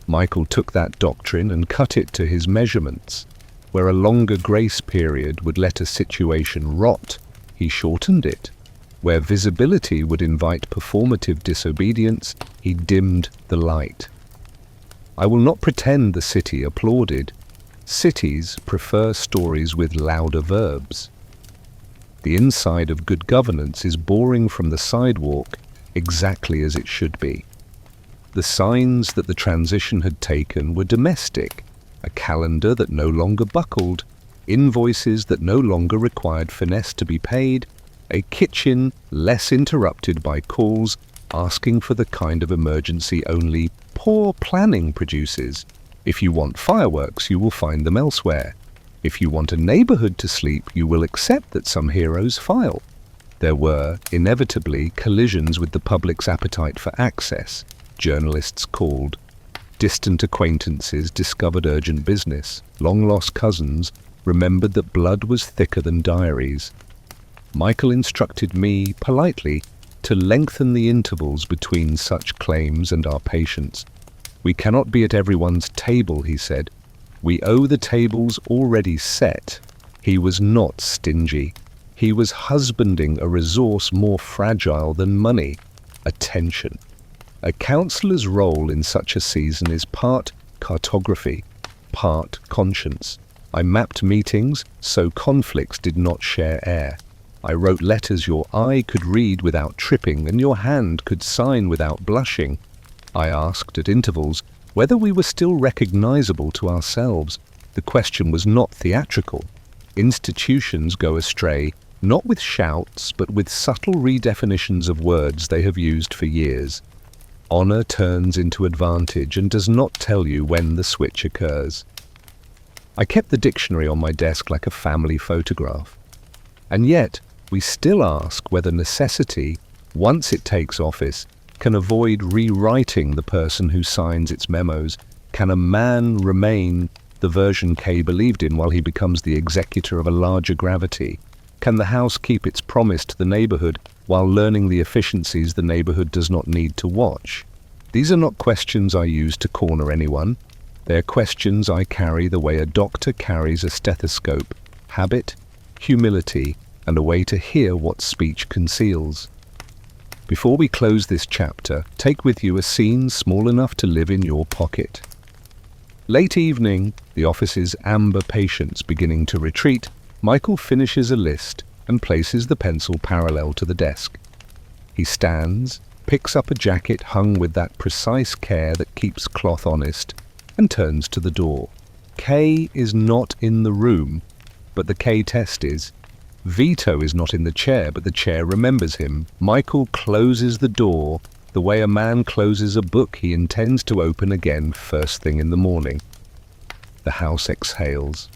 Michael took that doctrine and cut it to his measurements. Where a longer grace period would let a situation rot, he shortened it. Where visibility would invite performative disobedience, he dimmed the light. I will not pretend the city applauded. Cities prefer stories with louder verbs. The inside of good governance is boring from the sidewalk, exactly as it should be. The signs that the transition had taken were domestic, a calendar that no longer buckled, invoices that no longer required finesse to be paid, a kitchen less interrupted by calls asking for the kind of emergency only poor planning produces. If you want fireworks, you will find them elsewhere. If you want a neighborhood to sleep, you will accept that some heroes file. There were, inevitably, collisions with the public's appetite for access. Journalists called. Distant acquaintances discovered urgent business. Long-lost cousins remembered that blood was thicker than diaries. Michael instructed me, politely, to lengthen the intervals between such claims and our patience. We cannot be at everyone's table, he said. We owe the tables already set. He was not stingy. He was husbanding a resource more fragile than money, attention. A counselor's role in such a season is part cartography, part conscience. I mapped meetings so conflicts did not share air. I wrote letters your eye could read without tripping and your hand could sign without blushing. I asked at intervals whether we were still recognizable to ourselves. The question was not theatrical. Institutions go astray, not with shouts, but with subtle redefinitions of words they have used for years. Honor turns into advantage and does not tell you when the switch occurs. I kept the dictionary on my desk like a family photograph. And yet, we still ask whether necessity, once it takes office, can avoid rewriting the person who signs its memos. Can a man remain the version Kay believed in while he becomes the executor of a larger gravity? Can the house keep its promise to the neighborhood while learning the efficiencies the neighborhood does not need to watch? These are not questions I use to corner anyone. They're questions I carry the way a doctor carries a stethoscope: habit, humility, and a way to hear what speech conceals. Before we close this chapter, take with you a scene small enough to live in your pocket. Late evening, the office's amber patients beginning to retreat, Michael finishes a list and places the pencil parallel to the desk. He stands, picks up a jacket hung with that precise care that keeps cloth honest, and turns to the door. Kay is not in the room, but the K test is. Vito is not in the chair, but the chair remembers him. Michael closes the door the way a man closes a book he intends to open again first thing in the morning. The house exhales.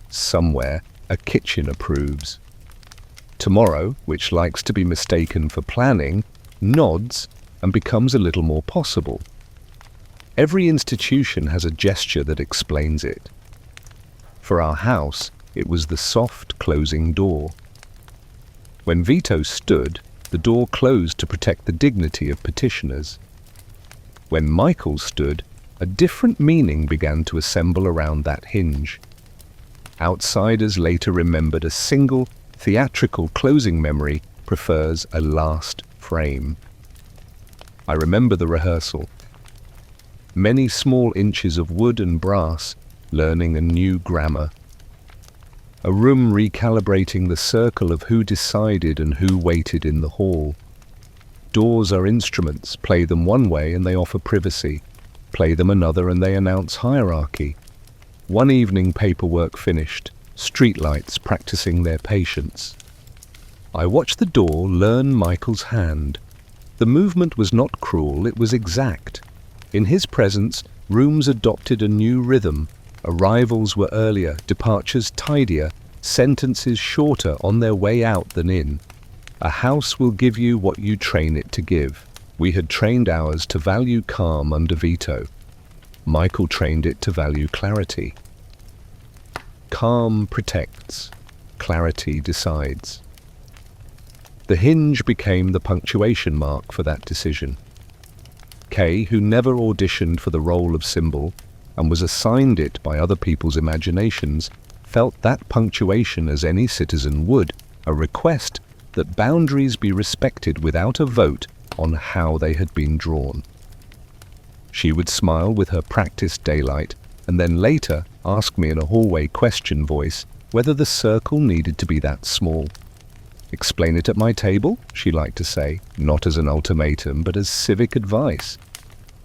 Somewhere, a kitchen approves. Tomorrow, which likes to be mistaken for planning, nods and becomes a little more possible. Every institution has a gesture that explains it. For our house, it was the soft closing door. When Vito stood, the door closed to protect the dignity of petitioners. When Michael stood, a different meaning began to assemble around that hinge. Outsiders later remembered a single, theatrical closing memory prefers a last frame. I remember the rehearsal. Many small inches of wood and brass, learning a new grammar. A room recalibrating the circle of who decided and who waited in the hall. Doors are instruments, play them one way and they offer privacy. Play them another and they announce hierarchy. One evening paperwork finished, streetlights practicing their patience. I watched the door learn Michael's hand. The movement was not cruel, it was exact. In his presence, rooms adopted a new rhythm. Arrivals were earlier, departures tidier, sentences shorter on their way out than in. A house will give you what you train it to give. We had trained ours to value calm under Vito. Michael trained it to value clarity. Calm protects, clarity decides. The hinge became the punctuation mark for that decision. Kay, who never auditioned for the role of symbol and was assigned it by other people's imaginations, felt that punctuation as any citizen would, a request that boundaries be respected without a vote on how they had been drawn. She would smile with her practiced daylight and then later ask me in a hallway question voice whether the circle needed to be that small. Explain it at my table, she liked to say, not as an ultimatum but as civic advice.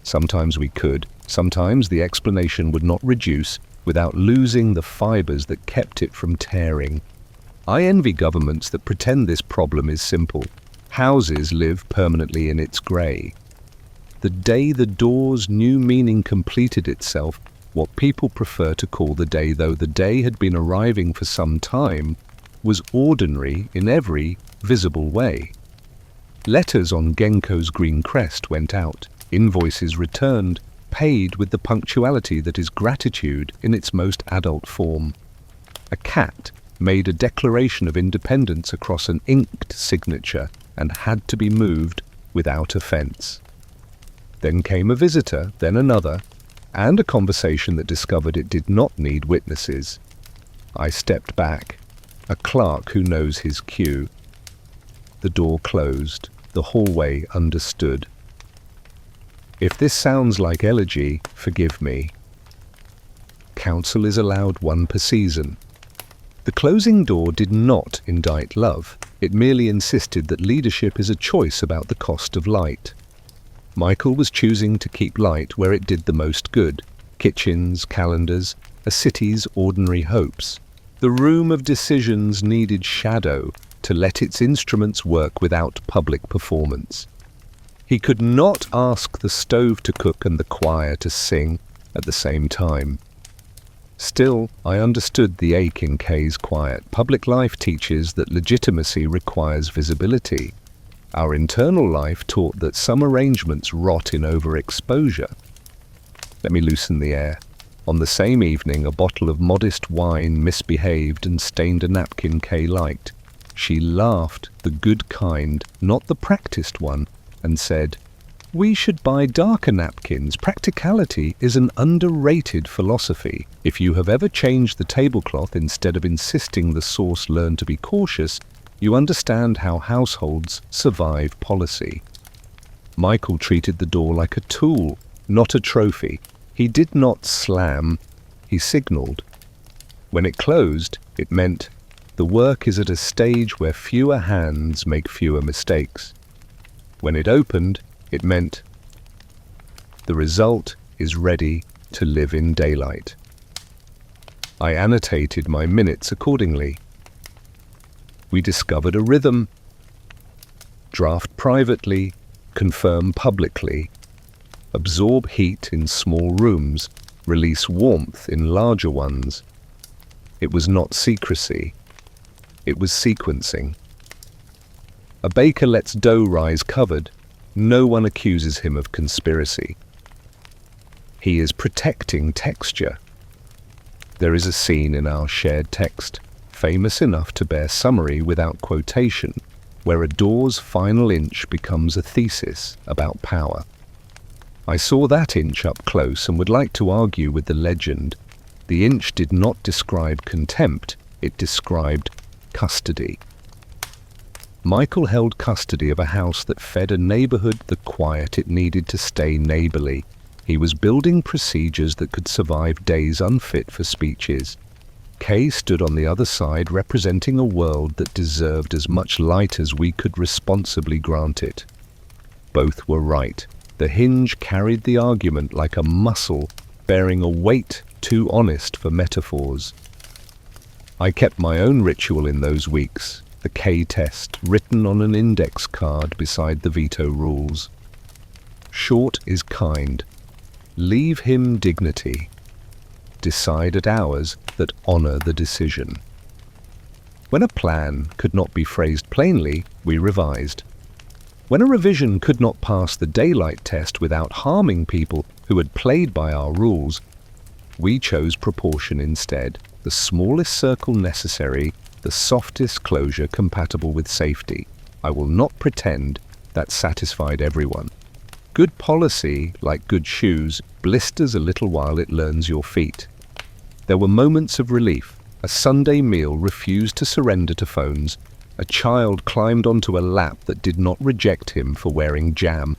Sometimes we could, sometimes the explanation would not reduce without losing the fibers that kept it from tearing. I envy governments that pretend this problem is simple. Houses live permanently in its grey. The day the door's new meaning completed itself, what people prefer to call the day, though the day had been arriving for some time, was ordinary in every visible way. Letters on Genko's green crest went out, invoices returned, paid with the punctuality that is gratitude in its most adult form. A cat made a declaration of independence across an inked signature and had to be moved without offence. Then came a visitor, then another, and a conversation that discovered it did not need witnesses. I stepped back, a clerk who knows his cue. The door closed, the hallway understood. If this sounds like elegy, forgive me. Counsel is allowed one per season. The closing door did not indict love. It merely insisted that leadership is a choice about the cost of light. Michael was choosing to keep light where it did the most good. Kitchens, calendars, a city's ordinary hopes. The room of decisions needed shadow to let its instruments work without public performance. He could not ask the stove to cook and the choir to sing at the same time. Still, I understood the ache in Kay's quiet. Public life teaches that legitimacy requires visibility. Our internal life taught that some arrangements rot in overexposure. Let me loosen the air. On the same evening, a bottle of modest wine misbehaved and stained a napkin Kay liked. She laughed, the good kind, not the practiced one, and said, We should buy darker napkins. Practicality is an underrated philosophy. If you have ever changed the tablecloth instead of insisting the sauce learn to be cautious, you understand how households survive policy. Michael treated the door like a tool, not a trophy. He did not slam, he signaled. When it closed, it meant the work is at a stage where fewer hands make fewer mistakes. When it opened, it meant the result is ready to live in daylight. I annotated my minutes accordingly. We discovered a rhythm. Draft privately, confirm publicly. Absorb heat in small rooms, release warmth in larger ones. It was not secrecy. It was sequencing. A baker lets dough rise covered. No one accuses him of conspiracy. He is protecting texture. There is a scene in our shared text, famous enough to bear summary without quotation, where a door's final inch becomes a thesis about power. I saw that inch up close and would like to argue with the legend. The inch did not describe contempt, it described custody. Michael held custody of a house that fed a neighborhood the quiet it needed to stay neighborly. He was building procedures that could survive days unfit for speeches. Kay stood on the other side representing a world that deserved as much light as we could responsibly grant it. Both were right. The hinge carried the argument like a muscle, bearing a weight too honest for metaphors. I kept my own ritual in those weeks. The K test written on an index card beside the veto rules. Short is kind. Leave him dignity. Decide at hours that honor the decision. When a plan could not be phrased plainly, we revised. When a revision could not pass the daylight test without harming people who had played by our rules, we chose proportion instead, the smallest circle necessary, the softest closure compatible with safety. I will not pretend that satisfied everyone. Good policy, like good shoes, blisters a little while it learns your feet. There were moments of relief. A Sunday meal refused to surrender to phones. A child climbed onto a lap that did not reject him for wearing jam.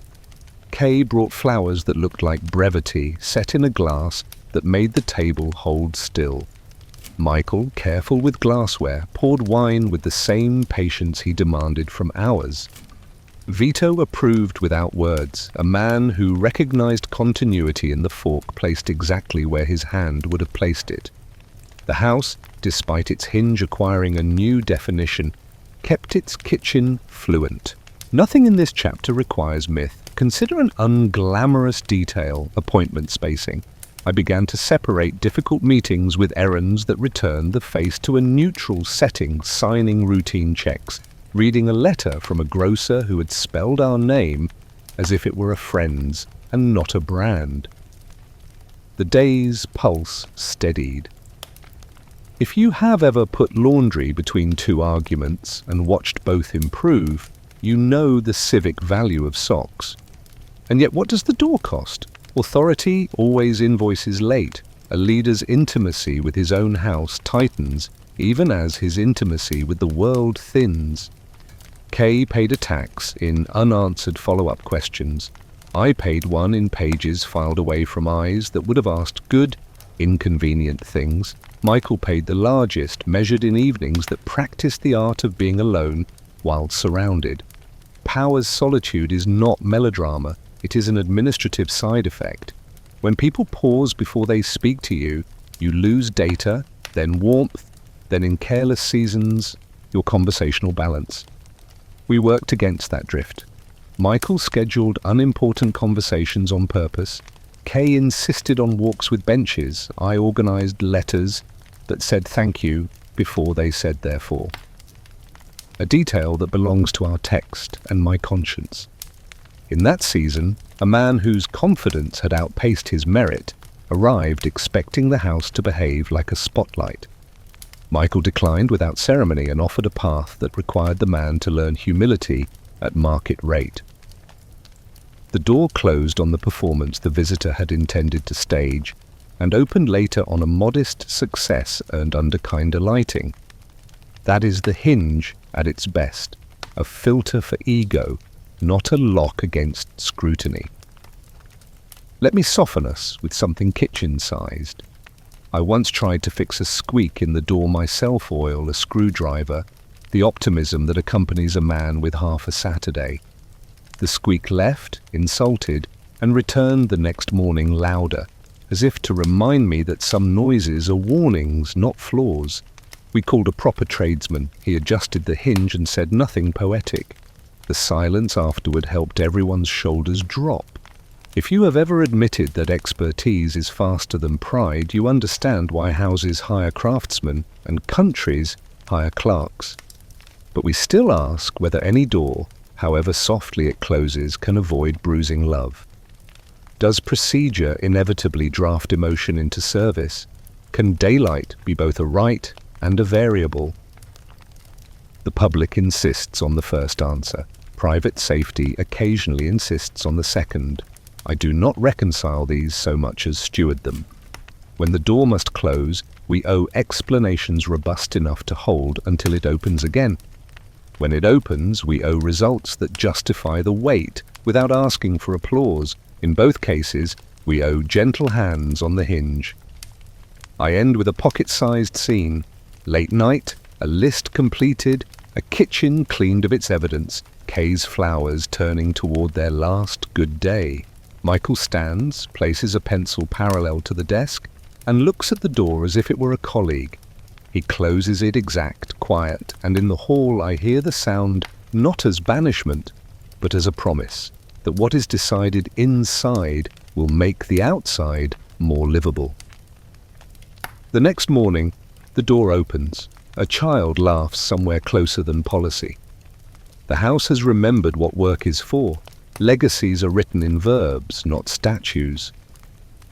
Kay brought flowers that looked like brevity, set in a glass that made the table hold still. Michael, careful with glassware, poured wine with the same patience he demanded from ours. Vito approved without words, a man who recognized continuity in the fork placed exactly where his hand would have placed it. The house, despite its hinge acquiring a new definition, kept its kitchen fluent. Nothing in this chapter requires myth. Consider an unglamorous detail, appointment spacing. I began to separate difficult meetings with errands that returned the face to a neutral setting, signing routine checks, reading a letter from a grocer who had spelled our name as if it were a friend's and not a brand. The day's pulse steadied. If you have ever put laundry between two arguments and watched both improve, you know the civic value of socks. And yet what does the door cost? Authority always invoices late. A leader's intimacy with his own house tightens, even as his intimacy with the world thins. Kay paid a tax in unanswered follow-up questions. I paid one in pages filed away from eyes that would have asked good, inconvenient things. Michael paid the largest, measured in evenings that practiced the art of being alone while surrounded. Power's solitude is not melodrama. It is an administrative side effect. When people pause before they speak to you, you lose data, then warmth, then in careless seasons, your conversational balance. We worked against that drift. Michael scheduled unimportant conversations on purpose. Kay insisted on walks with benches. I organized letters that said thank you before they said therefore. A detail that belongs to our text and my conscience. In that season, a man whose confidence had outpaced his merit arrived expecting the house to behave like a spotlight. Michael declined without ceremony and offered a path that required the man to learn humility at market rate. The door closed on the performance the visitor had intended to stage, and opened later on a modest success earned under kinder lighting. That is the hinge at its best, a filter for ego, not a lock against scrutiny. Let me soften us with something kitchen-sized. I once tried to fix a squeak in the door myself, oil a screwdriver, the optimism that accompanies a man with half a Saturday. The squeak left, insulted, and returned the next morning louder, as if to remind me that some noises are warnings, not flaws. We called a proper tradesman. He adjusted the hinge and said nothing poetic. The silence afterward helped everyone's shoulders drop. If you have ever admitted that expertise is faster than pride, you understand why houses hire craftsmen and countries hire clerks. But we still ask whether any door, however softly it closes, can avoid bruising love. Does procedure inevitably draft emotion into service? Can daylight be both a right and a variable? The public insists on the first answer. Private safety occasionally insists on the second. I do not reconcile these so much as steward them. When the door must close, we owe explanations robust enough to hold until it opens again. When it opens, we owe results that justify the wait without asking for applause. In both cases, we owe gentle hands on the hinge. I end with a pocket-sized scene. Late night, a list completed, a kitchen cleaned of its evidence, Kay's flowers turning toward their last good day. Michael stands, places a pencil parallel to the desk, and looks at the door as if it were a colleague. He closes it exact, quiet, and in the hall I hear the sound not as banishment, but as a promise that what is decided inside will make the outside more livable. The next morning, the door opens. A child laughs somewhere closer than policy. The house has remembered what work is for. Legacies are written in verbs, not statues.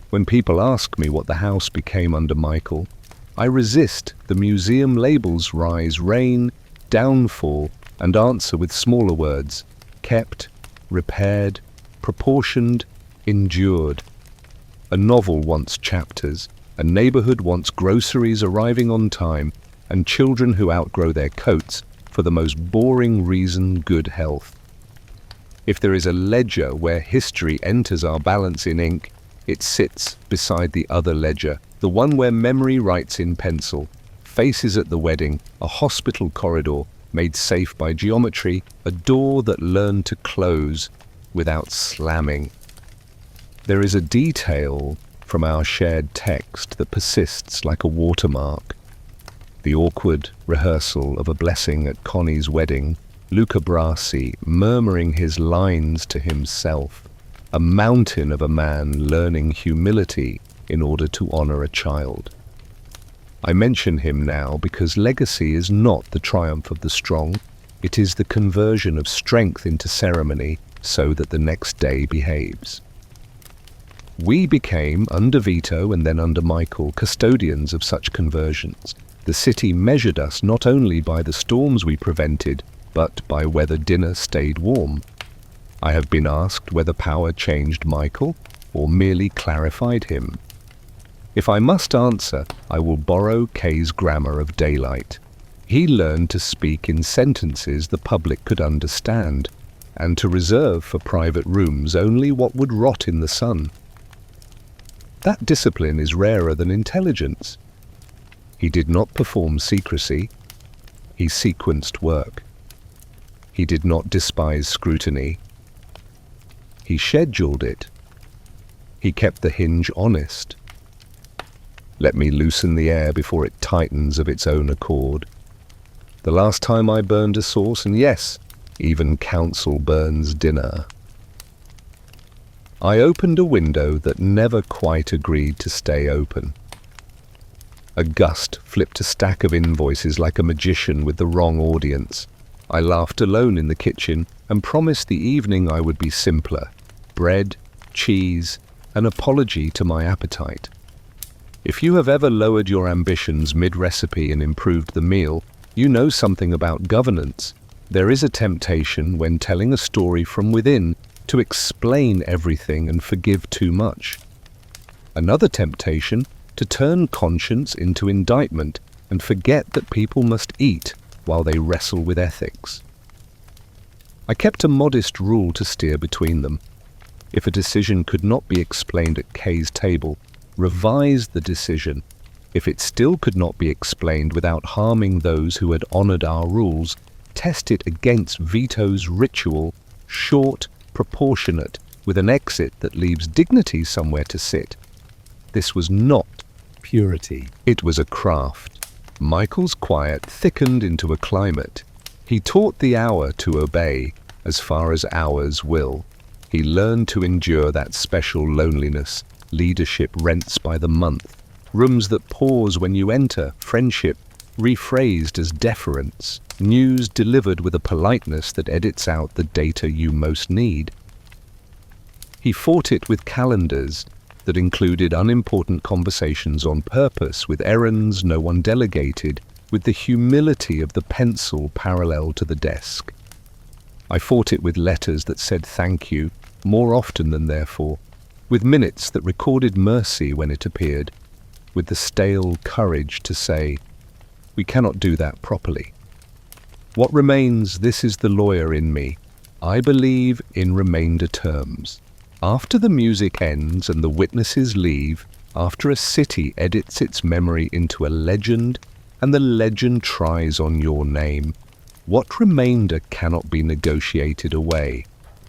When people ask me what the house became under Michael, I resist. The museum labels rise, rain, downfall, and answer with smaller words: kept, repaired, proportioned, endured. A novel wants chapters, a neighborhood wants groceries arriving on time, and children who outgrow their coats for the most boring reason: good health. If there is a ledger where history enters our balance in ink, it sits beside the other ledger, the one where memory writes in pencil. Faces at the wedding, a hospital corridor made safe by geometry, a door that learned to close without slamming. There is a detail from our shared text that persists like a watermark. The awkward rehearsal of a blessing at Connie's wedding, Luca Brasi murmuring his lines to himself, a mountain of a man learning humility in order to honor a child. I mention him now because legacy is not the triumph of the strong. It is the conversion of strength into ceremony so that the next day behaves. We became, under Vito and then under Michael, custodians of such conversions. The city measured us not only by the storms we prevented, but by whether dinner stayed warm. I have been asked whether power changed Michael or merely clarified him. If I must answer, I will borrow Kay's grammar of daylight. He learned to speak in sentences the public could understand, and to reserve for private rooms only what would rot in the sun. That discipline is rarer than intelligence. He did not perform secrecy. He sequenced work. He did not despise scrutiny. He scheduled it. He kept the hinge honest. Let me loosen the air before it tightens of its own accord. The last time I burned a sauce, and yes, even council burns dinner. I opened a window that never quite agreed to stay open. A gust flipped a stack of invoices like a magician with the wrong audience. I laughed alone in the kitchen and promised the evening I would be simpler. Bread, cheese, an apology to my appetite. If you have ever lowered your ambitions mid-recipe and improved the meal, you know something about governance. There is a temptation when telling a story from within to explain everything and forgive too much. Another temptation, to turn conscience into indictment and forget that people must eat while they wrestle with ethics. I kept a modest rule to steer between them. If a decision could not be explained at Kay's table, revise the decision. If it still could not be explained without harming those who had honored our rules, test it against Vito's ritual, short, proportionate, with an exit that leaves dignity somewhere to sit. This was not purity. It was a craft. Michael's quiet thickened into a climate. He taught the hour to obey, as far as hours will. He learned to endure that special loneliness, leadership rents by the month, rooms that pause when you enter, friendship rephrased as deference, news delivered with a politeness that edits out the data you most need. He fought it with calendars that included unimportant conversations on purpose, with errands no one delegated, with the humility of the pencil parallel to the desk. I fought it with letters that said thank you, more often than therefore, with minutes that recorded mercy when it appeared, with the stale courage to say, we cannot do that properly. What remains, this is the lawyer in me. I believe in remainder terms. After the music ends and the witnesses leave, after a city edits its memory into a legend, and the legend tries on your name, what remainder cannot be negotiated away?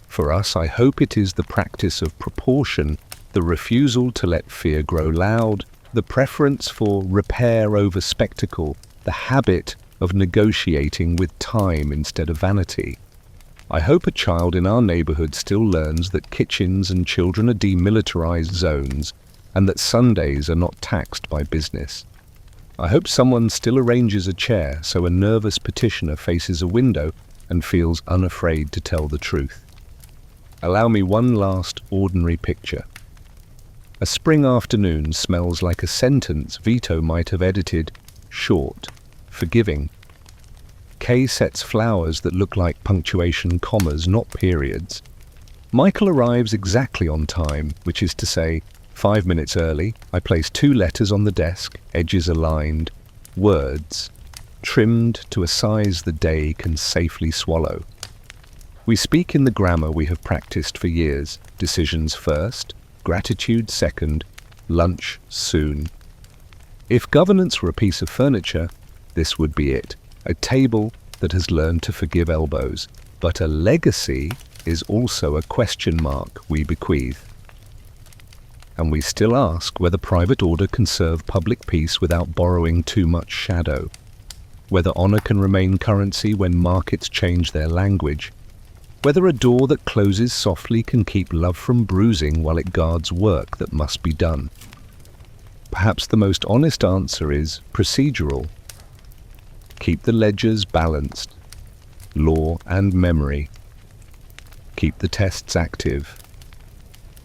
For us, I hope it is the practice of proportion, the refusal to let fear grow loud, the preference for repair over spectacle, the habit of negotiating with time instead of vanity. I hope a child in our neighborhood still learns that kitchens and children are demilitarized zones and that Sundays are not taxed by business. I hope someone still arranges a chair so a nervous petitioner faces a window and feels unafraid to tell the truth. Allow me one last ordinary picture. A spring afternoon smells like a sentence Vito might have edited, short, forgiving. Kay sets flowers that look like punctuation commas, not periods. Michael arrives exactly on time, which is to say, 5 minutes early. I place 2 letters on the desk, edges aligned, words trimmed to a size the day can safely swallow. We speak in the grammar we have practiced for years. Decisions first, gratitude second, lunch soon. If governance were a piece of furniture, this would be it. A table that has learned to forgive elbows. But a legacy is also a question mark we bequeath. And we still ask whether private order can serve public peace without borrowing too much shadow. Whether honor can remain currency when markets change their language. Whether a door that closes softly can keep love from bruising while it guards work that must be done. Perhaps the most honest answer is procedural. Keep the ledgers balanced, law and memory. Keep the tests active.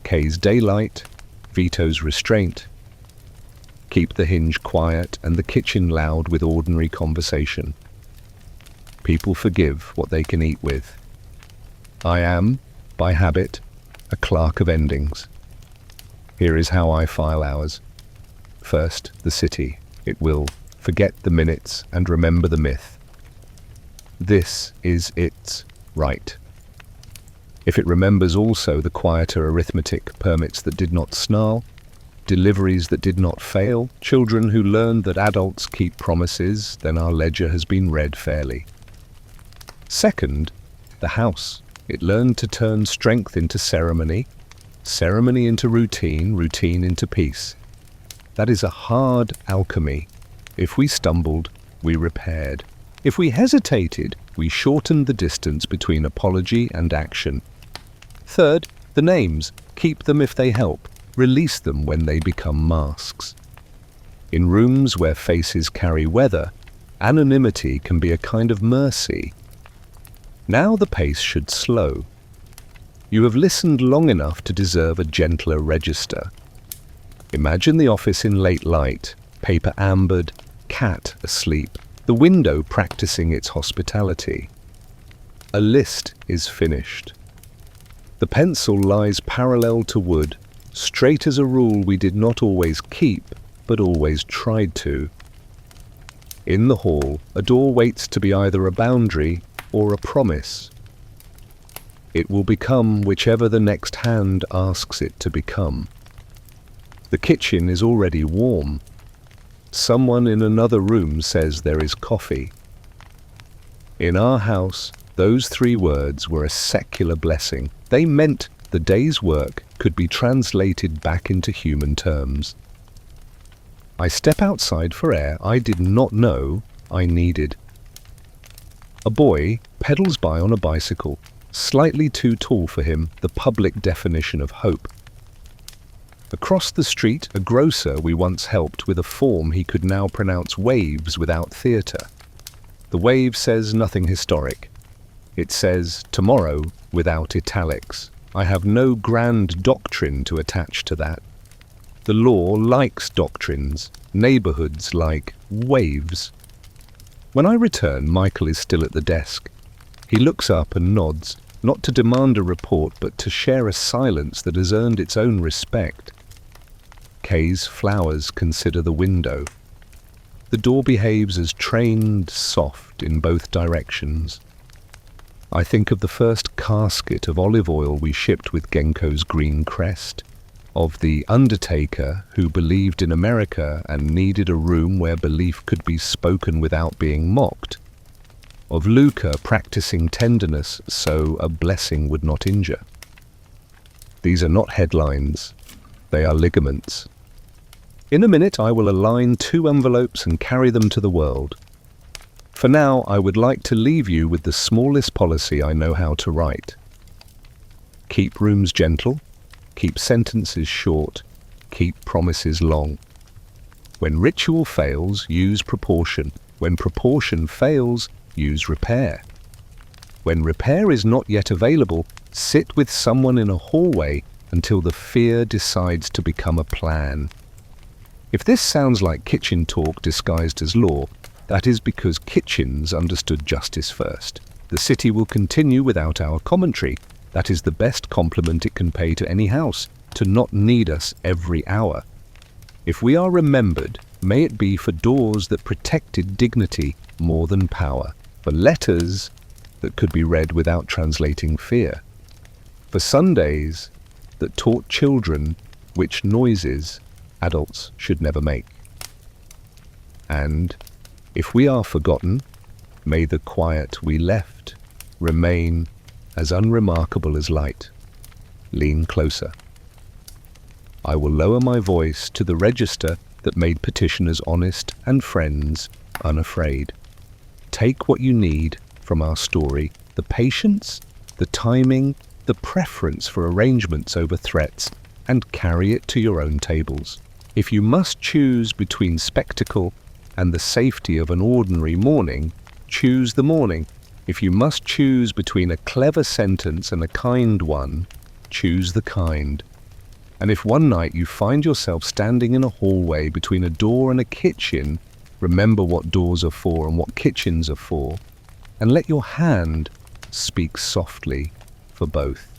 Kay's daylight, Vito's restraint. Keep the hinge quiet and the kitchen loud with ordinary conversation. People forgive what they can eat with. I am, by habit, a clerk of endings. Here is how I file ours. First, the city. It will forget the minutes and remember the myth. This is its right. If it remembers also the quieter arithmetic, permits that did not snarl, deliveries that did not fail, children who learned that adults keep promises, then our ledger has been read fairly. Second, the house. It learned to turn strength into ceremony, ceremony into routine, routine into peace. That is a hard alchemy. If we stumbled, we repaired. If we hesitated, we shortened the distance between apology and action. Third, the names. Keep them if they help. Release them when they become masks. In rooms where faces carry weather, anonymity can be a kind of mercy. Now the pace should slow. You have listened long enough to deserve a gentler register. Imagine the office in late light, paper ambered, cat asleep, the window practicing its hospitality. A list is finished. The pencil lies parallel to wood, straight as a rule we did not always keep, but always tried to. In the hall, a door waits to be either a boundary or a promise. It will become whichever the next hand asks it to become. The kitchen is already warm. Someone in another room says there is coffee. In our house, those 3 words were a secular blessing. They meant the day's work could be translated back into human terms. I step outside for air I did not know I needed. A boy pedals by on a bicycle, slightly too tall for him, the public definition of hope. Across the street, a grocer we once helped with a form he could now pronounce waves without theatre. The wave says nothing historic. It says tomorrow without italics. I have no grand doctrine to attach to that. The law likes doctrines. Neighbourhoods like waves. When I return, Michael is still at the desk. He looks up and nods, not to demand a report, but to share a silence that has earned its own respect. Kay's flowers consider the window. The door behaves as trained, soft in both directions. I think of the first casket of olive oil we shipped with Genko's green crest, of the undertaker who believed in America and needed a room where belief could be spoken without being mocked, of Luca practicing tenderness so a blessing would not injure. These are not headlines, they are ligaments. In a minute I will align 2 envelopes and carry them to the world. For now, I would like to leave you with the smallest policy I know how to write. Keep rooms gentle, keep sentences short, keep promises long. When ritual fails, use proportion. When proportion fails, use repair. When repair is not yet available, sit with someone in a hallway until the fear decides to become a plan. If this sounds like kitchen talk disguised as law, that is because kitchens understood justice first. The city will continue without our commentary. That is the best compliment it can pay to any house, to not need us every hour. If we are remembered, may it be for doors that protected dignity more than power, for letters that could be read without translating fear, for Sundays that taught children which noises adults should never make. And if we are forgotten, may the quiet we left remain as unremarkable as light. Lean closer. I will lower my voice to the register that made petitioners honest and friends unafraid. Take what you need from our story, the patience, the timing, the preference for arrangements over threats, and carry it to your own tables. If you must choose between spectacle and the safety of an ordinary morning, choose the morning. If you must choose between a clever sentence and a kind one, choose the kind. And if one night you find yourself standing in a hallway between a door and a kitchen, remember what doors are for and what kitchens are for, and let your hand speak softly for both.